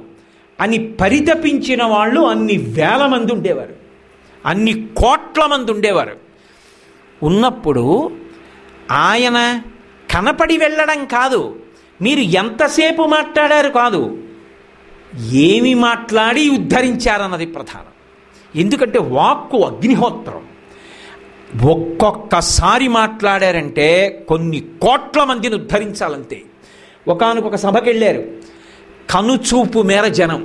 అని పరితపించిన వాళ్ళు అన్ని వేల మంది ఉండేవారు, అన్ని కోట్ల మంది ఉండేవారు. ఉన్నప్పుడు ఆయన కనపడి వెళ్ళడం కాదు, మీరు ఎంతసేపు మాట్లాడారు కాదు, ఏమి మాట్లాడి ఉద్ధరించారన్నది ప్రధానం. ఎందుకంటే వాక్కు అగ్నిహోత్రం. ఒక్కొక్కసారి మాట్లాడారంటే కొన్ని కోట్ల మందిని ఉద్ధరించాలంతే. ఒకానొక సభకి వెళ్ళారు, కనుచూపు మేర జనం.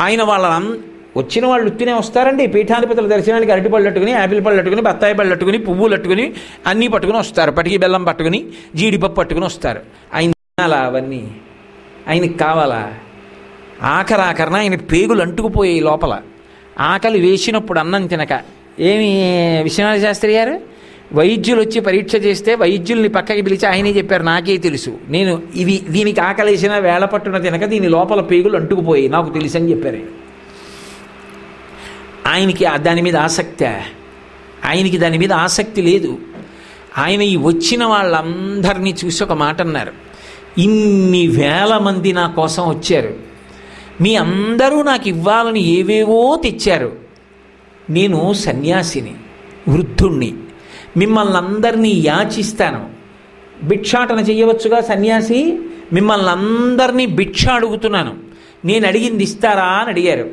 ఆయన వచ్చిన వాళ్ళు ఉత్తినే వస్తారండి, పీఠాధిపతుల దర్శనానికి అరటిపళ్ళు అట్టుకుని, యాపిల్ పళ్ళు అట్టుకుని, బత్తాయి పళ్ళు అట్టుకుని, పువ్వులు అట్టుకుని అన్నీ పట్టుకుని వస్తారు, పటికి బెల్లం పట్టుకుని, జీడిపప్పు పట్టుకుని వస్తారు. ఆయన తినాలా? అవన్నీ ఆయనకి కావాలా? ఆఖరాఖరణ ఆయన పేగులు అంటుకుపోయాయి లోపల. ఆకలి వేసినప్పుడు అన్నం తినక, ఏమి విశ్వనాథ శాస్త్రి గారు వైద్యులు వచ్చి పరీక్ష చేస్తే వైద్యుల్ని పక్కకి పిలిచి ఆయనే చెప్పారు, నాకే తెలుసు, నేను దీనికి ఆకలేసిన వేళ పట్టున తినక దీని లోపల పేగులు అంటుకుపోయాయి, నాకు తెలుసు అని చెప్పారు. ఆయనకి దాని మీద ఆయనకి దాని మీద ఆసక్తి లేదు. ఆయన ఈ వచ్చిన వాళ్ళందరినీ చూసి ఒక మాట అన్నారు, ఇన్ని వేల మంది నా కోసం వచ్చారు, మీ అందరూ నాకు ఇవ్వాలని ఏవేవో తెచ్చారు, నేను సన్యాసిని, వృద్ధుణ్ణి, మిమ్మల్ని అందరినీ యాచిస్తాను. భిక్షాటన చెయ్యవచ్చుగా సన్యాసి, మిమ్మల్ని అందరినీ భిక్ష అడుగుతున్నాను, నేను అడిగింది ఇస్తారా అని అడిగారు.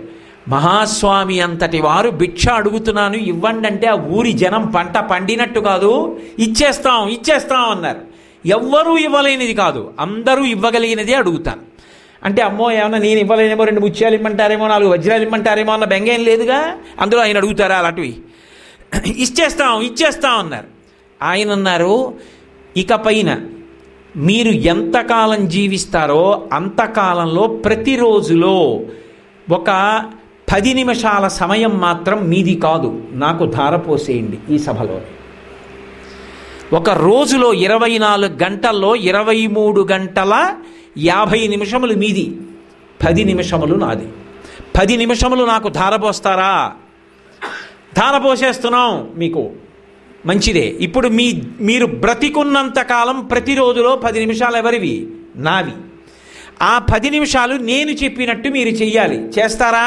మహాస్వామి అంతటి వారు భిక్ష అడుగుతున్నాను ఇవ్వండి అంటే ఆ ఊరి జనం పంట పండినట్టు కాదు, ఇచ్చేస్తాం అన్నారు. ఎవ్వరూ ఇవ్వలేనిది కాదు, అందరూ ఇవ్వగలిగినదే అడుగుతాను అంటే, అమ్మో ఏమన్నా నేను ఇవ్వలేనేమో, 2 ముత్యాలు ఇమ్మంటారేమో, 4 వజ్రాలు ఇమ్మంటారేమో అన్న బెంగేం లేదుగా. అందులో ఆయన అడుగుతారా అలాంటివి? ఇచ్చేస్తాం అన్నారు. ఆయన అన్నారు, ఇకపైన మీరు ఎంతకాలం జీవిస్తారో అంతకాలంలో ప్రతిరోజులో ఒక 10 నిమిషాల సమయం మాత్రం మీది కాదు, నాకు ధారపోసేయండి ఈ సభలో. ఒక రోజులో 24 గంటల్లో 23 గంటల 50 నిమిషములు మీది, 10 నిమిషములు నాది. 10 నిమిషములు నాకు ధారపోస్తారా? ధారపోసేస్తున్నాం మీకు, మంచిదే. ఇప్పుడు మీరు బ్రతికున్నంత కాలం ప్రతిరోజులో 10 నిమిషాలు ఎవరివి? నావి. ఆ 10 నిమిషాలు నేను చెప్పినట్టు మీరు చెయ్యాలి. చేస్తారా?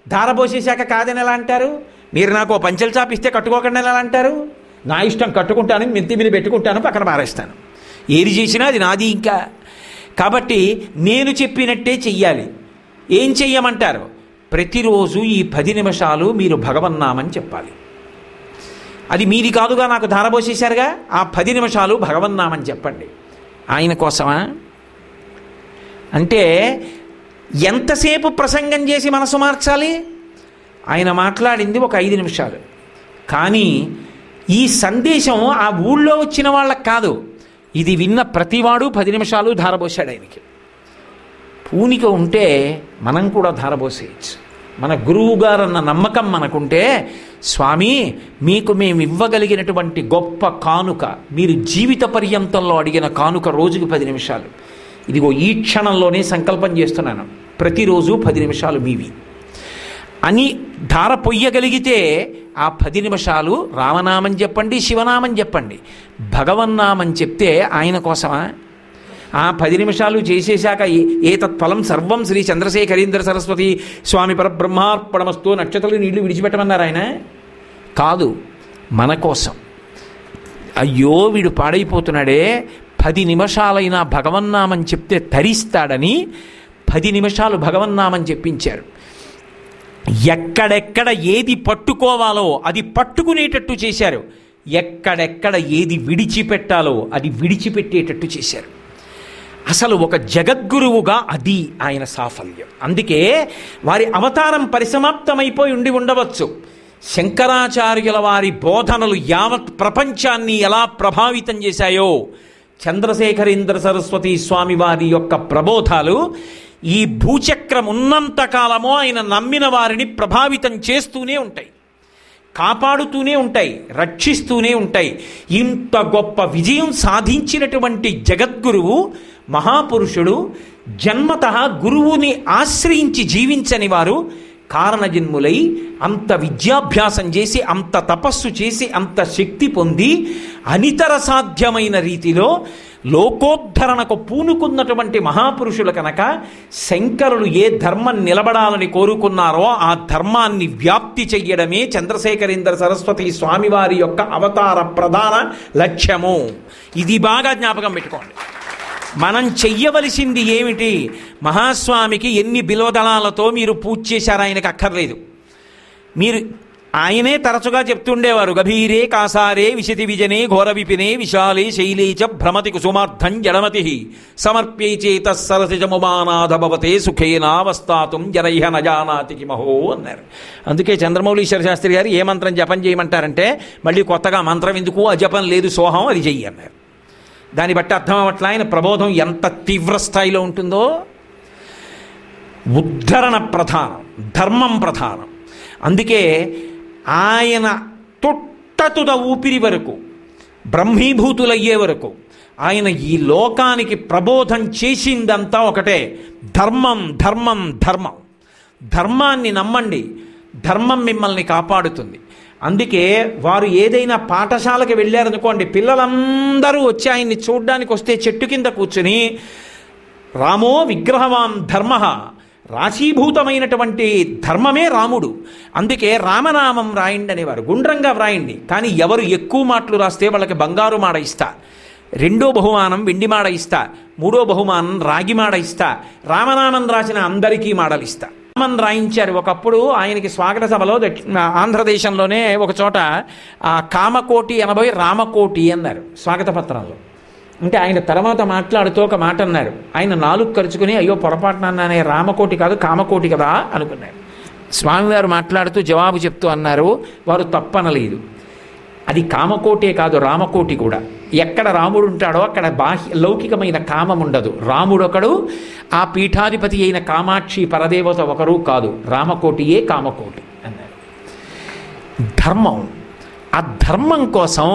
ధారపోసేశాక కాదని ఎలా అంటారు? మీరు నాకు ఓ పంచెలు చాపిస్తే కట్టుకోకుండా ఎలా అంటారు? నా ఇష్టం, కట్టుకుంటాను, మెంతి మీద పెట్టుకుంటాను, పక్కన పారేస్తాను, ఏది చేసినా అది నాది. ఇంకా కాబట్టి నేను చెప్పినట్టే చెయ్యాలి. ఏం చెయ్యమంటారు? ప్రతిరోజు ఈ 10 నిమిషాలు మీరు భగవన్నామని చెప్పాలి. అది మీది కాదుగా, నాకు ధారపోసేశారుగా, ఆ 10 నిమిషాలు భగవన్నామని చెప్పండి. ఆయన కోసమా? అంటే ఎంతసేపు ప్రసంగం చేసి మనసు మార్చాలి? ఆయన మాట్లాడింది ఒక 5 నిమిషాలు, కానీ ఈ సందేశం ఆ ఊళ్ళో వచ్చిన వాళ్ళకి కాదు, ఇది విన్న ప్రతివాడు 10 నిమిషాలు ధారపోసాడు ఆయనకి. పూనిక ఉంటే మనం కూడా ధారపోసేయచ్చు. మన గురువు గారు అన్న నమ్మకం మనకుంటే, స్వామి మీకు మేము ఇవ్వగలిగినటువంటి గొప్ప కానుక, మీరు జీవిత పర్యంతంలో అడిగిన కానుక రోజుకి 10 నిమిషాలు. ఇదిగో ఈ క్షణంలోనే సంకల్పం చేస్తున్నాను, ప్రతిరోజు 10 నిమిషాలు మీవి అని ధార పొయ్యగలిగితే ఆ 10 నిమిషాలు రామనామం చెప్పండి, శివనామం చెప్పండి, భగవన్నామం చెప్తే ఆయన కోసమా? ఆ 10 నిమిషాలు చేసేశాక ఏతత్ఫలం సర్వం శ్రీ చంద్రశేఖరేంద్ర సరస్వతి స్వామి పరబ్రహ్మార్పణమస్తు నక్షత్రాలు నీళ్లు విడిచిపెట్టమన్నారు ఆయన? కాదు, మన కోసం. అయ్యో వీడు పాడైపోతున్నాడే, 10 నిమిషాలైనా భగవన్నామం చెప్తే తరిస్తాడని 10 నిమిషాలు భగవన్నామం చెప్పించారు. ఎక్కడెక్కడ ఏది పట్టుకోవాలో అది పట్టుకునేటట్టు చేశారు, ఎక్కడెక్కడ ఏది విడిచిపెట్టాలో అది విడిచిపెట్టేటట్టు చేశారు. అసలు ఒక జగద్గురువుగా అది ఆయన సాఫల్యం. అందుకే వారి అవతారం పరిసమాప్తమైపోయి ఉండవచ్చు. శంకరాచార్యుల వారి బోధనలు యావత్ ప్రపంచాన్ని ఎలా ప్రభావితం చేశాయో, చంద్రశేఖరేంద్ర సరస్వతి స్వామి వారి యొక్క ప్రబోధాలు ఈ భూచక్రం ఉన్నంతకాలమో ఆయన నమ్మిన వారిని ప్రభావితం చేస్తూనే ఉంటాయి, కాపాడుతూనే ఉంటాయి, రక్షిస్తూనే ఉంటాయి. ఇంత గొప్ప విజయం సాధించినటువంటి జగద్గురువు, మహాపురుషుడు, జన్మతః గురువుని ఆశ్రయించి జీవించని వారు కారణజన్ములై అంత విద్యాభ్యాసం చేసి, అంత తపస్సు చేసి, అంత శక్తి పొంది అనితర సాధ్యమైన రీతిలో లోకోద్ధరణకు పూనుకున్నటువంటి మహాపురుషులు కనుక శంకరులు ఏ ధర్మం నిలబడాలని కోరుకున్నారో ఆ ధర్మాన్ని వ్యాప్తి చెయ్యడమే చంద్రశేఖరేంద్ర సరస్వతి స్వామివారి యొక్క అవతార ప్రధాన లక్ష్యము. ఇది బాగా జ్ఞాపకం పెట్టుకోండి. మనం చెయ్యవలసింది ఏమిటి? మహాస్వామికి ఎన్ని బిల్వదళాలతో మీరు పూజ చేశారు ఆయనకు అక్కర్లేదు. మీరు ఆయనే తరచుగా చెప్తుండేవారు, గభీరే కాసారే విశతి విజనే ఘోర విపినే విశాలే శైలేచ భ్రమతి కుసుమార్థం జడమతి సమర్ప్యై చేత సరసిజముమానాథ భవతే సుఖేనావస్థాతుం జరైహ నజానాతి కిమహో అన్నారు. అందుకే చంద్రమౌళీశ్వర శాస్త్రి గారు ఏ మంత్రం జపం చేయమంటారంటే, మళ్ళీ కొత్తగా మంత్రం ఎందుకు, ఆ జపం లేదు, సోహం అది చెయ్యి అన్నారు. దాన్ని బట్టి అర్థం అవట్లా ఆయన ప్రబోధం ఎంత తీవ్ర స్థాయిలో ఉంటుందో. ఉద్ధరణ ప్రధానం, ధర్మం ప్రధానం. అందుకే ఆయన తొట్టతుద ఊపిరి వరకు, బ్రహ్మీభూతులయ్యే వరకు ఆయన ఈ లోకానికి ప్రబోధం చేసిందంతా ఒకటే, ధర్మం ధర్మం ధర్మం. ధర్మాన్ని నమ్మండి, ధర్మం మిమ్మల్ని కాపాడుతుంది. అందుకే వారు ఏదైనా పాఠశాలకు వెళ్ళారనుకోండి, పిల్లలందరూ వచ్చి ఆయన్ని చూడ్డానికి వస్తే చెట్టు కింద కూర్చుని రామో విగ్రహవాన్ ధర్మ, రాశీభూతమైనటువంటి ధర్మమే రాముడు, అందుకే రామనామం రాయండి అనేవారు. గుండ్రంగా వ్రాయండి, కానీ ఎవరు ఎక్కువ మాటలు రాస్తే వాళ్ళకి బంగారు మాడ ఇస్తా, 2వ బహుమానం వెండి మాడ ఇస్తా, 3వ బహుమానం రాగి మాడ ఇస్తా, రామనామం రాసిన అందరికీ మాడలు ఇస్తా. రామన్ రాయించారు ఒకప్పుడు ఆయనకి స్వాగత సభలో. ఆంధ్రదేశంలోనే ఒక చోట కామకోటి 80 రామకోటి అన్నారు స్వాగత పత్రంలో. అంటే ఆయన తర్వాత మాట్లాడుతూ ఒక మాట అన్నారు. ఆయన నాలుగు ఖర్చుకుని అయ్యో పొరపాటునన్నానే, రామకోటి కాదు కామకోటి కదా అనుకున్నారు. స్వామివారు మాట్లాడుతూ జవాబు చెప్తూ అన్నారు, వారు తప్పనలేదు, అది కామకోటే కాదు రామకోటి కూడా. ఎక్కడ రాముడు ఉంటాడో అక్కడ బాహ్య లౌకికమైన కామం ఉండదు. రాముడొకడు, ఆ పీఠాధిపతి అయిన కామాక్షి పరదేవత ఒకరు కాదు, రామకోటియే కామకోటి అన్నారు. ధర్మం, ఆ ధర్మం కోసం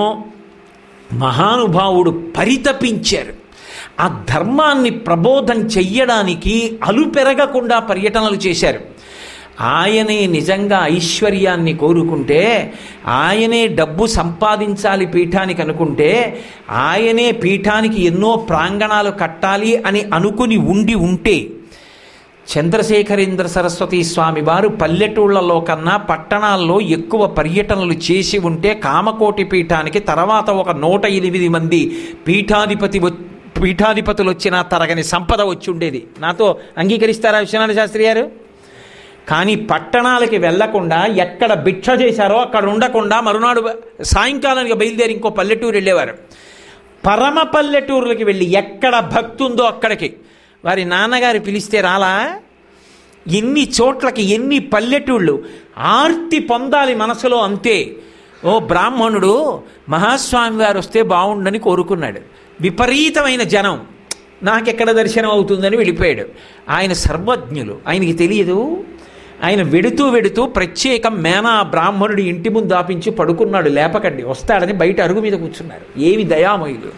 మహానుభావుడు పరితపించారు. ఆ ధర్మాన్ని ప్రబోధం చెయ్యడానికి అలుపెరగకుండా పర్యటనలు చేశారు. ఆయనే నిజంగా ఐశ్వర్యాన్ని కోరుకుంటే, ఆయనే డబ్బు సంపాదించాలి పీఠానికి అనుకుంటే, ఆయనే పీఠానికి ఎన్నో ప్రాంగణాలు కట్టాలి అని అనుకుని ఉంటే చంద్రశేఖరేంద్ర సరస్వతి స్వామి వారు పల్లెటూళ్లలో కన్నా పట్టణాల్లో ఎక్కువ పర్యటనలు చేసి ఉంటే కామకోటి పీఠానికి తర్వాత ఒక 108 మంది పీఠాధిపతులు వచ్చినా తరగని సంపద వచ్చి ఉండేది. నాతో అంగీకరిస్తారా విశ్వనాథ శాస్త్రి గారు? కానీ పట్టణాలకి వెళ్లకుండా ఎక్కడ భిక్ష చేశారో అక్కడ ఉండకుండా మరునాడు సాయంకాలానికి బయలుదేరి ఇంకో పల్లెటూరు వెళ్ళేవారు. పరమ పల్లెటూరులకి వెళ్ళి ఎక్కడ భక్తి ఉందో అక్కడికి వారి నాన్నగారు పిలిస్తే రాలా? ఎన్ని చోట్లకి, ఎన్ని పల్లెటూళ్ళు ఆర్తి పొందాలి మనసులో, అంతే. ఓ బ్రాహ్మణుడు మహాస్వామి వారు వస్తే బాగుండని కోరుకున్నాడు. విపరీతమైన జనం, నాకెక్కడ దర్శనం అవుతుందని వెళ్ళిపోయాడు. ఆయన సర్వజ్ఞులు, ఆయనకి తెలియదు. ఆయన వెడుతూ ప్రత్యేకం మేనా బ్రాహ్మణుడి ఇంటి ముందు ఆపించి పడుకున్నాడు. లేపకండి, వస్తాడని బయట అరుగు మీద కూర్చున్నారు. ఏమి దయామయులు!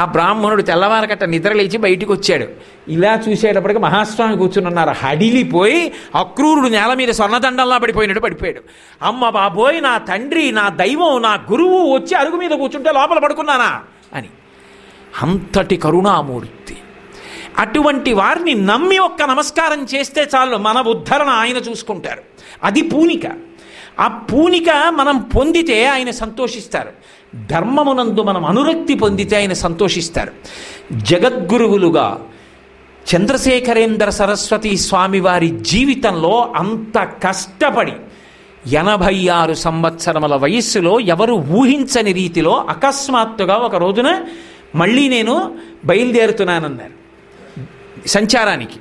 ఆ బ్రాహ్మణుడు తెల్లవారకట్ట నిద్రలేచి బయటికి వచ్చాడు. ఇలా చూసేటప్పటికి మహాస్వామి కూర్చున్నారు. హడిలిపోయి అక్రూరుడు నేల మీద స్వర్ణదండంలా పడిపోయాడు. అమ్మ బాబోయ్, నా తండ్రి, నా దైవం, నా గురువు వచ్చి అరుగు మీద కూర్చుంటే లోపల పడుకున్నానా అని. అంతటి కరుణామూర్తి. అటువంటి వారిని నమ్మి ఒక్క నమస్కారం చేస్తే చాలు, మన ఉద్ధరణ ఆయన చూసుకుంటారు. అది పూనిక. ఆ పూనిక మనం పొందితే ఆయన సంతోషిస్తారు. ధర్మమునందు మనం అనురక్తి పొందితే ఆయన సంతోషిస్తారు. జగద్గురువులుగా చంద్రశేఖరేంద్ర సరస్వతి స్వామి వారి జీవితంలో అంత కష్టపడి 86 సంవత్సరముల వయస్సులో ఎవరు ఊహించని రీతిలో అకస్మాత్తుగా ఒక రోజున మళ్ళీ నేను బయలుదేరుతున్నానన్నారు సంచారానికి.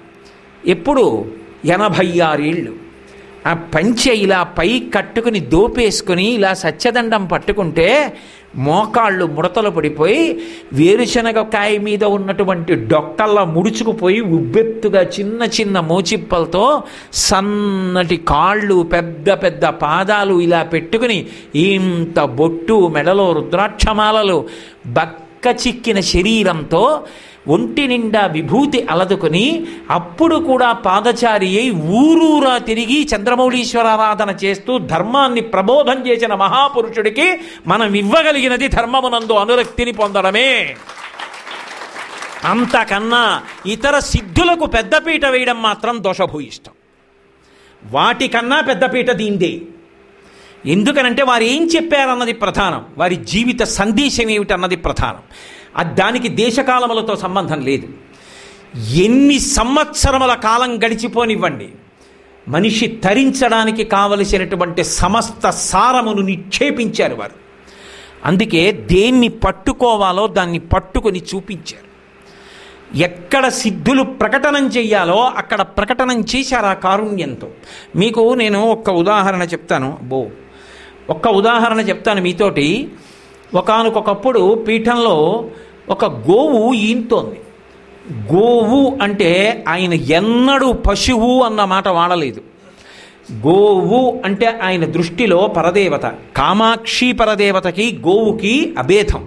ఎప్పుడు? 86 ఏళ్ళు. ఆ పంచె ఇలా పై కట్టుకుని దోపేసుకుని ఇలా సత్యదండం పట్టుకుంటే మోకాళ్ళు ముడతలు పడిపోయి వేరుశనగకాయ మీద ఉన్నటువంటి డొక్కల్లా ముడుచుకుపోయి ఉబ్బెత్తుగా చిన్న చిన్న మోచిప్పలతో సన్నటి కాళ్ళు, పెద్ద పెద్ద పాదాలు ఇలా పెట్టుకుని ఇంత బొట్టు, మెడలో రుద్రాక్షమాలలు, బక్క చిక్కిన శరీరంతో ఒంటి నిండా విభూతి అలదుకొని అప్పుడు కూడా పాదచారి అయి ఊరూరా తిరిగి చంద్రమౌళీశ్వరారాధన చేస్తూ ధర్మాన్ని ప్రబోధం చేసిన మహాపురుషుడికి మనం ఇవ్వగలిగినది ధర్మమునందు అనురక్తిని పొందడమే. అంతకన్నా ఇతర సిద్ధులకు పెద్దపీట వేయడం మాత్రం దోషభూయిష్టం. వాటికన్నా పెద్దపీట దీందే. ఎందుకనంటే వారు ఏం చెప్పారన్నది ప్రధానం, వారి జీవిత సందేశం ఏమిటన్నది ప్రధానం. దానికి దేశకాలములతో సంబంధం లేదు. ఎన్ని సంవత్సరముల కాలం గడిచిపోనివ్వండి, మనిషి తరించడానికి కావలసినటువంటి సమస్త సారమును నిక్షేపించారు వారు. అందుకే దేన్ని పట్టుకోవాలో దాన్ని పట్టుకొని చూపించారు. ఎక్కడ సిద్ధులు ప్రకటనం చెయ్యాలో అక్కడ ప్రకటనం చేశారు ఆ కారుణ్యంతో. మీకు నేను ఒక్క ఉదాహరణ చెప్తాను. ఒక్క ఉదాహరణ చెప్తాను మీతోటి. ఒకానొకప్పుడు పీఠంలో ఒక గోవు ఈనుతోంది. గోవు అంటే ఆయన ఎన్నడూ పశువు అన్న మాట వాడలేదు. గోవు అంటే ఆయన దృష్టిలో పరదేవత. కామాక్షి పరదేవతకి గోవుకి అభేదం.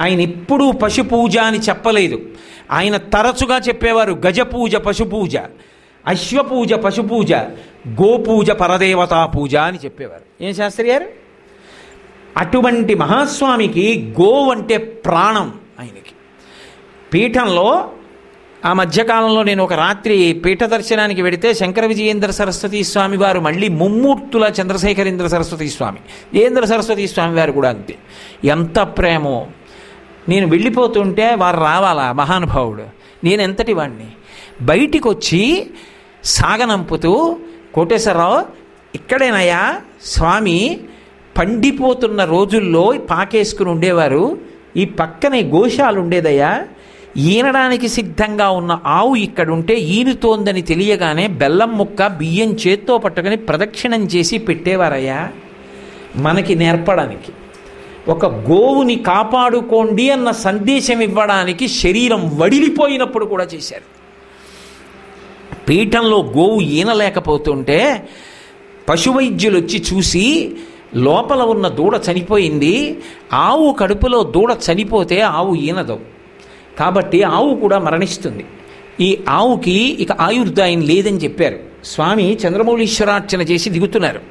ఆయన ఎప్పుడూ పశుపూజ అని చెప్పలేదు. ఆయన తరచుగా చెప్పేవారు గజపూజ పశుపూజ, అశ్వపూజ పశుపూజ, గోపూజ పరదేవతా పూజ అని చెప్పేవారు. ఏం శాస్త్రి గారు? అటువంటి మహాస్వామికి గోవు అంటే ప్రాణం ఆయనకి. పీఠంలో ఆ మధ్యకాలంలో నేను ఒక రాత్రి పీఠ దర్శనానికి వెడితే శంకర విజయేంద్ర సరస్వతి స్వామి వారు మళ్ళీ ముమ్మూర్తుల చంద్రశేఖరేంద్ర సరస్వతి స్వామి, జయేంద్ర సరస్వతి స్వామి వారు కూడా అంతే. ఎంత ప్రేమో! నేను వెళ్ళిపోతుంటే వారు రావాలా మహానుభావుడు. నేను ఎంతటి వాడిని బయటికి వచ్చి సాగనంపుతూ, కోటేశ్వరరావు ఇక్కడేనయ్యా స్వామి పండిపోతున్న రోజుల్లో పాకేసుకుని ఉండేవారు, ఈ పక్కనే గోశాలు ఉండేదయ్యా, ఈనడానికి సిద్ధంగా ఉన్న ఆవు ఇక్కడుంటే ఈనుతోందని తెలియగానే బెల్లం ముక్క బియ్యం చేత్తో పట్టుకొని ప్రదక్షిణం చేసి పెట్టేవారయ్యా మనకి నేర్పడానికి. ఒక గోవుని కాపాడుకోండి అన్న సందేశం ఇవ్వడానికి శరీరం వడిలిపోయినప్పుడు కూడా చేశారు. పీఠంలో గోవు ఈనలేకపోతుంటే పశువైద్యులు వచ్చి చూసి లోపల ఉన్న దూడ చనిపోయింది, ఆవు కడుపులో దూడ చనిపోతే ఆవు ఈనదు, కాబట్టి ఆవు కూడా మరణిస్తుంది, ఈ ఆవుకి ఇక ఆయుర్దాయం లేదని చెప్పారు. స్వామి చంద్రమౌళీశ్వరార్చన చేసి దిగుతున్నారు,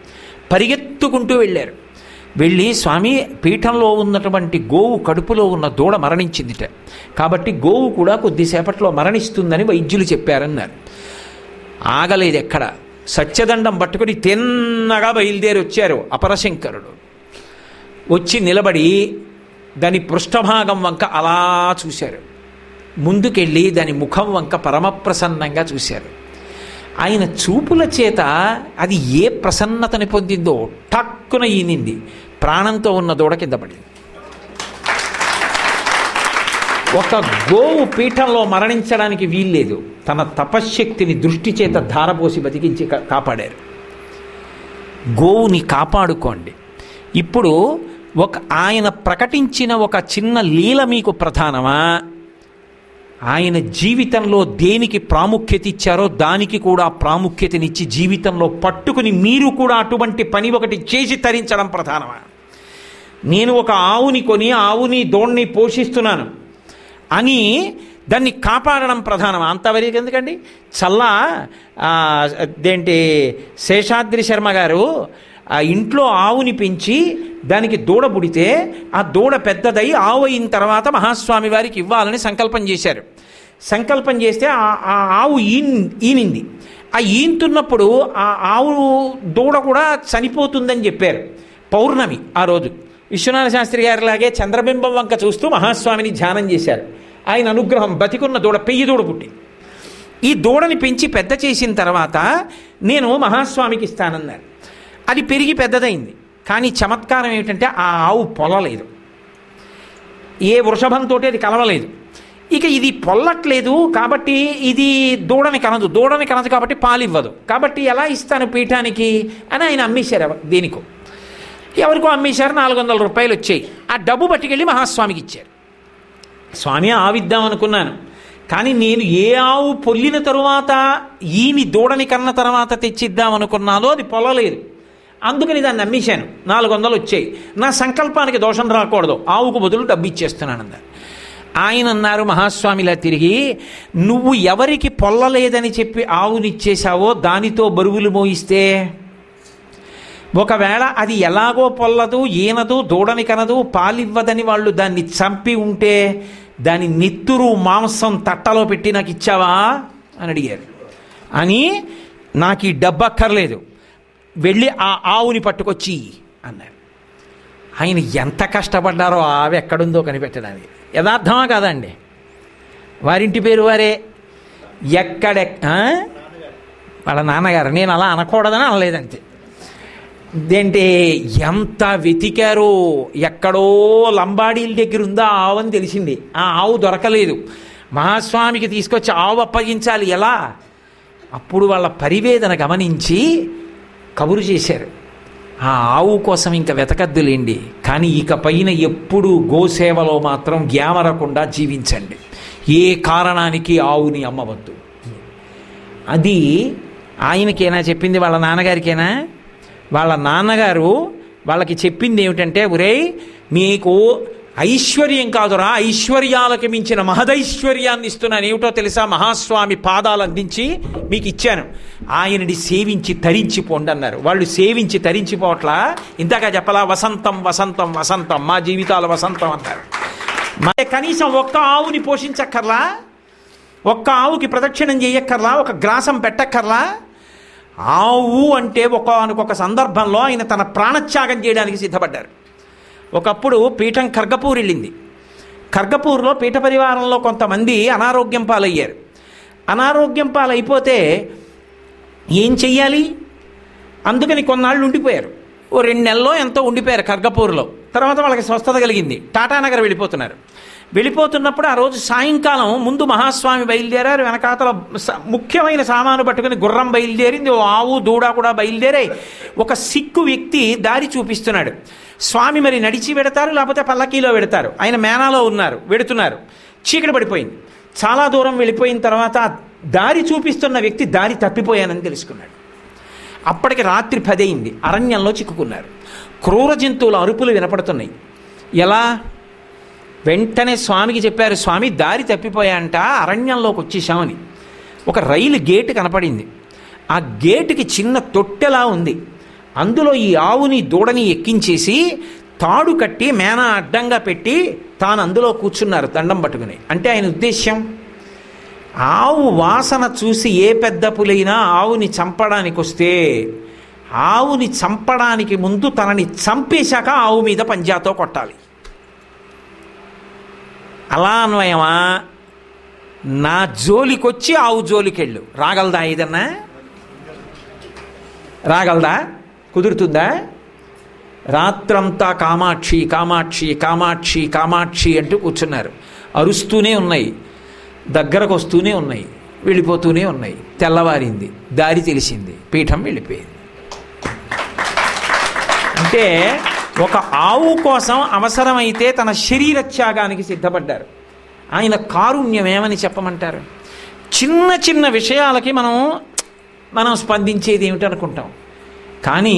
పరిగెత్తుకుంటూ వెళ్ళారు. వెళ్ళి స్వామి పీఠంలో ఉన్నటువంటి గోవు కడుపులో ఉన్న దూడ మరణించిందిట, కాబట్టి గోవు కూడా కొద్దిసేపట్లో మరణిస్తుందని వైద్యులు చెప్పారన్నారు. ఆగలేదు ఎక్కడ, సత్యదండం పట్టుకుని తిన్నగా బయలుదేరి వచ్చారు అపరశంకరుడు. వచ్చి నిలబడి దాని పృష్ఠభాగం వంక అలా చూశారు, ముందుకెళ్ళి దాని ముఖం వంక పరమప్రసన్నంగా చూశారు. ఆయన చూపుల చేత అది ఏ ప్రసన్నతని పొందిందో టక్కున ఈనింది, ప్రాణంతో ఉన్న దూడ కింద పడింది. ఒక గోవు పీఠంలో మరణించడానికి వీల్లేదు, తన తపశ్శక్తిని దృష్టి చేత ధారపోసి బతికించి కాపాడారు. గోవుని కాపాడుకోండి. ఇప్పుడు ఆయన ప్రకటించిన ఒక చిన్న లీల మీకు ప్రధానమా, ఆయన జీవితంలో దేనికి ప్రాముఖ్యత ఇచ్చారో దానికి కూడా ప్రాముఖ్యతనిచ్చి జీవితంలో పట్టుకుని మీరు కూడా అటువంటి పని ఒకటి చేసి తరించడం ప్రధానమా? నేను ఒక ఆవుని కొని ఆవుని దోణ్ణి పోషిస్తున్నాను అని దాన్ని కాపాడడం ప్రధానమా? అంతవరకు ఎందుకండి. అదేంటి శేషాద్రి శర్మ గారు ఆ ఇంట్లో ఆవుని పెంచి దానికి దూడ పుడితే ఆ దూడ పెద్దదై ఆవు అయిన తర్వాత మహాస్వామి వారికి ఇవ్వాలని సంకల్పం చేశారు. సంకల్పం చేస్తే ఆ ఆవు ఈనింది. ఆ ఈనుతున్నప్పుడు ఆ ఆవు దూడ కూడా చనిపోతుందని చెప్పారు. పౌర్ణమి ఆ రోజు విశ్వనాథ శాస్త్రి గారిలాగే చంద్రబింబం వంక చూస్తూ మహాస్వామిని ధ్యానం చేశారు. ఆయన అనుగ్రహం బతికున్న దూడ, పెయ్యి దూడ పుట్టింది. ఈ దూడని పెంచి పెద్ద చేసిన తర్వాత నేను మహాస్వామికి ఇస్తానన్నారు. అది పెరిగి పెద్దదైంది. కానీ చమత్కారం ఏమిటంటే ఆ ఆవు పొల్లలేదు, ఏ వృషభంతో అది కలవలేదు. ఇక ఇది పొల్లట్లేదు కాబట్టి ఇది దూడని కనదు కాబట్టి పాలివ్వదు, కాబట్టి ఎలా ఇస్తాను పీఠానికి అని ఆయన అమ్మేశారు. దేనికో ఎవరికో అమ్మేశారు, 400 రూపాయలు వచ్చాయి. ఆ డబ్బు పట్టుకెళ్ళి మహాస్వామికి ఇచ్చారు. స్వామి ఆవిద్దాం అనుకున్నాను, కానీ నేను ఏ ఆవు పొల్లిన తరువాత ఈని దూడని కన్న తర్వాత తెచ్చిద్దాం అనుకున్నానో అది పొల్లలేదు, అందుకని దాన్ని అమ్మేశాను, 400 వచ్చాయి, నా సంకల్పానికి దోషం రాకూడదు, ఆవుకు బదులు డబ్బు ఇచ్చేస్తున్నానన్నారు. ఆయన అన్నారు మహాస్వామిలా తిరిగి, నువ్వు ఎవరికి పొల్లలేదని చెప్పి ఆవునిచ్చేశావో దానితో బరువులు మోయిస్తే, ఒకవేళ అది ఎలాగో పొల్లదు, ఈనదు, దూడని కనదు, పాలివ్వదని వాళ్ళు దాన్ని చంపి ఉంటే దాని నెత్తురు మాంసం తట్టలో పెట్టి నాకు ఇచ్చావా అని అడిగారు. అని నాకు ఈ డబ్బు అక్కర్లేదు, వెళ్ళి ఆ ఆవుని పట్టుకొచ్చి అన్నారు. ఆయన ఎంత కష్టపడ్డారో ఆవు ఎక్కడుందో కనిపెట్టడానికి. యథార్థమా కాదండి? వారింటి పేరు వారే, వాళ్ళ నాన్నగారు. నేను అలా అనకూడదని అనలేదంతే. ఇదేంటి ఎంత వెతికారో, ఎక్కడో లంబాడీల దగ్గర ఉందా ఆవు అని తెలిసింది. ఆ ఆవు దొరకలేదు. మహాస్వామికి తీసుకొచ్చి ఆవు అప్పగించాలి, ఎలా? అప్పుడు వాళ్ళ పరివేదన గమనించి కబురు చేశారు, ఆ ఆవు కోసం ఇంకా వెతకద్దులేండి, కానీ ఇక పైన ఎప్పుడు గోసేవలో మాత్రం గ్యామరకుండా జీవించండి, ఏ కారణానికి ఆవుని అమ్మవద్దు. అది ఆయనకేనా చెప్పింది? వాళ్ళ నాన్నగారికేనా? వాళ్ళ నాన్నగారు వాళ్ళకి చెప్పింది ఏమిటంటే, ఒరేయ్ మీకు ఐశ్వర్యం కాదురా, ఐశ్వర్యాలకు మించిన మహదైశ్వర్యాన్ని ఇస్తున్నాను, ఏమిటో తెలుసా? మహాస్వామి పాదాలు అందించి మీకు ఇచ్చాను, ఆయనని సేవించి తరించిపోండి అన్నారు. వాళ్ళు సేవించి తరించిపోవట్లా, ఇంతగా చెప్పలా, వసంతం వసంతం వసంతం, మా జీవితాల వసంతం అన్నారు. మరి కనీసం ఒక్క ఆవుని పోషించక్కర్లా, ఒక్క ఆవుకి ప్రదక్షిణం చేయక్కర్లా, ఒక గ్రాసం పెట్టక్కర్లా? ఆవు అంటే ఒక్కొక్క సందర్భంలో ఆయన తన ప్రాణత్యాగం చేయడానికి సిద్ధపడ్డారు. ఒకప్పుడు పీఠం ఖర్గపూర్ వెళ్ళింది. ఖర్గపూర్లో పీఠ పరివారంలో కొంతమంది అనారోగ్యం పాలయ్యారు. అనారోగ్యం పాలైపోతే ఏం చెయ్యాలి? అందుకని కొన్నాళ్ళు ఉండిపోయారు. ఓ 2 నెలల్లో ఎంతో ఉండిపోయారు ఖర్గపూర్లో. తర్వాత వాళ్ళకి స్వస్థత కలిగింది, టాటానగర్ వెళ్ళిపోతున్నారు. వెళ్ళిపోతున్నప్పుడు ఆ రోజు సాయంకాలం ముందు మహాస్వామి బయలుదేరారు, వెనకాతల ముఖ్యమైన సామాను పట్టుకుని గుర్రం బయలుదేరింది, ఓ ఆవు దూడ కూడా బయలుదేరాయి. ఒక సిక్కు వ్యక్తి దారి చూపిస్తున్నాడు. స్వామి మరి నడిచి వెడతారు, లేకపోతే పల్లకీలో వెడతారు. ఆయన మేనాలో ఉన్నారు, వెడుతున్నారు. చీకటి పడిపోయింది. చాలా దూరం వెళ్ళిపోయిన తర్వాత దారి చూపిస్తున్న వ్యక్తి దారి తప్పిపోయానని తెలుసుకున్నాడు. అప్పటికి రాత్రి 10 అయింది. అరణ్యంలో చిక్కుకున్నారు. క్రూర జంతువుల అరుపులు వినపడుతున్నాయి. ఎలా? వెంటనే స్వామికి చెప్పారు, స్వామి దారి తప్పిపోయాంట, అరణ్యంలోకి వచ్చేసామని. ఒక రైలు గేటు కనపడింది. ఆ గేటుకి చిన్న తొట్టెలా ఉంది. అందులో ఈ ఆవుని దూడని ఎక్కించేసి తాడు కట్టి మేనా అడ్డంగా పెట్టి తాను అందులో కూర్చున్నారు దండం పట్టుకుని. అంటే ఆయన ఉద్దేశ్యం, ఆవు వాసన చూసి ఏ పెద్ద పులైనా ఆవుని చంపడానికి వస్తే ఆవుని చంపడానికి ముందు తనని చంపేశాక ఆవు మీద పంజాతో కొట్టాలి. అలా అన్వయమా? నా జోలికొచ్చి ఆవు జోలికెళ్ళు. రాగలదా? ఏదన్నా రాగలదా? కుదురుతుందా? రాత్రంతా కామాక్షి కామాక్షి కామాక్షి కామాక్షి అంటూ కూర్చున్నారు. అరుస్తూనే ఉన్నాయి, దగ్గరకు వస్తూనే ఉన్నాయి, వెళ్ళిపోతూనే ఉన్నాయి. తెల్లవారింది, దారి తెలిసింది, పీఠం వెళ్ళిపోయింది. అంటే ఒక ఆవు కోసం అవసరమైతే తన శరీర త్యాగానికి సిద్ధపడ్డారు. ఆయన కారుణ్యం ఏమని చెప్పమంటారు? చిన్న చిన్న విషయాలకి మనం స్పందించేది ఏమిటనుకుంటాం. కానీ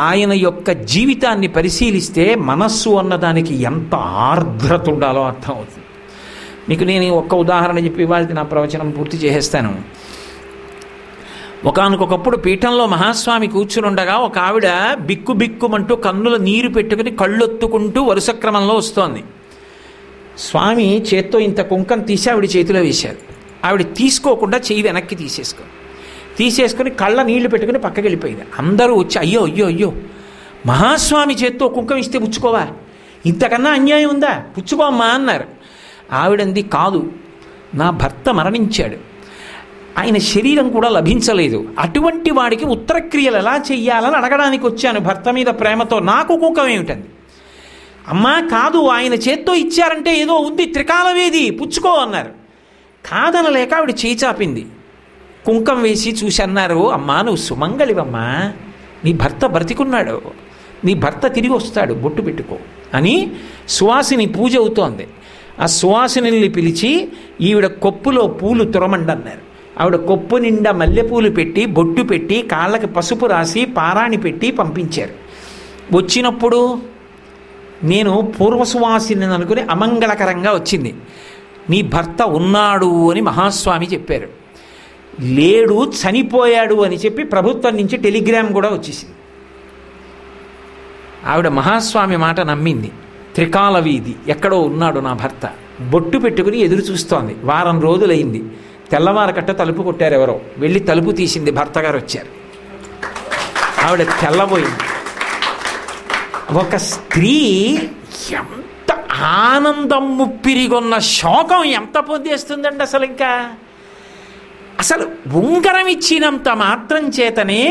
ఆయన యొక్క జీవితాన్ని పరిశీలిస్తే మనస్సు అన్నదానికి ఎంత ఆర్ద్రత ఉండాలో అర్థమవుతుంది. మీకు నేను ఒక్క ఉదాహరణ చెప్పి వాళ్ళకి నా ప్రవచనం పూర్తి చేసేస్తాను. ఒకానొకప్పుడు పీఠంలో మహాస్వామి కూర్చుని ఉండగా ఒక ఆవిడ బిక్కు బిక్కుమంటూ కన్నుల నీరు పెట్టుకుని కళ్ళొత్తుకుంటూ వరుస క్రమంలో వస్తోంది. స్వామి చేత్తో ఇంత కుంకం తీసి ఆవిడ చేతిలో వేశారు. ఆవిడ తీసుకోకుండా చెయ్యి వెనక్కి తీసేసుకొని కళ్ళ నీళ్లు పెట్టుకుని పక్కకి వెళ్ళిపోయింది. అందరూ వచ్చి అయ్యో అయ్యో అయ్యో, మహాస్వామి చేత్తో కుంకం ఇస్తే పుచ్చుకోవా? ఇంతకన్నా అన్యాయం ఉందా? పుచ్చుకోమ్మా అన్నారు. ఆవిడంది, కాదు, నా భర్త మరణించాడు, ఆయన శరీరం కూడా లభించలేదు, అటువంటి వాడికి ఉత్తరక్రియలు ఎలా చెయ్యాలని అడగడానికి వచ్చాను భర్త మీద ప్రేమతో, నాకు కుంకం ఏమిటంది? అమ్మా కాదు, ఆయన చేత్తో ఇచ్చారంటే ఏదో ఉంది, త్రికాలవేది, పుచ్చుకో అన్నారు. కాదనలేక ఆవిడ చేయి చాపింది. కుంకం వేసి చూసి అన్నారు, అమ్మా నువ్వు సుమంగళివమ్మా, నీ భర్త బ్రతికున్నాడు, నీ భర్త తిరిగి వస్తాడు, బొట్టు పెట్టుకో అని సువాసిని పూజ అవుతోంది. ఆ సువాసిని పిలిచి ఈవిడ కొప్పులో పూలు తురమండన్నారు. ఆవిడ కొప్పు నిండా మల్లెపూలు పెట్టి బొట్టు పెట్టి కాళ్ళకి పసుపు రాసి పారాణి పెట్టి పంపించారు. వచ్చినప్పుడు నేను పూర్వసువాసిని అనుకుని అమంగళకరంగా వచ్చింది. నీ భర్త ఉన్నాడు అని మహాస్వామి చెప్పారు. లేడు, చనిపోయాడు అని చెప్పి ప్రభుత్వం నుంచి టెలిగ్రామ్ కూడా వచ్చేసింది. ఆవిడ మహాస్వామి మాట నమ్మింది. త్రికాల వీధి ఎక్కడో ఉన్నాడు నా భర్త, బొట్టు పెట్టుకుని ఎదురు చూస్తోంది. వారం రోజులైంది. తెల్లవారకట్ట తలుపు కొట్టారు ఎవరో. వెళ్ళి తలుపు తీసింది, భర్త గారు వచ్చారు. ఆవిడ తెల్లబోయింది. ఒక స్త్రీ ఎంత ఆనందం ముప్పిరిగొన్న శోకం ఎంత పొందేస్తుందండి అసలు. ఇంకా అసలు ఉంగరం ఇచ్చినంత మాత్రం చేతనే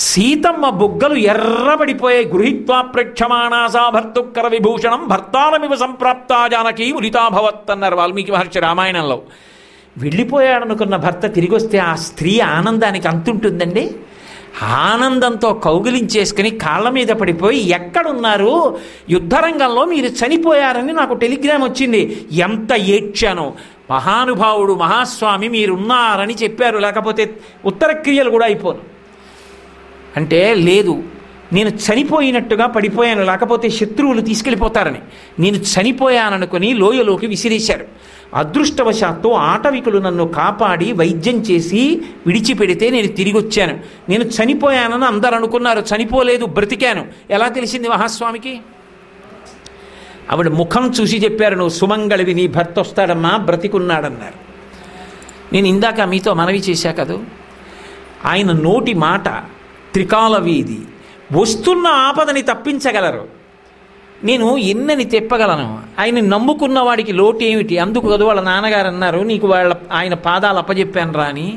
సీతమ్మ బుగ్గలు ఎర్రబడిపోయాయి. గృహీత్వా ప్రేక్షమాణాసా భర్తుక్కర విభూషణం భర్తారమివ సంప్రాప్తా జానకీ ముదితాభవత్ అన్నారు వాల్మీకి మహర్షి రామాయణంలో. వెళ్ళిపోయాడనుకున్న భర్త తిరిగి వస్తే ఆ స్త్రీ ఆనందానికి అంతుంటుందండి. ఆనందంతో కౌగిలించేసుకుని కాళ్ళ మీద పడిపోయి, ఎక్కడున్నారు? యుద్ధరంగంలో మీరు చనిపోయారని నాకు టెలిగ్రామ్ వచ్చింది. ఎంత ఏడ్చానో. మహానుభావుడు మహాస్వామి మీరున్నారని చెప్పారు, లేకపోతే ఉత్తరక్రియలు కూడా అయిపోను అంటే. లేదు, నేను చనిపోయినట్టుగా పడిపోయాను, లేకపోతే శత్రువులు తీసుకెళ్ళిపోతారని. నేను చనిపోయాననుకుని లోయలోకి విసిరేశారు. అదృష్టవశాత్తు ఆటవికులు నన్ను కాపాడి వైద్యం చేసి విడిచిపెడితే నేను తిరిగి వచ్చాను. నేను చనిపోయానని అందరూ అనుకున్నారు, చనిపోలేదు, బ్రతికాను. ఎలా తెలిసింది మహాస్వామికి? ఆవిడ ముఖం చూసి చెప్పారు, నువ్వు సుమంగళివి, నీ భర్త వస్తాడమ్మా, బ్రతికున్నాడన్నారు. నేను ఇందాక మీతో మనవి చేశా కదూ, ఆయన నోటి మాట త్రికాల వీధి. వస్తున్న ఆపదని తప్పించగలరు. నేను ఎన్నని తెప్పగలను. ఆయన నమ్ముకున్న వాడికి లోటు ఏమిటి? అందుకు కదా వాళ్ళ నాన్నగారు అన్నారు, నీకు ఆయన పాదాలు అప్పచెప్పాను రా అని.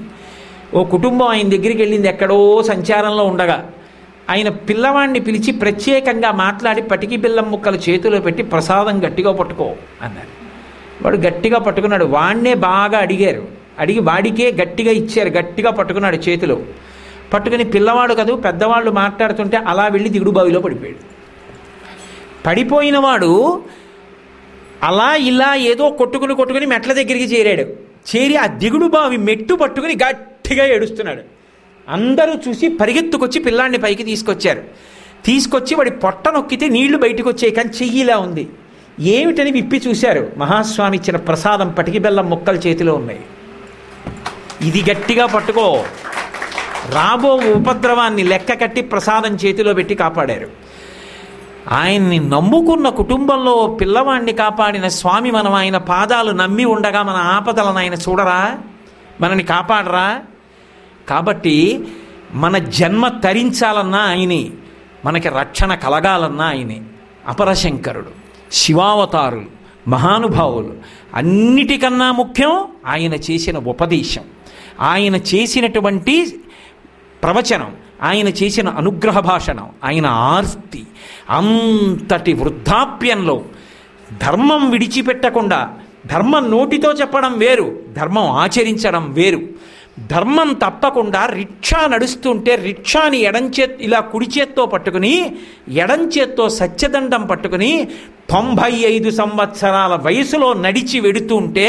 ఓ కుటుంబం ఆయన దగ్గరికి వెళ్ళింది, ఎక్కడో సంచారంలో ఉండగా. ఆయన పిల్లవాడిని పిలిచి ప్రత్యేకంగా మాట్లాడి పటికి బెల్లం ముక్కలు చేతిలో పెట్టి ప్రసాదం గట్టిగా పట్టుకో అన్నారు. వాడు గట్టిగా పట్టుకున్నాడు. వాడినే బాగా అడిగారు, అడిగి వాడికే గట్టిగా ఇచ్చారు. గట్టిగా పట్టుకున్నాడు చేతిలో. పట్టుకుని పిల్లవాడు కదూ, పెద్దవాళ్ళు మాట్లాడుతుంటే అలా వెళ్ళి దిగుడు బావిలో పడిపోయాడు. పడిపోయిన వాడు అలా ఇలా ఏదో కొట్టుకుని మెట్ల దగ్గరికి చేరాడు. చేరి ఆ దిగుడు బావి మెట్టు పట్టుకుని గట్టిగా ఏడుస్తున్నాడు. అందరూ చూసి పరిగెత్తుకొచ్చి పిల్లాడిని పైకి తీసుకొచ్చారు. తీసుకొచ్చి వాడి పొట్ట నొక్కితే నీళ్లు బయటకు వచ్చాయి, కానీ చెయ్యిలా ఉంది. ఏమిటని విప్పి చూశారు. మహాస్వామి ఇచ్చిన ప్రసాదం పటికి బెల్లం ముక్కలు చేతిలో ఉన్నాయి. ఇది గట్టిగా పట్టుకో. రాబో ఉపద్రవాన్ని లెక్క కట్టి ప్రసాదం చేతిలో పెట్టి కాపాడారు. ఆయన్ని నమ్ముకున్న కుటుంబంలో పిల్లవాడిని కాపాడిన స్వామి మనం ఆయన పాదాలు నమ్మి ఉండగా మన ఆపదలను ఆయన చూడరా, మనని కాపాడరా? కాబట్టి మన జన్మ తరించాలన్నా ఆయనే, మనకి రక్షణ కలగాలన్నా ఆయనే. అపరశంకరుడు, శివావతారులు, మహానుభావులు, అన్నిటికన్నా ముఖ్యం ఆయన చేసిన ఉపదేశం, ఆయన చేసినటువంటి ప్రవచనం, ఆయన చేసిన అనుగ్రహ భాషణం, ఆయన ఆర్తి. అంతటి వృద్ధాప్యంలో ధర్మం విడిచిపెట్టకుండా, ధర్మం నోటితో చెప్పడం వేరు, ధర్మం ఆచరించడం వేరు. ధర్మం తప్పకుండా రిక్షా నడుస్తుంటే రిక్షాని ఇలా కుడి చేత్తో పట్టుకుని ఎడంచేత్తో సత్యదండం పట్టుకుని 95 సంవత్సరాల వయసులో నడిచి వెడుతుంటే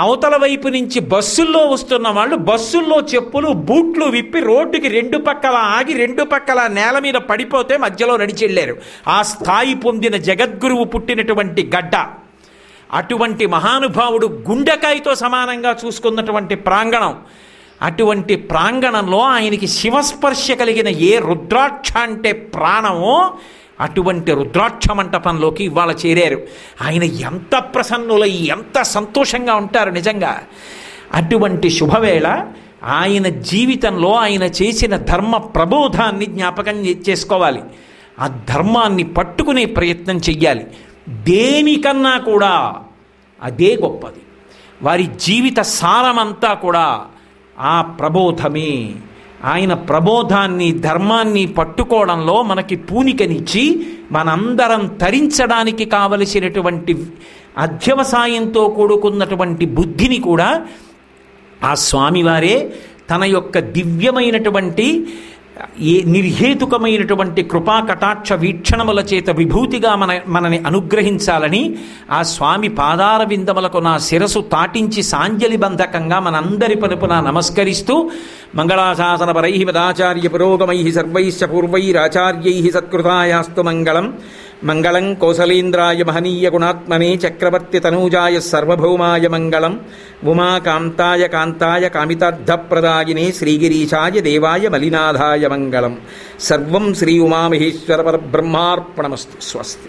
అవతల వైపు నుంచి బస్సుల్లో వస్తున్న వాళ్ళు బస్సుల్లో చెప్పులు బూట్లు విప్పి రోడ్డుకి 2 పక్కల ఆగి 2 పక్కల నేల మీద పడిపోతే మధ్యలో నడిచి వెళ్ళారు. ఆ స్థాయి పొందిన జగద్గురువు పుట్టినటువంటి గడ్డ. అటువంటి మహానుభావుడు గుండెకాయతో సమానంగా చూసుకున్నటువంటి ప్రాంగణం. అటువంటి ప్రాంగణంలో ఆయనకి శివస్పర్శ కలిగిన ఏ రుద్రాక్ష అంటే ప్రాణమో అటువంటి రుద్రాక్ష మంటపంలోకి ఇవాళ చేరారు. ఆయన ఎంత ప్రసన్నులై ఎంత సంతోషంగా ఉంటారు నిజంగా. అటువంటి శుభవేళ ఆయన జీవితంలో ఆయన చేసిన ధర్మ ప్రబోధాన్ని జ్ఞాపకం చేసుకోవాలి. ఆ ధర్మాన్ని పట్టుకునే ప్రయత్నం చెయ్యాలి. దేనికన్నా కూడా అదే గొప్పది. వారి జీవిత సారమంతా కూడా ఆ ప్రబోధమే. ఆయన ప్రబోధాన్ని ధర్మాన్ని పట్టుకోవడంలో మనకి పూనికనిచ్చి మనందరం తరించడానికి కావలసినటువంటి అధ్యవసాయంతో కూడుకున్నటువంటి బుద్ధిని కూడా ఆ స్వామివారే తన యొక్క దివ్యమైనటువంటి నిర్హేతుకమైనటువంటి కృపా కటాక్ష వీక్షణముల చేత విభూతిగా మనని అనుగ్రహించాలని ఆ స్వామి పాదార విందములకు నా శిరసు తాటించి సాంజలి బంధకంగా మనందరి పలుపున నమస్కరిస్తూ మంగళాశాసనపరై మదాచార్య పురోగమై సర్వైశ్చ పూర్వైరాచార్యై సత్కృతాయాస్తు మంగళం. మంగళం కౌసలేంద్రాయ మహనీయ గుణాత్మనే చక్రవర్తి తనూజాయ సర్వభౌమాయ మంగళం. ఉమాకాంతాయ కాంతాయ కామితార్థప్రదాయినే శ్రీగిరీశాయ దేవాయ మలినాథాయ మంగళం. సర్వం శ్రీ ఉమామహేశ్వర పరబ్రహ్మార్పణమస్తు. స్వస్తి.